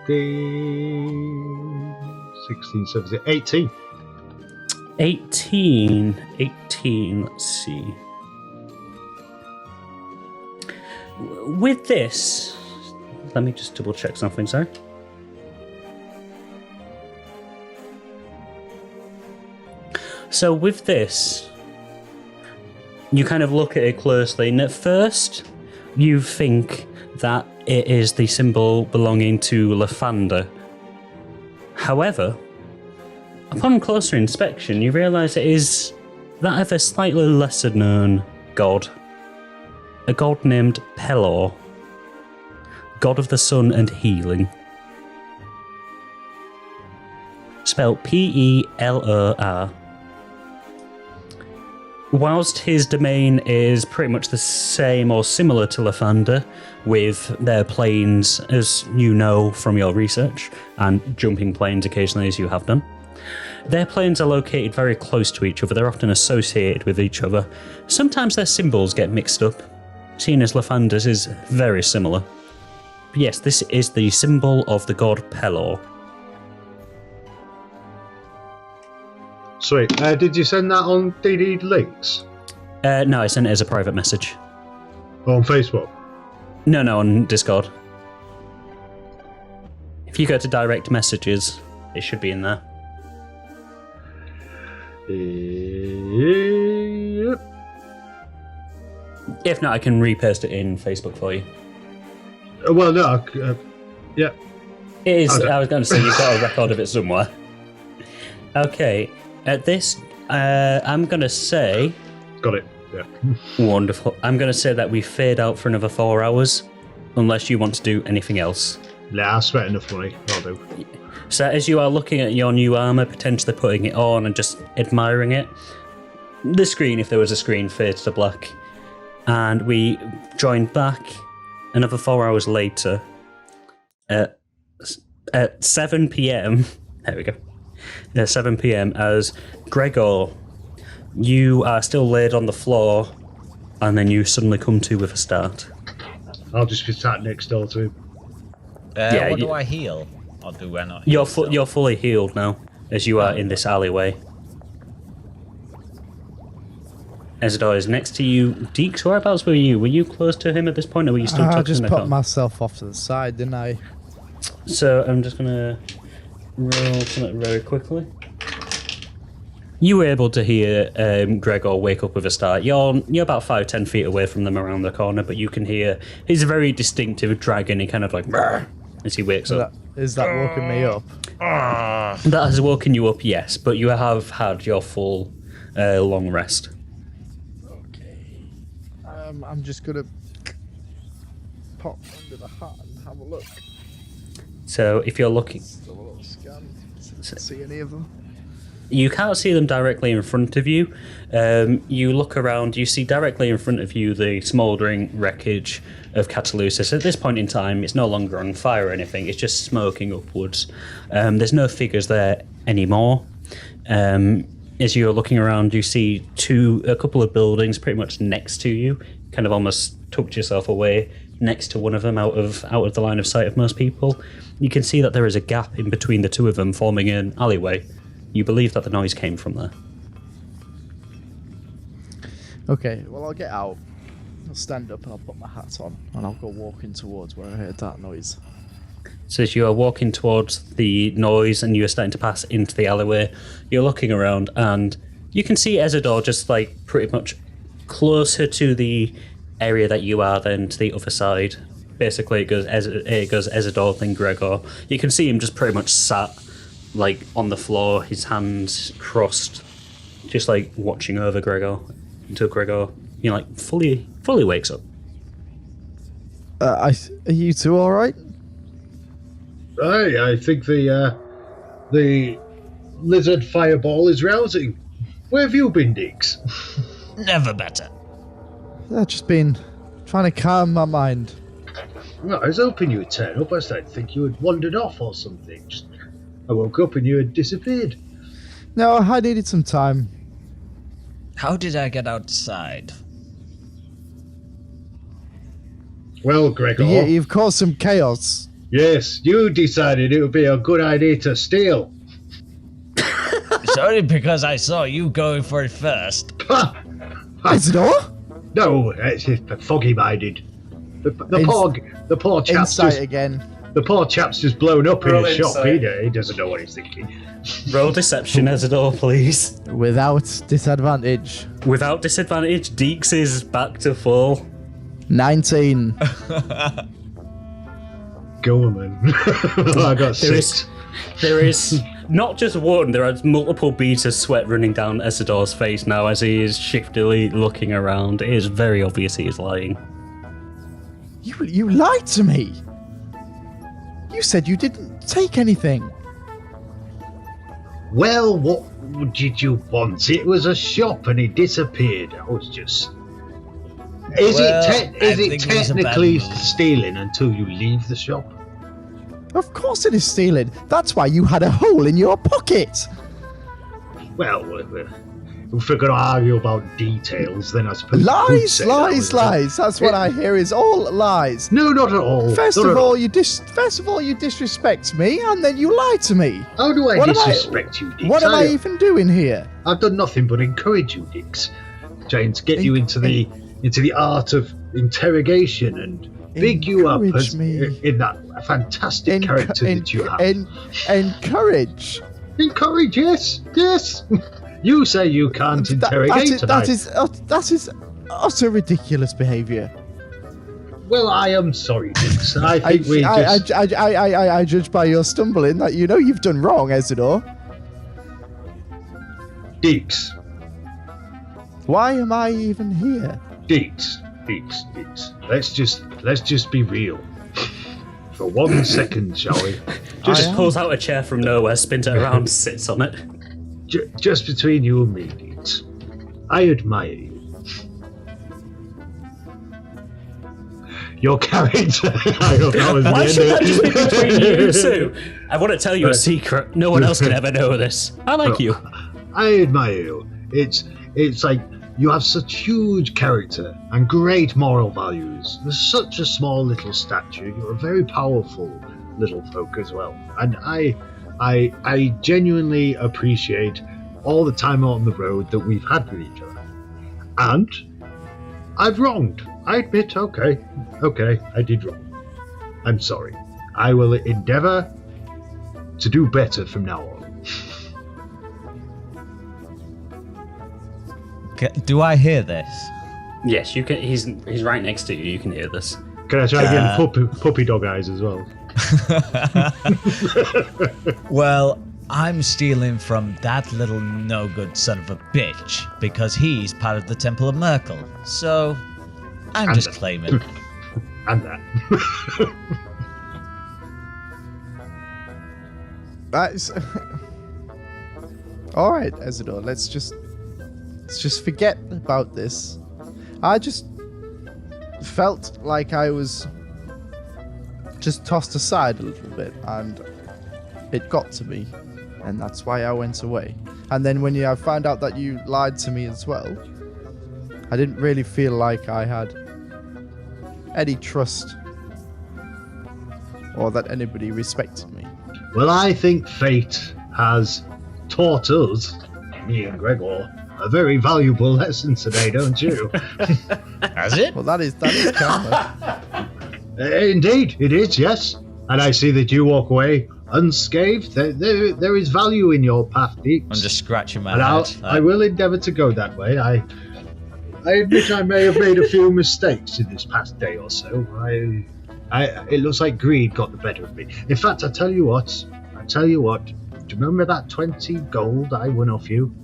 16, 17, 18. 18, let's see. With this, let me just double check something, sorry. So with this, you kind of look at it closely, and at first, you think that it is the symbol belonging to Lathander. However, upon closer inspection, you realise it is that of a slightly lesser known god. A god named Pelor, god of the sun and healing. Spelled P-E-L-O-R. Whilst his domain is pretty much the same or similar to Lathander, with their planes, as you know from your research, and jumping planes occasionally as you have done, their planes are located very close to each other. They're often associated with each other. Sometimes their symbols get mixed up, seeing as Lathander's is very similar. But yes, this is the symbol of the god Pelor. Sweet. Did you send that on DD links? No, I sent it as a private message. On Facebook? No, on Discord. If you go to direct messages, it should be in there. Yep. If not, I can repost it in Facebook for you. Well, no. Yeah. It is. I was going to say you've got a record of it somewhere. Okay. At this, I'm going to say. Got it. Yeah. Wonderful. I'm going to say that we fade out for another 4 hours, unless you want to do anything else. Nah, I spent enough money. I'll do. So as you are looking at your new armour, potentially putting it on and just admiring it, the screen, if there was a screen, fades to black. And we join back another 4 hours later at 7 p.m. There we go. 7 p.m. as Gregor, you are still laid on the floor, and then you suddenly come to with a start. I'll just be sat next door to him. Do I heal? Or do I not heal? You're fully healed now, as you are in this alleyway. Ezador is next to you. Dix, whereabouts were you? Were you close to him at this point, or were you still touching I just the put car? myself off to the side, didn't I? So I'm just going to roll something very quickly. You were able to hear Gregor wake up with a start. You're about 5-10 feet away from them around the corner, but you can hear his very distinctive dragon. He kind of like as he wakes up. Is that woken me up? That has woken you up, yes, but you have had your full long rest. Okay. I'm just gonna pop under the hat and have a look. So if you're looking, Just a little scan. See any of them? you can't see them directly in front of you. You look around, you see directly in front of you the smouldering wreckage of Catalusis. At this point in time, it's no longer on fire or anything, it's just smoking upwards. There's no figures there anymore. As you're looking around, you see a couple of buildings pretty much next to you, kind of almost tucked yourself away next to one of them out of the line of sight of most people. You can see that there is a gap in between the two of them, forming an alleyway. You believe that the noise came from there. Okay, well, I'll get out. I'll stand up and I'll put my hat on and I'll go walking towards where I heard that noise. So as you are walking towards the noise and you're starting to pass into the alleyway, you're looking around and you can see Ezador just like pretty much closer to the area that you are than to the other side. Basically, it goes Ezador, then Gregor. You can see him just pretty much sat like on the floor, his hands crossed, just like watching over Gregor until Gregor, like fully wakes up. Are you two all right? I think the lizard fireball is rousing. Where have you been, Dix? Never better. I've just been trying to calm my mind. Well, I was hoping you would turn up. I started to think you had wandered off or something. I woke up and you had disappeared. No, I needed some time. How did I get outside? Well, Gregor. You've caused some chaos. Yes, you decided it would be a good idea to steal. It's only because I saw you going for it first. Ezador? No, it's foggy-minded. The poor chap's Insight just, again. the poor chap's just blown up Roll in his shop. insight. He doesn't know what he's thinking. Roll deception, Ezador, please. Without disadvantage. Without disadvantage, Deeks is back to full. 19. Go on, then. I got 6. There is not just one, there are multiple beads of sweat running down Ezador's face now as he is shiftily looking around. It is very obvious he is lying. You lied to me. You said you didn't take anything. Well, what did you want? It was a shop and he disappeared. I was just... Is it technically stealing until you leave the shop? Of course it is stealing. That's why you had a hole in your pocket. Well, if we're going to argue about details, then I suppose... Lies. That's what I hear is all lies. No, not at all. First of all, you disrespect me, and then you lie to me. How do I disrespect you, Dix? What am I even doing here? I've done nothing but encourage you, Dix. trying to get you into the art of interrogation and big you up as, in that fantastic character that you have. Encourage. Encourage, yes. You say you can't interrogate tonight. That is utter ridiculous behaviour. Well, I am sorry, Dix. I think I judge by your stumbling that you know you've done wrong, Ezador. Dix. Why am I even here? Dix. Let's just be real. For 1 second, shall we? Just pulls out a chair from nowhere, spins it around, sits on it. Just between you and me, Dix. I admire you. Your character. Why should that just be between you two? I want to tell you a secret. No one else can ever know this. I like you. I admire you. It's like you have such huge character and great moral values. There's such a small little stature. You're a very powerful little folk as well. And I genuinely appreciate all the time out on the road that we've had with each other. And I've wronged. I admit, okay, I did wrong. I'm sorry. I will endeavour to do better from now on. Do I hear this? Yes, you can. He's right next to you. You can hear this. Can I try again? Puppy dog eyes as well. Well, I'm stealing from that little no-good son of a bitch because he's part of the Temple of Merkel. So I'm just claiming. And that. That's all right, Ezador. Let's just forget about this. I just felt like I was just tossed aside a little bit, and it got to me, and that's why I went away. And then when I found out that you lied to me as well, I didn't really feel like I had any trust or that anybody respected me. Well, I think fate has taught us, me and Gregor, a very valuable lesson today, don't you? Has it? Well, that is karma. Indeed, it is, yes. And I see that you walk away unscathed. There is value in your path, Dix. I'm just scratching my head. I will endeavour to go that way. I admit I may have made a few mistakes in this past day or so. It looks like greed got the better of me. In fact, I tell you what. Do you remember that 20 gold I won off you?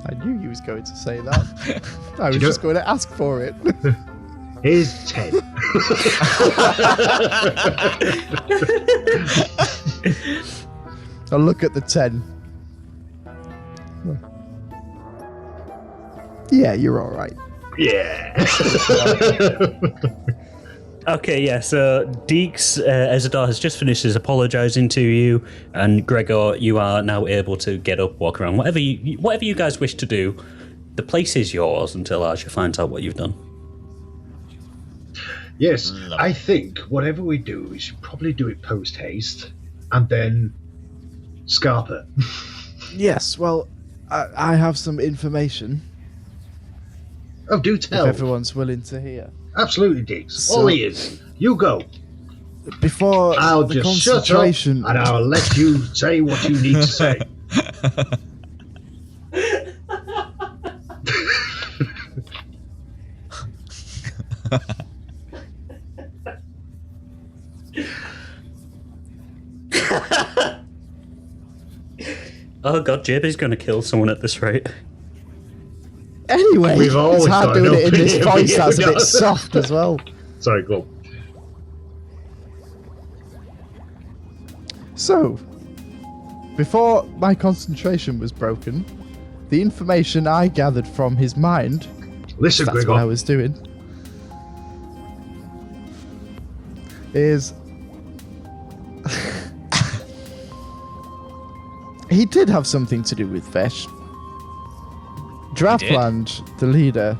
I knew you was going to say that. I was just going to ask for it. Here's 10. I'll look at the 10. Yeah, you're all right. Yeah. Okay, yeah, so Dix, Ezador has just finished his apologising to you, and Gregor, you are now able to get up, walk around, whatever you guys wish to do. The place is yours until Archer finds out what you've done. Yes, I think whatever we do, we should probably do it post-haste, and then Scarpa. Yes, well, I have some information. Oh, do tell. If everyone's willing to hear. Absolutely, Dix. All ears. You go. Before I'll the just shut up and I'll let you say what you need to say. Oh god, JB's going to kill someone at this rate. Anyway, it's hard doing it in this voice that's a bit soft as well. Sorry, go on. So, before my concentration was broken, the information I gathered from his mind, listen, that's Gregor. what I was doing, is he did have something to do with Vesh. Draftland, the leader,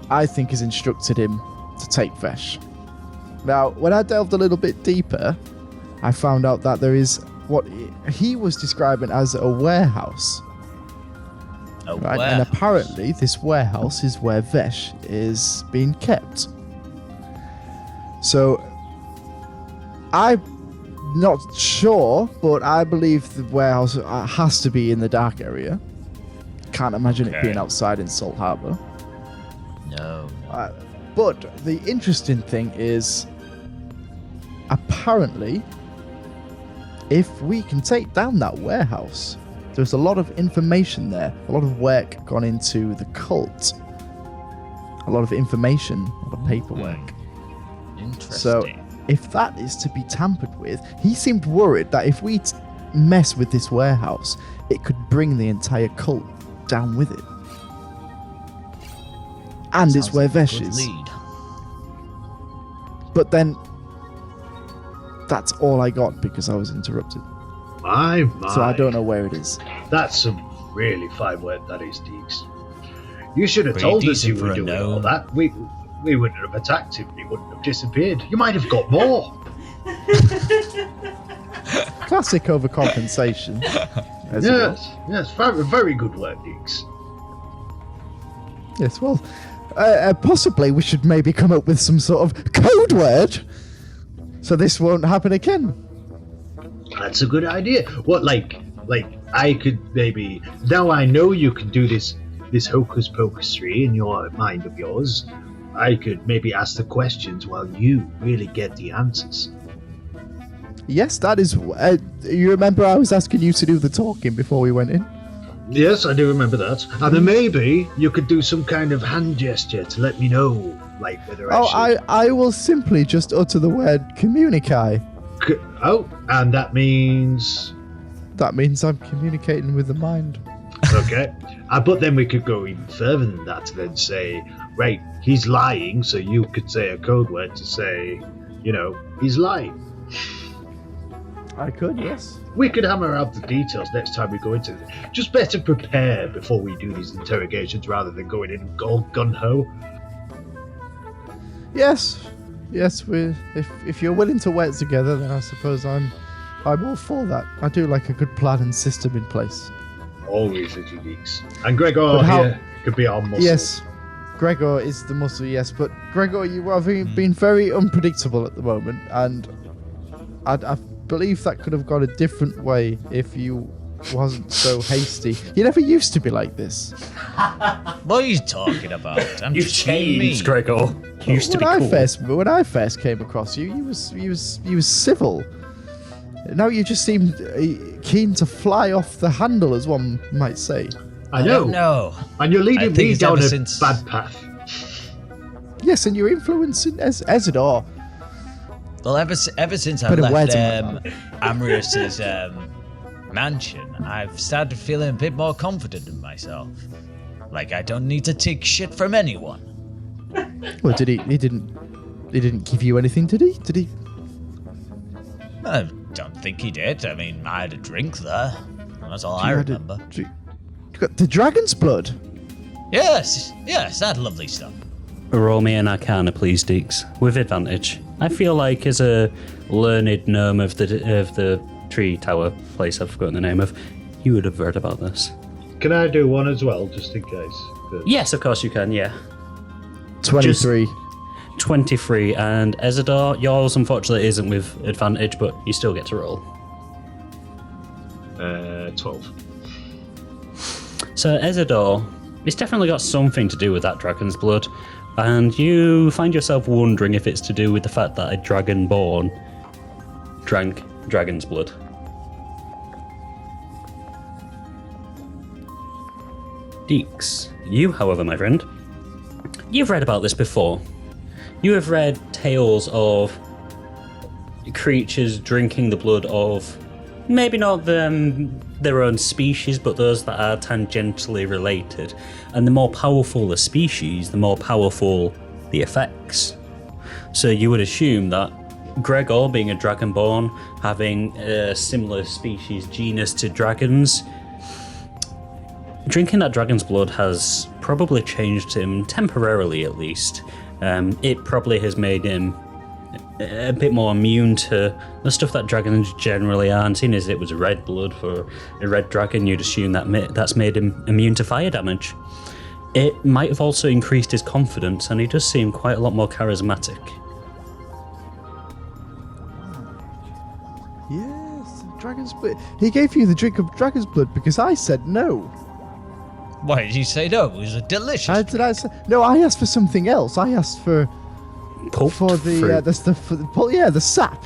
I think has instructed him to take Vesh. Now, when I delved a little bit deeper, I found out that there is what he was describing as a warehouse Right? And apparently this warehouse is where Vesh is being kept. So I'm not sure, but I believe the warehouse has to be in the dark area. Can't imagine it being outside in Salt Harbor. No. But the interesting thing is, apparently, if we can take down that warehouse, there's a lot of information there, a lot of work gone into the cult, a lot of information, a lot of paperwork. Interesting. So if that is to be tampered with, he seemed worried that if we mess with this warehouse, it could bring the entire cult down with it. And it's where Vesh is. But then, that's all I got because I was interrupted. My. So I don't know where it is. That's some really fine work, that is, Dix. You should have told us you were doing all that. We wouldn't have attacked him. He wouldn't have disappeared. You might have got more. Classic overcompensation. Yes. Very, very good work, Dix. Yes, well, possibly we should maybe come up with some sort of code word so this won't happen again. That's a good idea. What, like I could maybe, now I know you can do this hocus pocus tree in your mind of yours. I could maybe ask the questions while you really get the answers. Yes, that is. You remember I was asking you to do the talking before we went in? Yes, I do remember that. And then maybe you could do some kind of hand gesture to let me know, like whether I will simply just utter the word communicate. And that means? That means I'm communicating with the mind. Okay. But then we could go even further than that to then say, right, he's lying, so you could say a code word to say, he's lying. I could, yes. We could hammer out the details next time we go into it. Just better prepare before we do these interrogations rather than going in gun-ho. Yes. If you're willing to work together, then I suppose I'm all for that. I do like a good plan and system in place. Always, little geeks. And Gregor here could be our muscle. Yes, Gregor is the muscle, yes. But Gregor, you have been very unpredictable at the moment, and I believe that could have gone a different way if you wasn't so hasty. You never used to be like this. What are you talking about? You changed, Gregor. You used to be cool. When I first came across you, you was civil. Now you just seem keen to fly off the handle, as one might say. I know. No. And you're leading me down a bad path. Yes, and you're influencing Ezador. Well, ever since I left Amrius's mansion, I've started feeling a bit more confident in myself. Like I don't need to take shit from anyone. Well, did he? He didn't give you anything, did he? Did he? I don't think he did. I mean, I had a drink there. That's all I remember. You got the dragon's blood? Yes, that lovely stuff. Roll me an Arcana, please, Dix, with advantage. I feel like as a learned gnome of the tree tower place I've forgotten the name of, you would have heard about this. Can I do one as well, just in case? Yes, of course you can, yeah. 23. 23, and Ezador, yours unfortunately isn't with advantage, but you still get to roll. 12. So Ezador, it's definitely got something to do with that dragon's blood, and you find yourself wondering if it's to do with the fact that a dragonborn drank dragon's blood. Dix, you, however, my friend, you've read about this before. You have read tales of creatures drinking the blood of maybe not their own species, but those that are tangentially related. And the more powerful the species, the more powerful the effects. So you would assume that Gregor, being a dragonborn, having a similar species genus to dragons, drinking that dragon's blood has probably changed him temporarily, at least. It probably has made him a bit more immune to the stuff that dragons generally are. And seeing as it was red blood for a red dragon, you'd assume that's made him immune to fire damage. It might have also increased his confidence, and he does seem quite a lot more charismatic. Yes, dragon's blood. He gave you the drink of dragon's blood because I said no. Why did you say no? It was a delicious. How did I say? No, I asked for something else. I asked for Pulp fruit. the sap.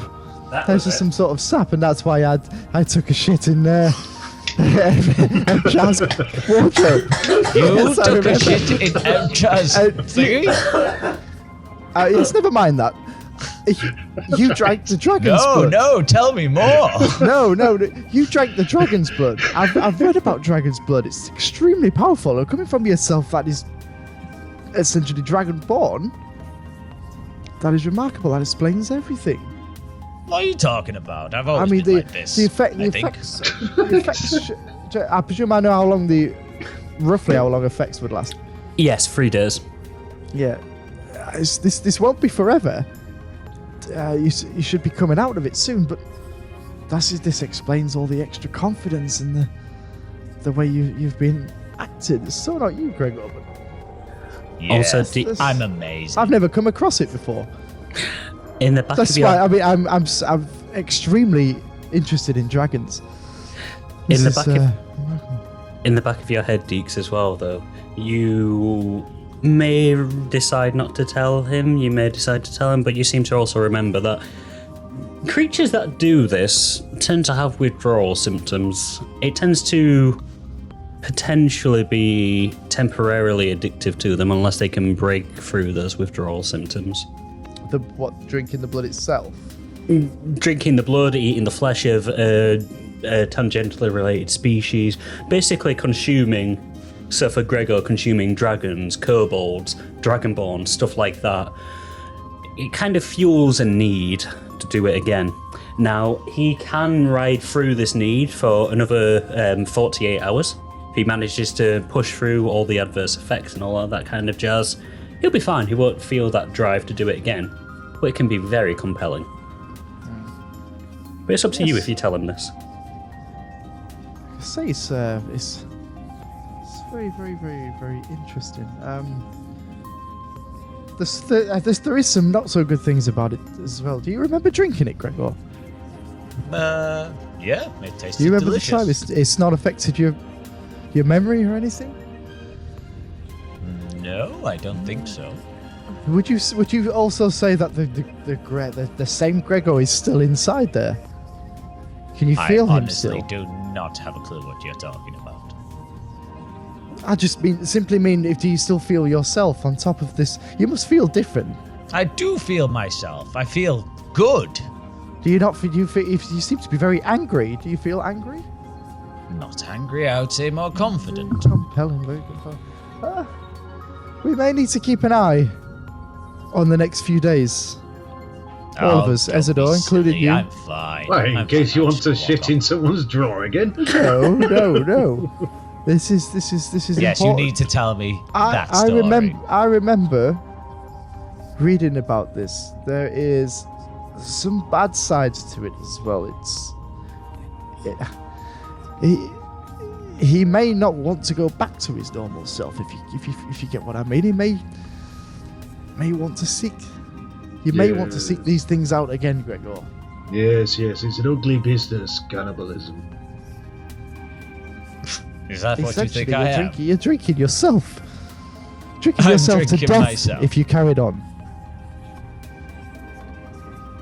There's just some sort of sap, and that's why I took a shit in there. Jazz wardrobe. You took a shit in Jazz thingy? Yes, never mind that. You drank the dragon's blood. No, tell me more. No, you drank the dragon's blood. I've read about dragon's blood. It's extremely powerful. And coming from yourself, that is essentially dragonborn. That is remarkable. That explains everything. What are you talking about? I've always been like this. The effects. I presume I know roughly how long effects would last. Yes, 3 days. Yeah, this won't be forever. You should be coming out of it soon, but this explains all the extra confidence and the way you've been acted. It's so not you, Gregor. But yes, also, I'm amazing. I've never come across it before. In the back That's of your... why. I mean, I'm extremely interested in dragons. In the back of your head, Dix, as well, though, you may decide not to tell him, you may decide to tell him, but you seem to also remember that creatures that do this tend to have withdrawal symptoms. It tends to potentially be temporarily addictive to them unless they can break through those withdrawal symptoms. Drinking the blood itself? Drinking the blood, eating the flesh of a tangentially related species, basically consuming, so for Gregor, consuming dragons, kobolds, dragonborn, stuff like that. It kind of fuels a need to do it again. Now, he can ride through this need for another 48 hours. If he manages to push through all the adverse effects and all of that kind of jazz, he'll be fine. He won't feel that drive to do it again. But it can be very compelling. But it's up to you if you tell him this. I say it's very, very, very, very interesting. There is some not so good things about it as well. Do you remember drinking it, Gregor? Yeah, it tasted Do you remember delicious. the time it's not affected your memory or anything? No, I don't think so. Would you also say that the same Gregor is still inside there? Can you feel him still? I honestly do not have a clue what you're talking about. I just simply mean, do you still feel yourself on top of this? You must feel different. I do feel myself. I feel good. Do you not? You seem to be very angry. Do you feel angry? Not angry, I would say more confident. Compelling, very compelling. We may need to keep an eye on the next few days. All of us, Ezador, including you. I'm fine. Well, in case you want to shit in someone's drawer again. No. This is yes, important. you need to tell me that story. I remember reading about this. There is some bad sides to it as well. He may not want to go back to his normal self. If you get what I mean, he may want to seek. You may want to seek these things out again, Gregor. Yes, it's an ugly business, cannibalism. Is that what you think I am? You're drinking yourself. To drinking death myself. if you carried on.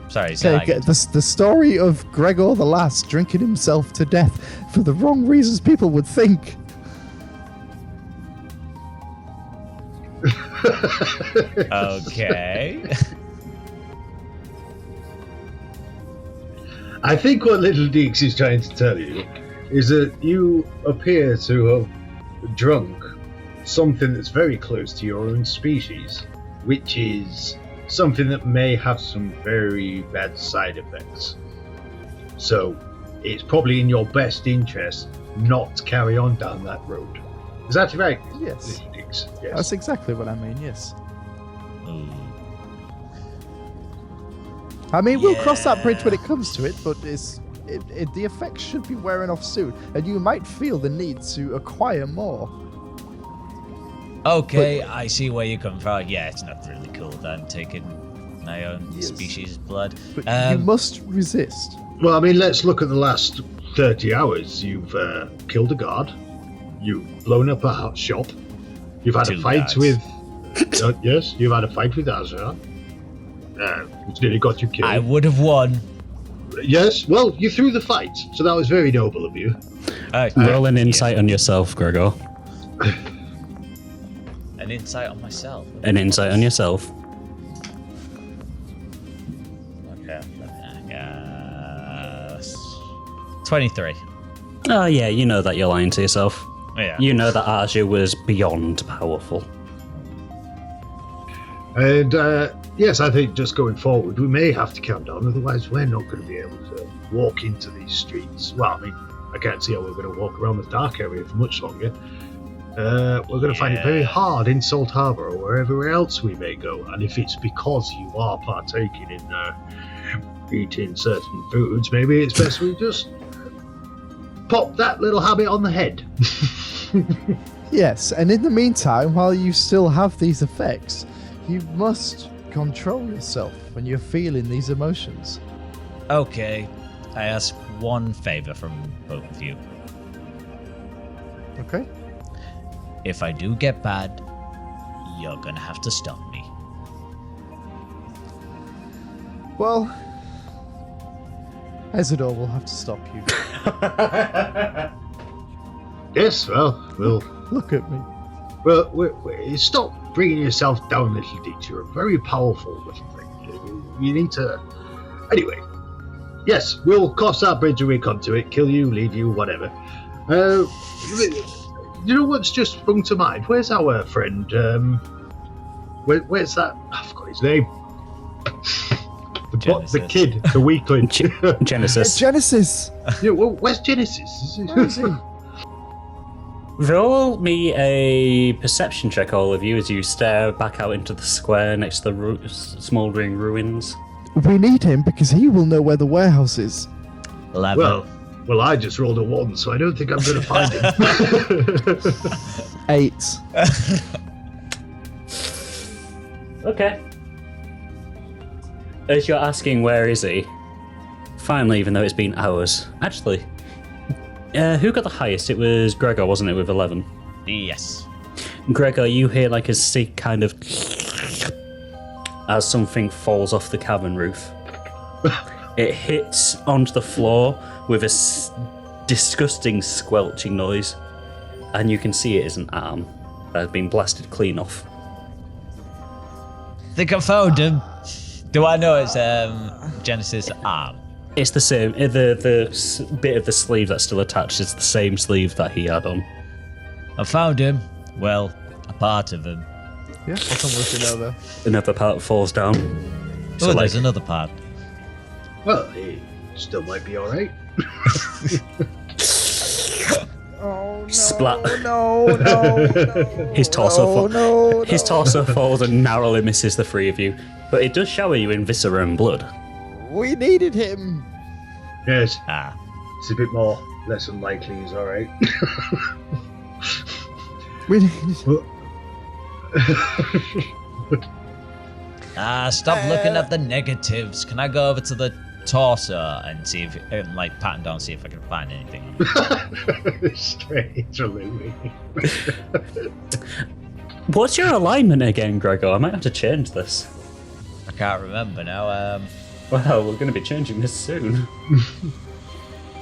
Sorry, the story of Gregor the Last drinking himself to death for the wrong reasons people would think. Okay. I think what Little Dix is trying to tell you is that you appear to have drunk something that's very close to your own species, which is something that may have some very bad side effects. So it's probably in your best interest not to carry on down that road. Is that right? Yes. Yes. That's exactly what I mean, yes. I mean, we'll cross that bridge when it comes to it, but the effects should be wearing off soon, and you might feel the need to acquire more. Okay, I see where you come from. Yeah, it's not really cool that I'm taking my own species' blood. But you must resist. Well, I mean, let's look at the last 30 hours. You've killed a guard. You've blown up a hot shop. You've had a fight with... yes, you've had a fight with Azra. Which nearly got you killed. I would have won. Yes, well, you threw the fight, so that was very noble of you. Roll an insight on yourself, Gregor. An insight on myself. An insight on yourself. Okay. 23. Oh, yeah, you know that you're lying to yourself. Yeah. You know that Arju was beyond powerful. And, yes, I think just going forward, we may have to calm down, otherwise we're not going to be able to walk into these streets. Well, I mean, I can't see how we're going to walk around the dark area for much longer. We're going to find it very hard in Salt Harbor or wherever else we may go. And if it's because you are partaking in eating certain foods, maybe it's best we just pop that little habit on the head. Yes, and in the meantime, while you still have these effects, you must control yourself when you're feeling these emotions. Okay, I ask one favor from both of you. Okay. If I do get bad, you're gonna have to stop me. Well, Ezador will have to stop you. Yes, well, we'll... Look at me. Well, stop bringing yourself down, little Dix. You're a very powerful little thing. You need to... Anyway, yes, we'll cross that bridge when we come to it. Kill you, leave you, whatever. You know what's just sprung to mind? Where's our friend? Where's that? I forgot his name. The kid, the weakling. Genesis. Genesis! Yeah, well, where's Genesis? Where is he? Roll me a perception check, all of you, as you stare back out into the square next to the smouldering ruins. We need him because he will know where the warehouse is. 11. Well, I just rolled a 1, so I don't think I'm going to find him. 8. Okay. As you're asking where is he, finally, even though it's been hours, actually, who got the highest? It was Gregor, wasn't it, with 11? Yes. Gregor, you hear like a sick kind of as something falls off the cavern roof. It hits onto the floor with a disgusting squelching noise, and you can see it is an arm that has been blasted clean off. Think I found him. Do I know it's Genesis' arm? It's the same. The bit of the sleeve that's still attached is the same sleeve that he had on. I found him. Well, a part of him. Yeah, I'll come looking over. Another part falls down. So there's another part. Well, he still might be alright. Oh no! Splat. No! His torso His torso falls and narrowly misses the three of you, but it does shower you in viscera and blood. We needed him. Yes, Ah. it's a bit more, less unlikely he's alright. We needed. Stop looking at the negatives. Can I go over to the torso and see if, like, pattern down, see if I can find anything? Strange, Louis. What's your alignment again, Gregor? I might have to change this. I can't remember now. Well, we're going to be changing this soon.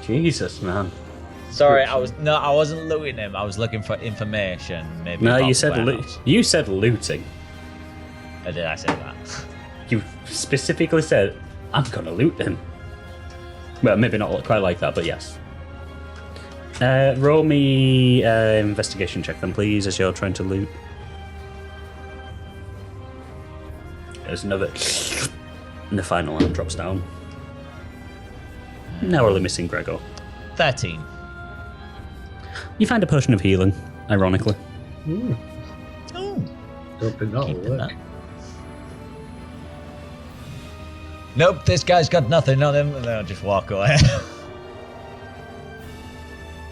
Jesus, man. Sorry, I wasn't looting him. I was looking for information. Maybe. No, about you the said warehouse. you said looting. Or did I say that? You specifically said, I'm going to loot him. Well, maybe not quite like that, but yes. Roll me investigation check then, please, as you're trying to loot. There's another... And the final one drops down. Narrowly missing Gregor. 13. You find a potion of healing, ironically. Ooh, Oh. don't think that'll Keeping work. that. Nope, this guy's got nothing on him. And then I'll just walk away.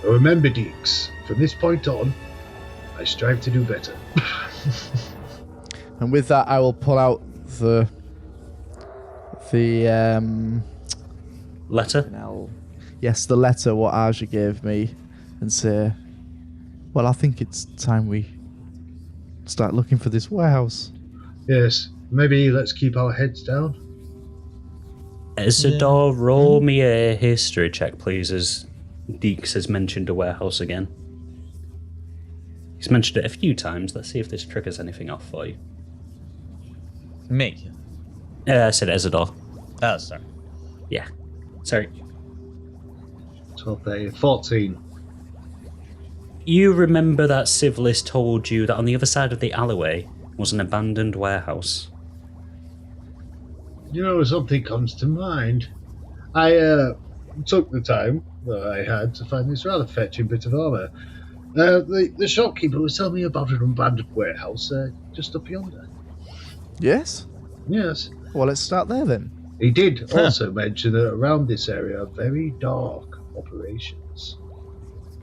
Remember, Dix, from this point on, I strive to do better. And with that, I will pull out the letter. Yes, the letter what Aja gave me, and say, well, I think it's time we start looking for this warehouse. Yes, maybe let's keep our heads down. Ezador, roll me a history check, please, as Dix has mentioned a warehouse again. He's mentioned it a few times. Let's see if this triggers anything off for you. Me? I said Ezador. Oh, sorry. Yeah. Sorry. 12, 14. You remember that Civilist told you that on the other side of the alleyway was an abandoned warehouse? You know, something comes to mind. I took the time that I had to find this rather fetching bit of armour. The shopkeeper was telling me about an abandoned warehouse just up yonder. Yes? Yes. Well, let's start there then. He did also mention that around this area are very dark operations.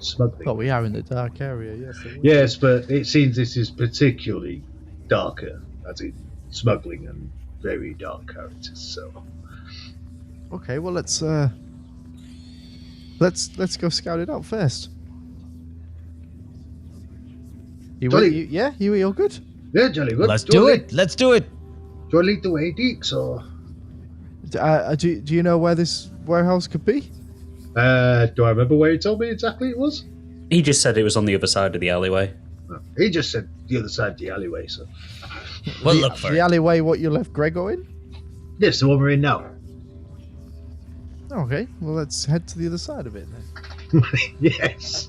Smuggling. Oh, we are in the dark area, yes. Yes, but it seems this is particularly darker, as in smuggling and very dark characters, so... Okay, well, let's go scout it out first. You all good? Yeah, jolly good. Let's do it. Let's do it. Do you want to lead the way, Dix, or...? Do you know where this warehouse could be? Do I remember where he told me exactly it was? He just said it was on the other side of the alleyway. No, he just said the other side of the alleyway, so... We'll look for the it. alleyway what you left Gregor in? Yes, the one we're in now. Okay, well, let's head to the other side of it then. Yes.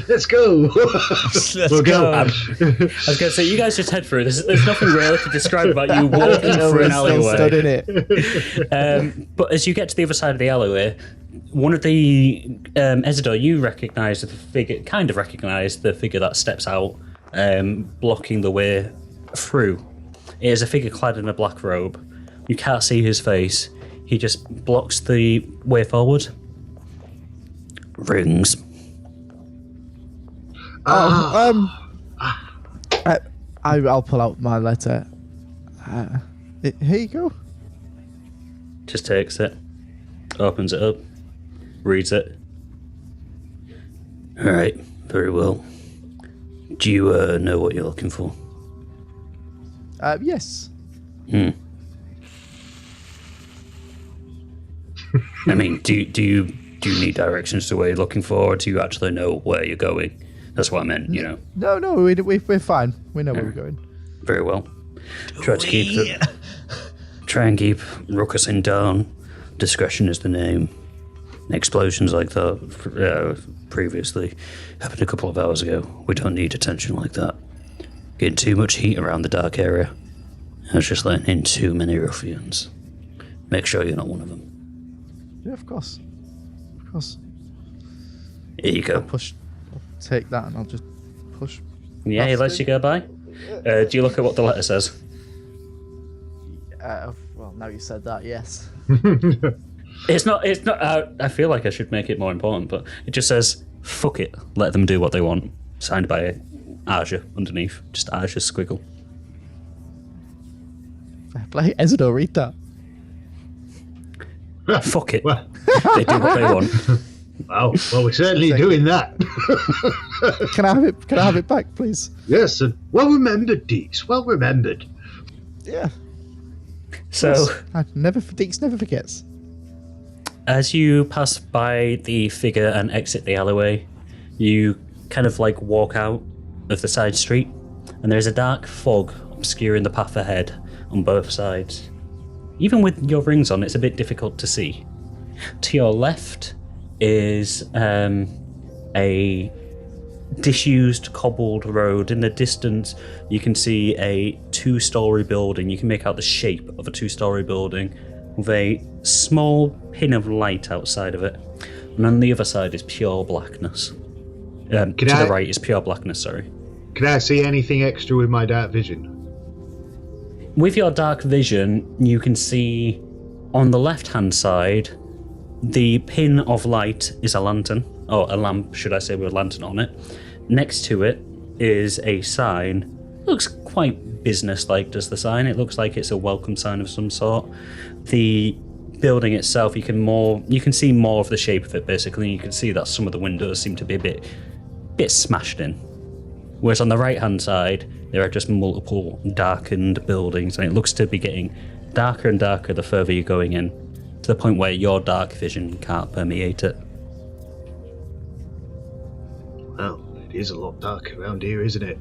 Let's go. Let's go. I was going to say, you guys just head through. There's nothing really to describe about you walking through an alleyway. But as you get to the other side of the alleyway, one of the Ezador, you recognise the figure that steps out, blocking the way through. It is a figure clad in a black robe. You can't see his face. He just blocks the way forward. Rings. I'll pull out my letter. Here you go. Just takes it, opens it up, reads it. All right, very well. Do you know what you're looking for? Yes. I mean, do you need directions to where you're looking for, or do you actually know where you're going? That's what I meant, you know. No, we're fine. We know where we're going. Very well. Try and keep ruckusing down. Discretion is the name. Explosions like that previously happened a couple of hours ago. We don't need attention like that. Getting too much heat around the dark area. I was just letting in too many ruffians. Make sure you're not one of them. Yeah, of course. Of course. Here you go. I'll take that and I'll just push. Yeah, he lets you go by. Do you look at what the letter says? Well, now you said that, yes. It's not. I feel like I should make it more important, but it just says, "Fuck it, let them do what they want." Signed by Aja underneath, just Aja's squiggle. Fair play, Ezador, read that. Fuck it, they do what they want. Wow, well, we're certainly doing that. Can I have it back, please? Yes, and well remembered, Dix. Well remembered. Yeah. So, Dix never forgets. as you pass by the figure and exit the alleyway, you kind of like walk out of the side street, and there's a dark fog obscuring the path ahead on both sides. Even with your rings on, it's a bit difficult to see. To your left is a disused cobbled road. In the distance, you can see a 2-story building. You can make out the shape of a 2-story building with a small pin of light outside of it. And on the other side is pure blackness. The right is pure blackness, sorry. Can I see anything extra with my dark vision? With your dark vision, you can see On the left-hand side, the pin of light is a lantern, or a lamp, should I say, with a lantern on it. Next to it is a sign. Looks quite business-like, does the sign. It looks like it's a welcome sign of some sort. The building itself, you can see more of the shape of it, basically. You can see that some of the windows seem to be a bit smashed in. Whereas on the right-hand side, there are just multiple darkened buildings, and it looks to be getting darker and darker the further you're going in, to the point where your dark vision can't permeate it. Well, it is a lot darker around here, isn't it?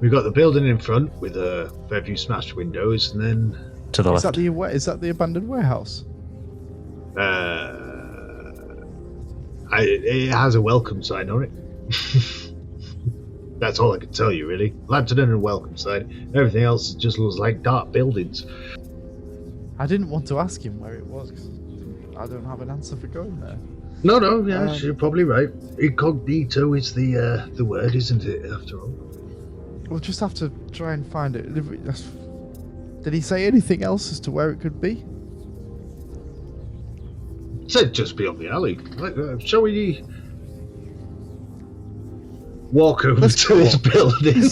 We've got the building in front with a fair few smashed windows, and then to the left. Is that the abandoned warehouse? It has a welcome sign on it. That's all I can tell you, really. Lantern and a welcome sign. Everything else just looks like dark buildings. I didn't want to ask him where it was, because I don't have an answer for going there. No, yes, you're probably right. Incognito is the word, isn't it, after all? We'll just have to try and find it. Did he say anything else as to where it could be? Said just beyond the alley. Shall we walk over to this building?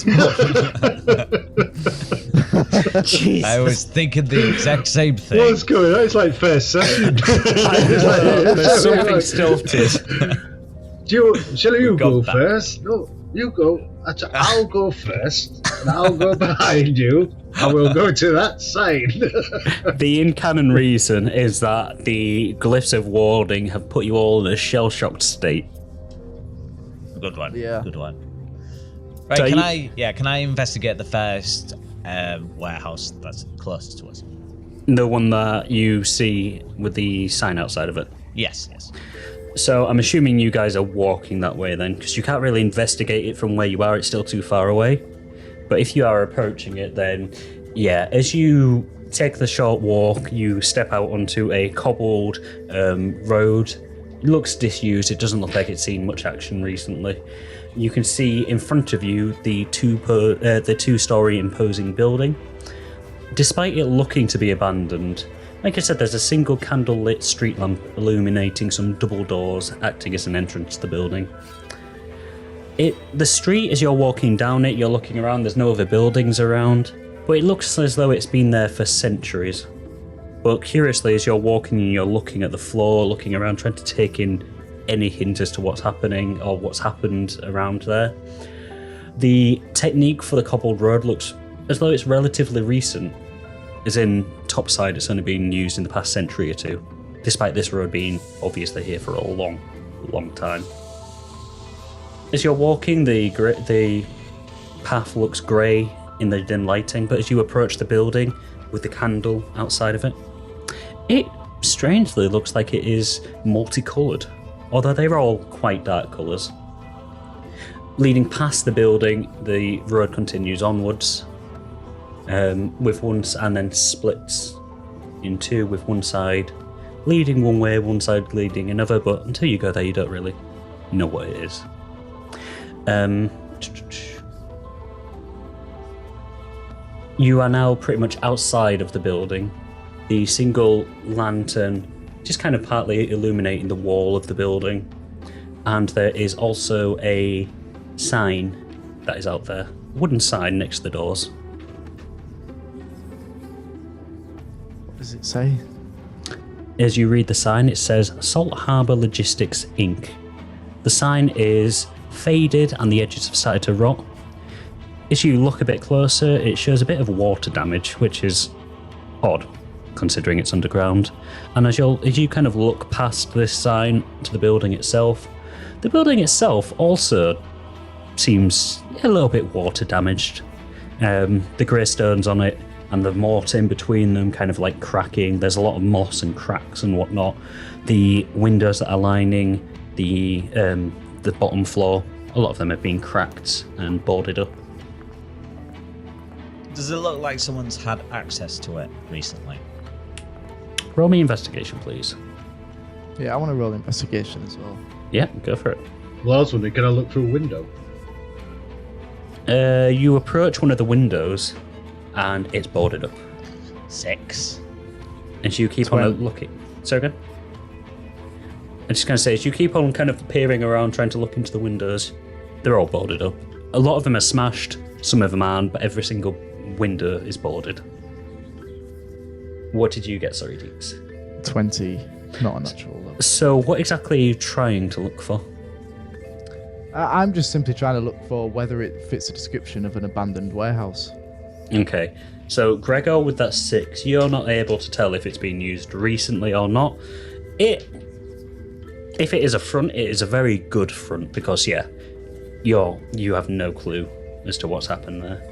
I was thinking the exact same thing. What's going on? It's like first session. There's something stilted. Shall you go that. first? No, you go. I'll go first, and I'll go behind you, and we'll go to that side. The in-canon reason is that the glyphs of warding have put you all in a shell-shocked state. Good one. Yeah. Good one. Right, So can I investigate the first warehouse that's closest to us? The one that you see with the sign outside of it. Yes. So I'm assuming you guys are walking that way then, because you can't really investigate it from where you are. It's still too far away. But if you are approaching it, then yeah, as you take the short walk, you step out onto a cobbled road. It looks disused. It doesn't look like it's seen much action recently. You can see in front of you the two-story imposing building. Despite it looking to be abandoned, like I said, there's a single candle-lit street lamp illuminating some double doors, acting as an entrance to the building. The street, as you're walking down it, you're looking around, there's no other buildings around, but it looks as though it's been there for centuries. But curiously, as you're walking and you're looking at the floor, looking around, trying to take in any hint as to what's happening or what's happened around there, the technique for the cobbled road looks as though it's relatively recent. As in, topside, it's only been used in the past century or two, despite this road being obviously here for a long, long time. As you're walking, the path looks grey in the dim lighting, but as you approach the building with the candle outside of it, it strangely looks like it is multicoloured, although they're all quite dark colours. Leading past the building, the road continues onwards, with one, and then splits in two, with one side leading one way, one side leading another, but until you go there you don't really know what it is. You are now pretty much outside of the building. The single lantern just kind of partly illuminating the wall of the building, and there is also a sign that is out there, a wooden sign next to the doors. What does it say? As you read the sign, it says Salt Harbour Logistics Inc. The sign is faded and the edges have started to rot. As you look a bit closer, it shows a bit of water damage, which is odd, considering it's underground. And as you kind of look past this sign to the building itself also seems a little bit water damaged. The grey stones on it and the mortar in between them kind of like cracking. There's a lot of moss and cracks and whatnot. The windows that are lining the bottom floor, a lot of them have been cracked and boarded up. Does it look like someone's had access to it recently? Roll me investigation, please. Yeah, I want to roll investigation as well. Yeah, go for it. Well, I was wondering, can I look through a window? You approach one of the windows and it's boarded up. 6. As you keep on looking. So again? I'm just going to say, as you keep on kind of peering around, trying to look into the windows, they're all boarded up. A lot of them are smashed, some of them aren't, but every single window is boarded. What did you get, sorry, Dix? 20, not a natural though. So what exactly are you trying to look for? I'm just simply trying to look for whether it fits the description of an abandoned warehouse. Okay, so Gregor with that 6, you're not able to tell if it's been used recently or not. If it is a front, it is a very good front because, yeah, you have no clue as to what's happened there.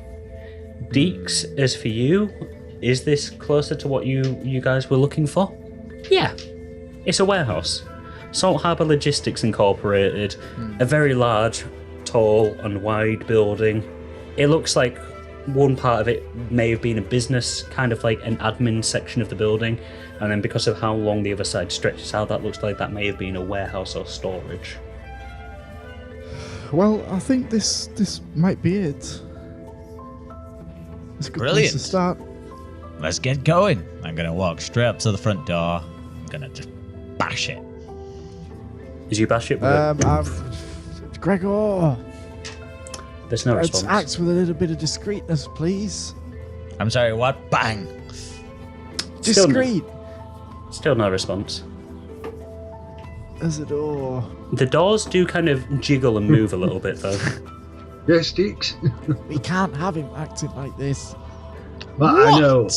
Dix, as for you, is this closer to what you guys were looking for? Yeah, it's a warehouse. Salt Harbour Logistics Incorporated, a very large, tall and wide building. It looks like one part of it may have been a business, kind of like an admin section of the building, and then because of how long the other side stretches out, that looks like that may have been a warehouse or storage. Well, I think this might be it. It's a good place to start. Let's get going. I'm going to walk straight up to the front door. I'm going to just bash it. Did you bash it with Gregor! There's no response. Let's act with a little bit of discreetness, please. I'm sorry, what? Bang! Discreet! Still no response. Ezador. The doors do kind of jiggle and move a little bit, though. Yes, Dix. We can't have him acting like this. But I know.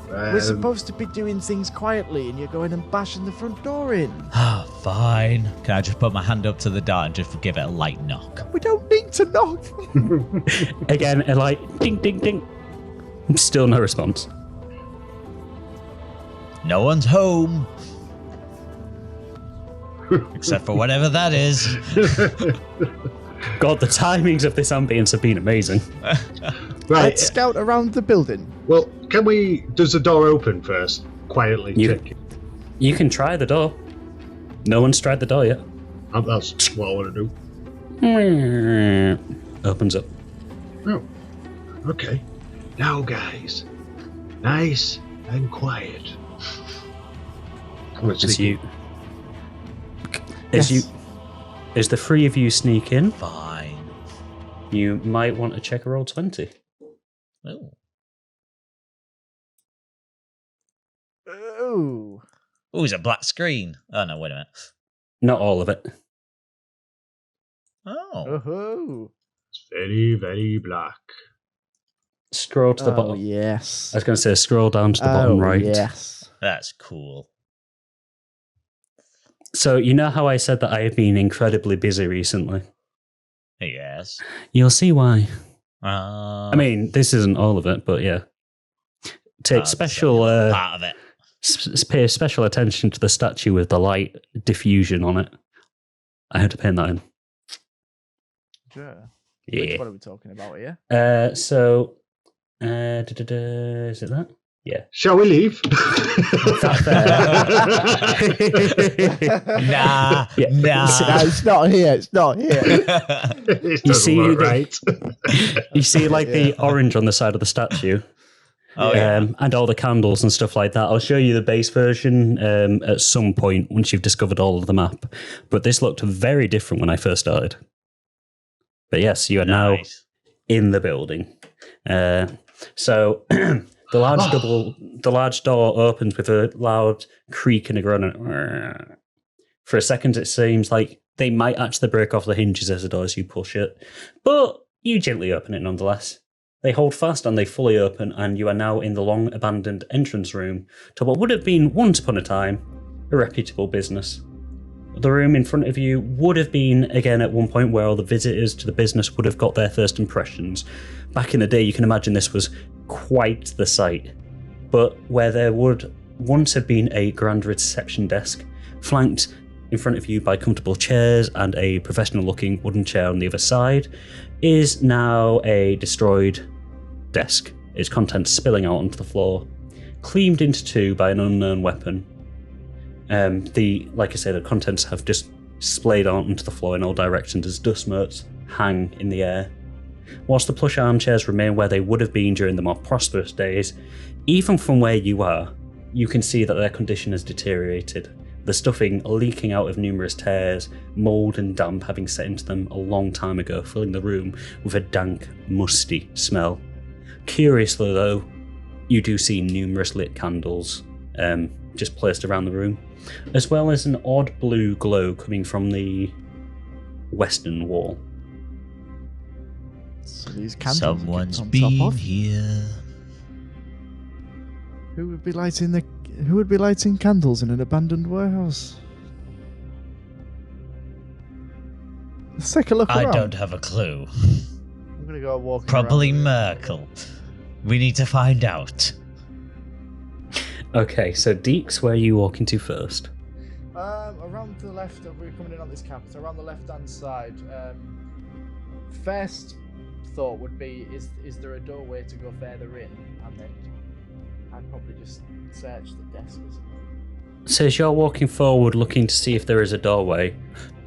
We're supposed to be doing things quietly, and you're going and bashing the front door in. Ah, fine. Can I just put my hand up to the door and just give it a light knock? We don't need to knock. Again, a light ding, ding, ding. Still no response. No one's home. Except for whatever that is. God, the timings of this ambience have been amazing. Right. Let's scout around the building. Well, does the door open first? Quietly. You can try the door. No one's tried the door yet. That's what I want to do. Opens up. Oh. Okay. Now, guys. Nice and quiet. As the three of you sneak in, Fine. you might want to check a roll 20. Oh. Ooh. Oh, it's a black screen. Oh, no, wait a minute. Not all of it. Oh. Oh. It's very, very black. Scroll to the bottom. Yes. I was going to say scroll down to the bottom right. Yes. That's cool. So you know how I said that I have been incredibly busy recently? Yes. You'll see why. I I mean, this isn't all of it, but yeah. Take special part of it. Pay special attention to the statue with the light diffusion on it. I had to paint that in. Sure. Yeah. What are we talking about here? Is it that? Yeah. Shall we leave? Nah. Yeah. No, it's not here. It's not here. You see right. You see, like the orange on the side of the statue, and all the candles and stuff like that. I'll show you the base version at some point once you've discovered all of the map. But this looked very different when I first started. But yes, you are now in the building. So the large door opens with a loud creak and a groan. For a second, it seems like they might actually break off the hinges as you push it, but you gently open it nonetheless. They hold fast and they fully open, and you are now in the long abandoned entrance room to what would have been once upon a time a reputable business. The room in front of you would have been, again, at one point where all the visitors to the business would have got their first impressions. Back in the day, you can imagine this was quite the sight. But where there would once have been a grand reception desk, flanked in front of you by comfortable chairs and a professional-looking wooden chair on the other side, is now a destroyed desk, its contents spilling out onto the floor, cleaved into two by an unknown weapon. Like I said, the contents have just splayed out onto the floor in all directions as dust motes hang in the air. Whilst the plush armchairs remain where they would have been during the more prosperous days, even from where you are, you can see that their condition has deteriorated. The stuffing leaking out of numerous tears, mould and damp having set into them a long time ago, filling the room with a dank, musty smell. Curiously though, you do see numerous lit candles just placed around the room, as well as an odd blue glow coming from the western wall. So these candles Someone's on been top of? here. Who would be lighting candles in an abandoned warehouse? Let's take a look around. I don't have a clue. I'm gonna go walking Probably around. Merkel. We need to find out. Okay, so Dix, where are you walking to first? Around to the left, we're coming in on this campus, around the left-hand side. First thought would be, is there a doorway to go further in? And then I'd probably just search the desk or something. So as you're walking forward looking to see if there is a doorway,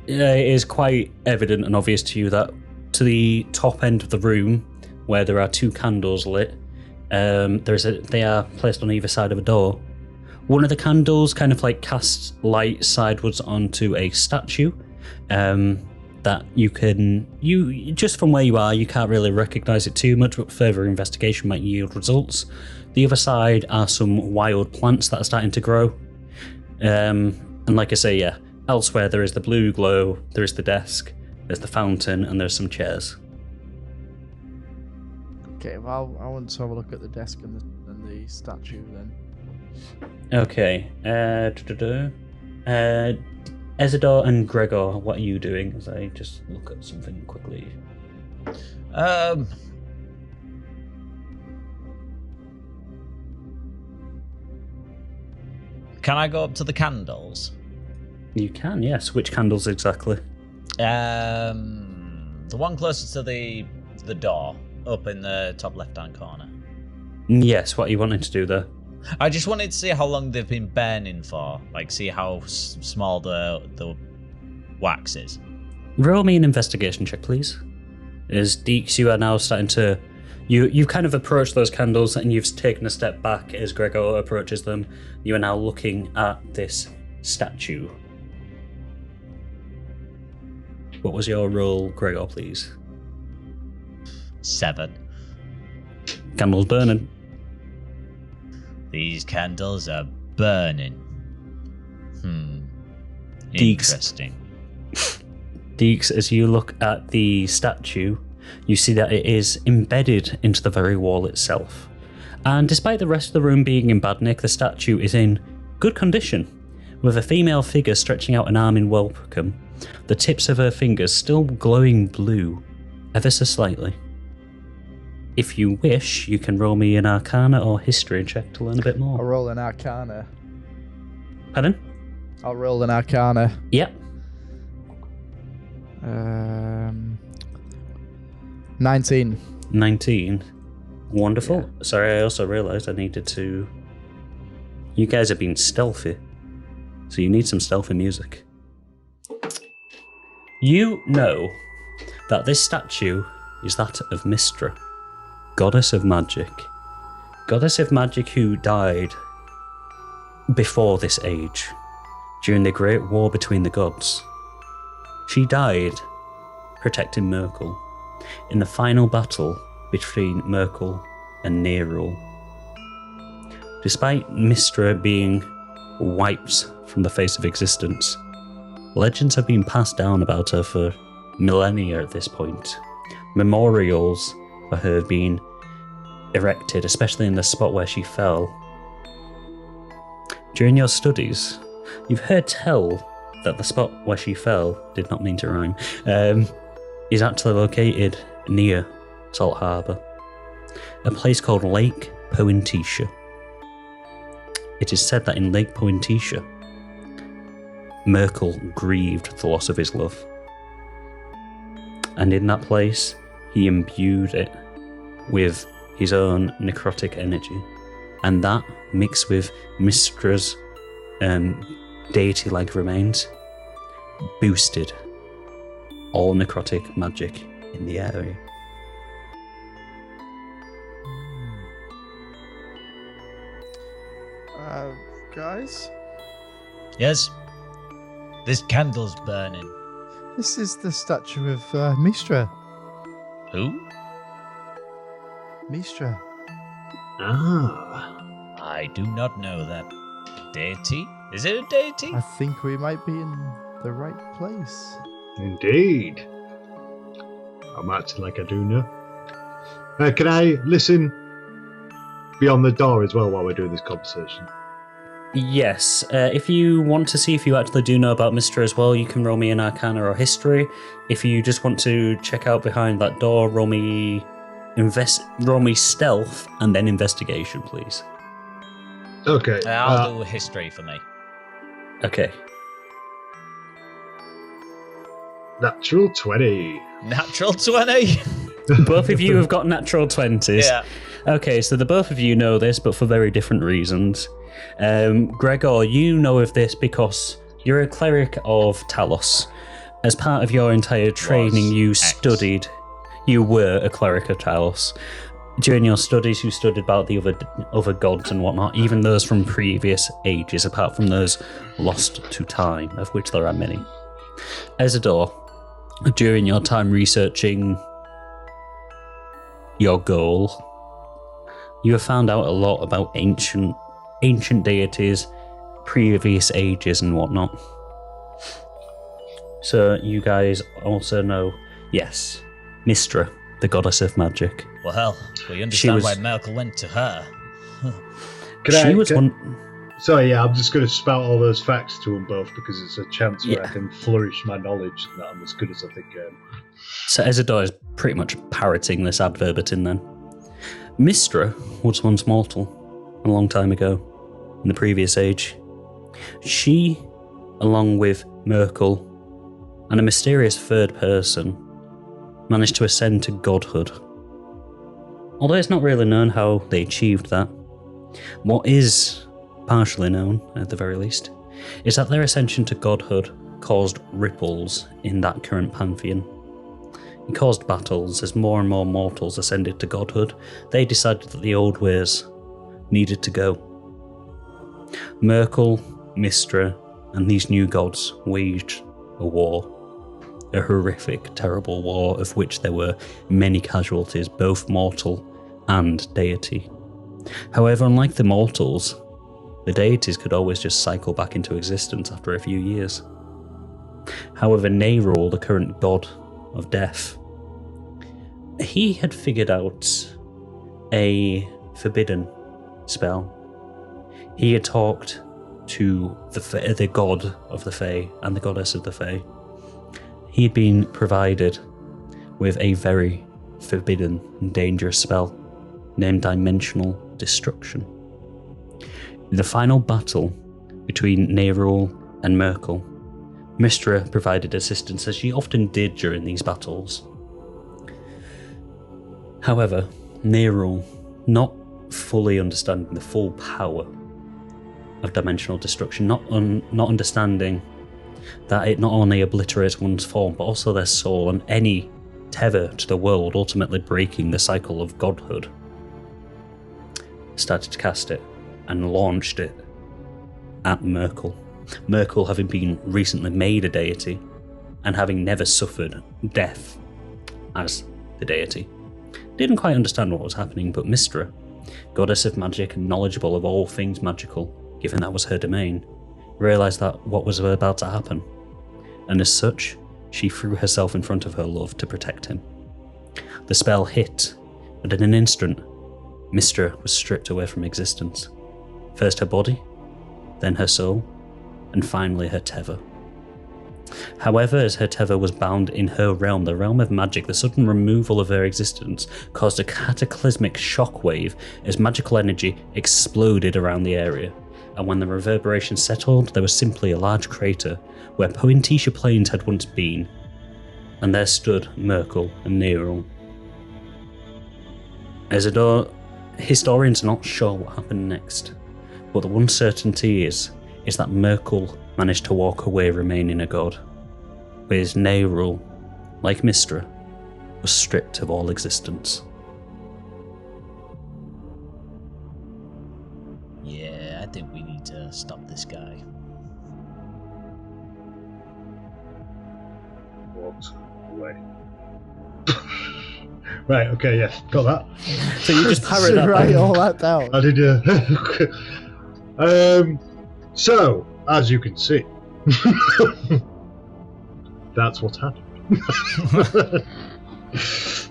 it is quite evident and obvious to you that to the top end of the room, where there are 2 candles lit, they are placed on either side of a door. One of the candles kind of like casts light sideways onto a statue that you just from where you are, you can't really recognize it too much, but further investigation might yield results. The other side are some wild plants that are starting to grow. And like I say, yeah, elsewhere there is the blue glow, there is the desk, there's the fountain, and there's some chairs. Okay, well, I want to have a look at the desk and the statue then. Okay. Ezador and Gregor, what are you doing? As I just look at something quickly. Can I go up to the candles? You can, yes. Which candles exactly? The one closest to the door, up in the top left-hand corner. Yes, what are you wanting to do there? I just wanted to see how long they've been burning for, like see how small the wax is. Roll me an investigation check, please. As Dix, you are now starting to... You've kind of approached those candles and you've taken a step back as Gregor approaches them. You are now looking at this statue. What was your roll, Gregor, please? 7. Candles burning. These candles are burning. Dix. Interesting. Dix, as you look at the statue, you see that it is embedded into the very wall itself. And despite the rest of the room being in bad nick, the statue is in good condition, with a female figure stretching out an arm in welcome, the tips of her fingers still glowing blue, ever so slightly. If you wish, you can roll me an Arcana or History check to learn a bit I'll more. roll an Arcana. Pardon? I'll roll an Arcana. Yep. 19. 19. Wonderful. Yeah. Sorry, I also realised I needed to... You guys have been stealthy, so you need some stealthy music. You know that this statue is that of Mystra, goddess of magic. Goddess of magic who died before this age, during the Great War between the gods. She died protecting Merkel in the final battle between Merkel and Nerul. Despite Mystra being wiped from the face of existence, legends have been passed down about her for millennia at this point. Memorials for her have been erected, especially in the spot where she fell. During your studies, you've heard tell that the spot where she fell, did not mean to rhyme, is actually located near Salt Harbour, a place called Lake Pointisha. It is said that in Lake Pointisha, Merkel grieved the loss of his love. And in that place, he imbued it with his own necrotic energy. And that, mixed with Mystra's deity-like remains, boosted all necrotic magic in the area. Guys? Yes? This candle's burning. This is the statue of Mistra. Who? Mistra. Ah. I do not know that deity. Is it a deity? I think we might be in the right place. Indeed. I'm acting like I do know. Can I listen beyond the door as well while we're doing this conversation? Yes. If you want to see if you actually do know about Mistra as well, you can roll me an Arcana or History. If you just want to check out behind that door, roll me Stealth and then Investigation, please. Okay. I'll do a history for me. Okay. Natural 20. Natural 20? Both of you have got natural 20s. Yeah. Okay, so the both of you know this, but for very different reasons. Gregor, you know of this because you're a cleric of Talos. As part of your entire training, you were a cleric of Talos. During your studies, you studied about the other gods and whatnot, even those from previous ages, apart from those lost to time, of which there are many. Ezador, during your time researching your goal, you have found out a lot about ancient deities, previous ages and whatnot. So you guys also know, yes, Mistra, the goddess of magic. Well, we understand why Merkel went to her. Sorry, I'm just going to spout all those facts to them both because it's a chance where I can flourish my knowledge that I'm as good as I think I am. So Ezador is pretty much parroting this adverbatim then. Mistra was once mortal, a long time ago, in the previous age. She, along with Merkel and a mysterious third person, managed to ascend to godhood. Although it's not really known how they achieved that, what is partially known, at the very least, is that their ascension to godhood caused ripples in that current pantheon. It caused battles as more and more mortals ascended to godhood. They decided that the old ways needed to go. Merkel, Mistra, and these new gods waged a war. A horrific, terrible war of which there were many casualties, both mortal and deity. However, unlike the mortals, the deities could always just cycle back into existence after a few years. However, Nerul, the current god of death, he had figured out a forbidden spell. He had talked to the god of the Fae and the goddess of the Fae. He had been provided with a very forbidden and dangerous spell named Dimensional Destruction. In the final battle between Nerul and Merkel, Mistra provided assistance as she often did during these battles. However, Nerul, not fully understanding the full power of Dimensional Destruction, not understanding that it not only obliterates one's form but also their soul and any tether to the world, ultimately breaking the cycle of godhood, started to cast it and launched it at Merkel. Merkel, having been recently made a deity and having never suffered death as the deity, didn't quite understand what was happening, but Mistra, goddess of magic and knowledgeable of all things magical, given that was her domain, realised that what was about to happen, and as such, she threw herself in front of her love to protect him. The spell hit, and in an instant, Mistra was stripped away from existence. First her body, then her soul, and finally her tether. However, as her tether was bound in her realm, the realm of magic, the sudden removal of her existence caused a cataclysmic shockwave as magical energy exploded around the area. And when the reverberation settled, there was simply a large crater where Pointisha Plains had once been, and there stood Merkel and Nerul. Ezador, historians are not sure what happened next, but the one certainty is that Merkel managed to walk away remaining a god, whereas Nerul, like Mistra, was stripped of all existence. Yeah, I think we need to stop this guy. Walks away. Right, okay, yes, got that. So you just parrot that write back. all that down. I did, so, as you can see, that's what's happened.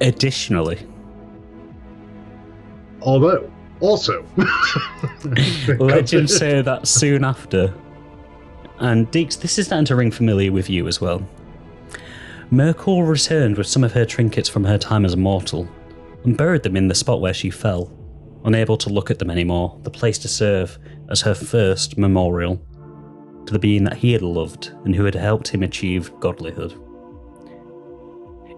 Additionally, Although, also, legends say that soon after, and Dix, this is starting to ring familiar with you as well. Merkel returned with some of her trinkets from her time as a mortal, and buried them in the spot where she fell, unable to look at them anymore, the place to serve as her first memorial to the being that he had loved and who had helped him achieve godlyhood.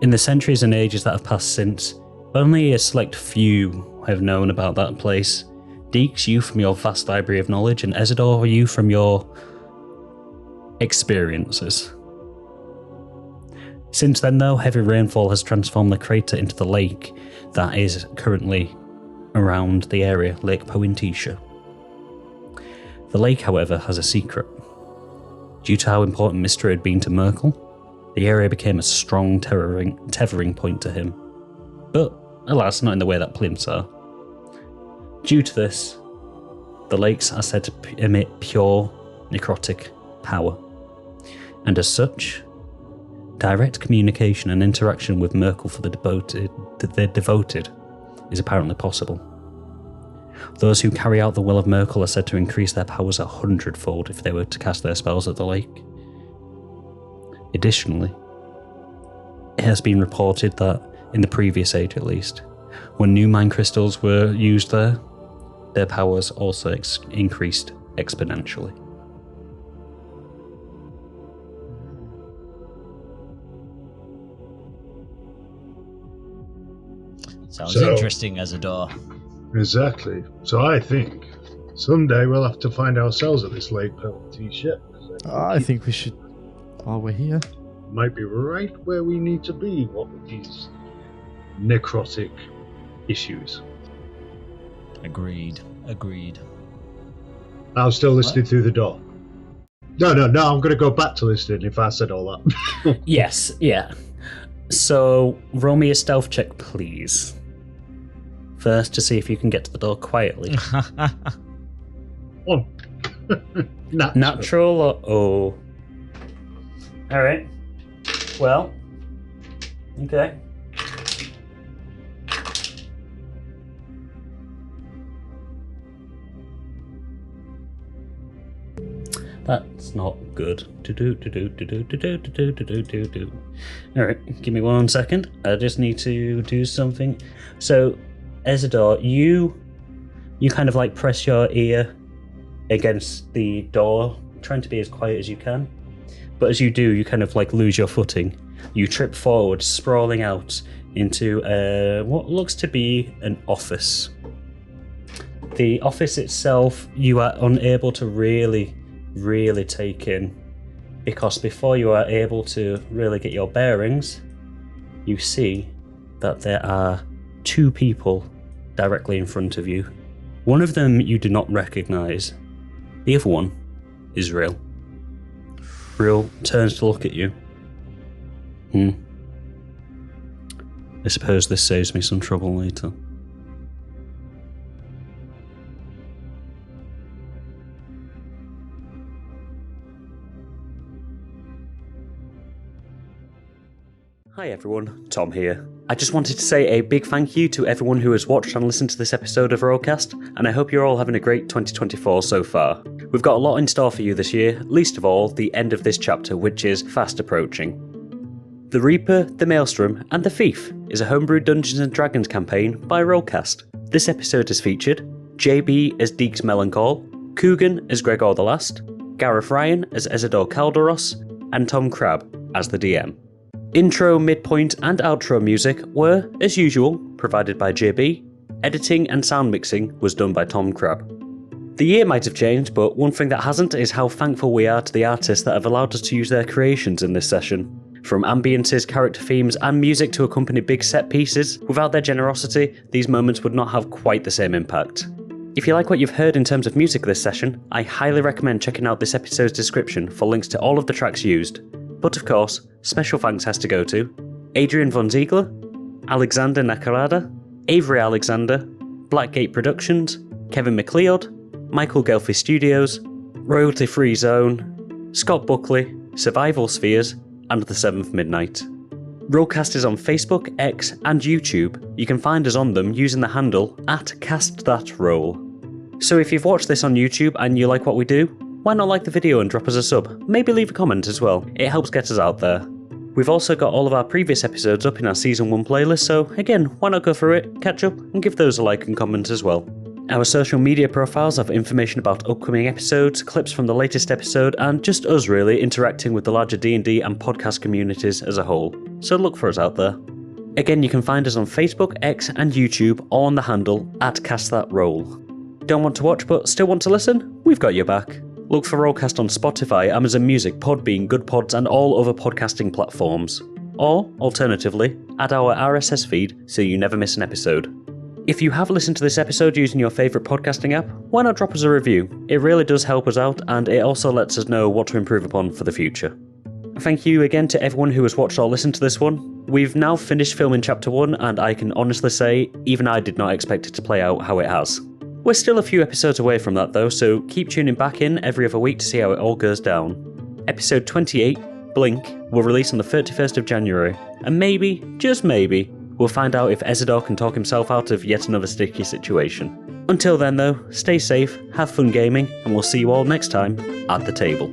In the centuries and ages that have passed since, only a select few have known about that place. Dix, you from your vast library of knowledge, and Ezador, you from your experiences. Since then, though, heavy rainfall has transformed the crater into the lake that is currently around the area, Lake Pointisha. The lake, however, has a secret. Due to how important Mystery had been to Merkel, the area became a strong tethering point to him. But, alas, not in the way that plimps are. Due to this, the lakes are said to emit pure necrotic power, and as such, direct communication and interaction with Merkel for the devoted is apparently possible. Those who carry out the will of Merkel are said to increase their powers 100-fold if they were to cast their spells at the lake. Additionally, it has been reported that, in the previous age at least, when new mine crystals were used there, their powers also increased exponentially. Sounds interesting, Ezador. Exactly. So I think someday we'll have to find ourselves at this Lake Pointisha. I think we should, while we're here. Might be right where we need to be, what with these necrotic issues. Agreed. I'm still listening through the door. No, I'm going to go back to listening if I said all that. Yes, yeah. So, roll me a stealth check, please. First, to see if you can get to the door quietly. One. Natural or... Oh. Alright. Well. Okay. That's not good. Alright, give me 1 second. I just need to do something. So, Ezador, you kind of like press your ear against the door, trying to be as quiet as you can. But as you do, you kind of like lose your footing. You trip forward, sprawling out into what looks to be an office. The office itself, you are unable to really take in, because before you are able to really get your bearings, you see that there are 2 people directly in front of you. One of them you do not recognize. The other one is Real. Real turns to look at you. I suppose this saves me some trouble later. Hi everyone, Tom here. I just wanted to say a big thank you to everyone who has watched and listened to this episode of RollCast, and I hope you're all having a great 2024 so far. We've got a lot in store for you this year, least of all the end of this chapter, which is fast approaching. The Reaper, the Maelstrom, and the Thief is a homebrew Dungeons & Dragons campaign by RollCast. This episode has featured JB as Dix Meloncall, Coogan as Gregor the Last, Gareth Ryan as Ezador Calderos, and Tom Crabbe as the DM. Intro, midpoint, and outro music were, as usual, provided by JB. Editing and sound mixing was done by Tom Crabbe. The year might have changed, but one thing that hasn't is how thankful we are to the artists that have allowed us to use their creations in this session. From ambiences, character themes, and music to accompany big set pieces, without their generosity, these moments would not have quite the same impact. If you like what you've heard in terms of music this session, I highly recommend checking out this episode's description for links to all of the tracks used. But of course, special thanks has to go to Adrian von Ziegler, Alexander Nakarada, Avery Alexander, Blackgate Productions, Kevin MacLeod, Michael Ghelfi Studios, Royalty Free Zone, Scott Buckley, Survival Spheres, and The Seventh Midnight. RollCast is on Facebook, X, and YouTube. You can find us on them using the handle @CastThatRoll. So if you've watched this on YouTube and you like what we do, why not like the video and drop us a sub? Maybe leave a comment as well. It helps get us out there. We've also got all of our previous episodes up in our Season 1 playlist, so again, why not go through it, catch up, and give those a like and comment as well. Our social media profiles have information about upcoming episodes, clips from the latest episode, and just us really interacting with the larger D&D and podcast communities as a whole. So look for us out there. Again, you can find us on Facebook, X, and YouTube, all on the handle @CastThatRoll. Don't want to watch but still want to listen? We've got your back. Look for RollCast on Spotify, Amazon Music, Podbean, Good Pods, and all other podcasting platforms. Or, alternatively, add our RSS feed so you never miss an episode. If you have listened to this episode using your favourite podcasting app, why not drop us a review? It really does help us out, and it also lets us know what to improve upon for the future. Thank you again to everyone who has watched or listened to this one. We've now finished filming Chapter 1, and I can honestly say, even I did not expect it to play out how it has. We're still a few episodes away from that though, so keep tuning back in every other week to see how it all goes down. Episode 28, Blink, will release on the 31st of January, and maybe, just maybe, we'll find out if Ezador can talk himself out of yet another sticky situation. Until then though, stay safe, have fun gaming, and we'll see you all next time at the table.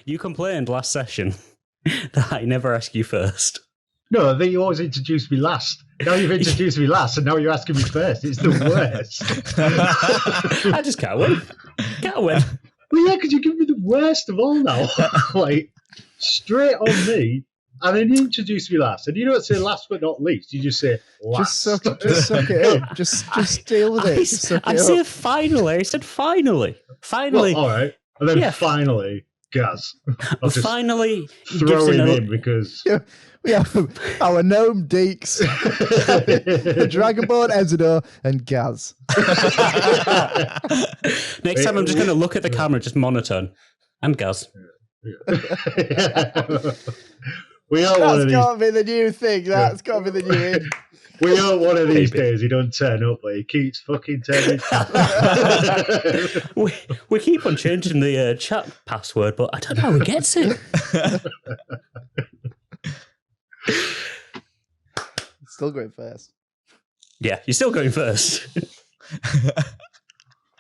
You complained last session that I never ask you first. No, I think you always introduced me last. Now you've introduced me last, and now you're asking me first. It's the worst. I just can't win. Can't win. Well, yeah, because you give me the worst of all now. Like, straight on me, and then you introduce me last. And you don't say last but not least. You just say last. Just suck it up. Just deal with it. I said finally. I said finally. Finally. Well, all right. And then finally, Gaz. Finally, throw him in because... We have our gnome Dix, the Dragonborn Ezador, and Gaz. Next time I'm just going to look at the camera, just monotone. And Gaz. We are one of these... That's got to be the new thing. That's got to be the new in. We are one of these days he don't turn up, but he keeps fucking turning up. we keep on changing the chat password, but I don't know how he gets it. Still going first. Yeah, you're still going first.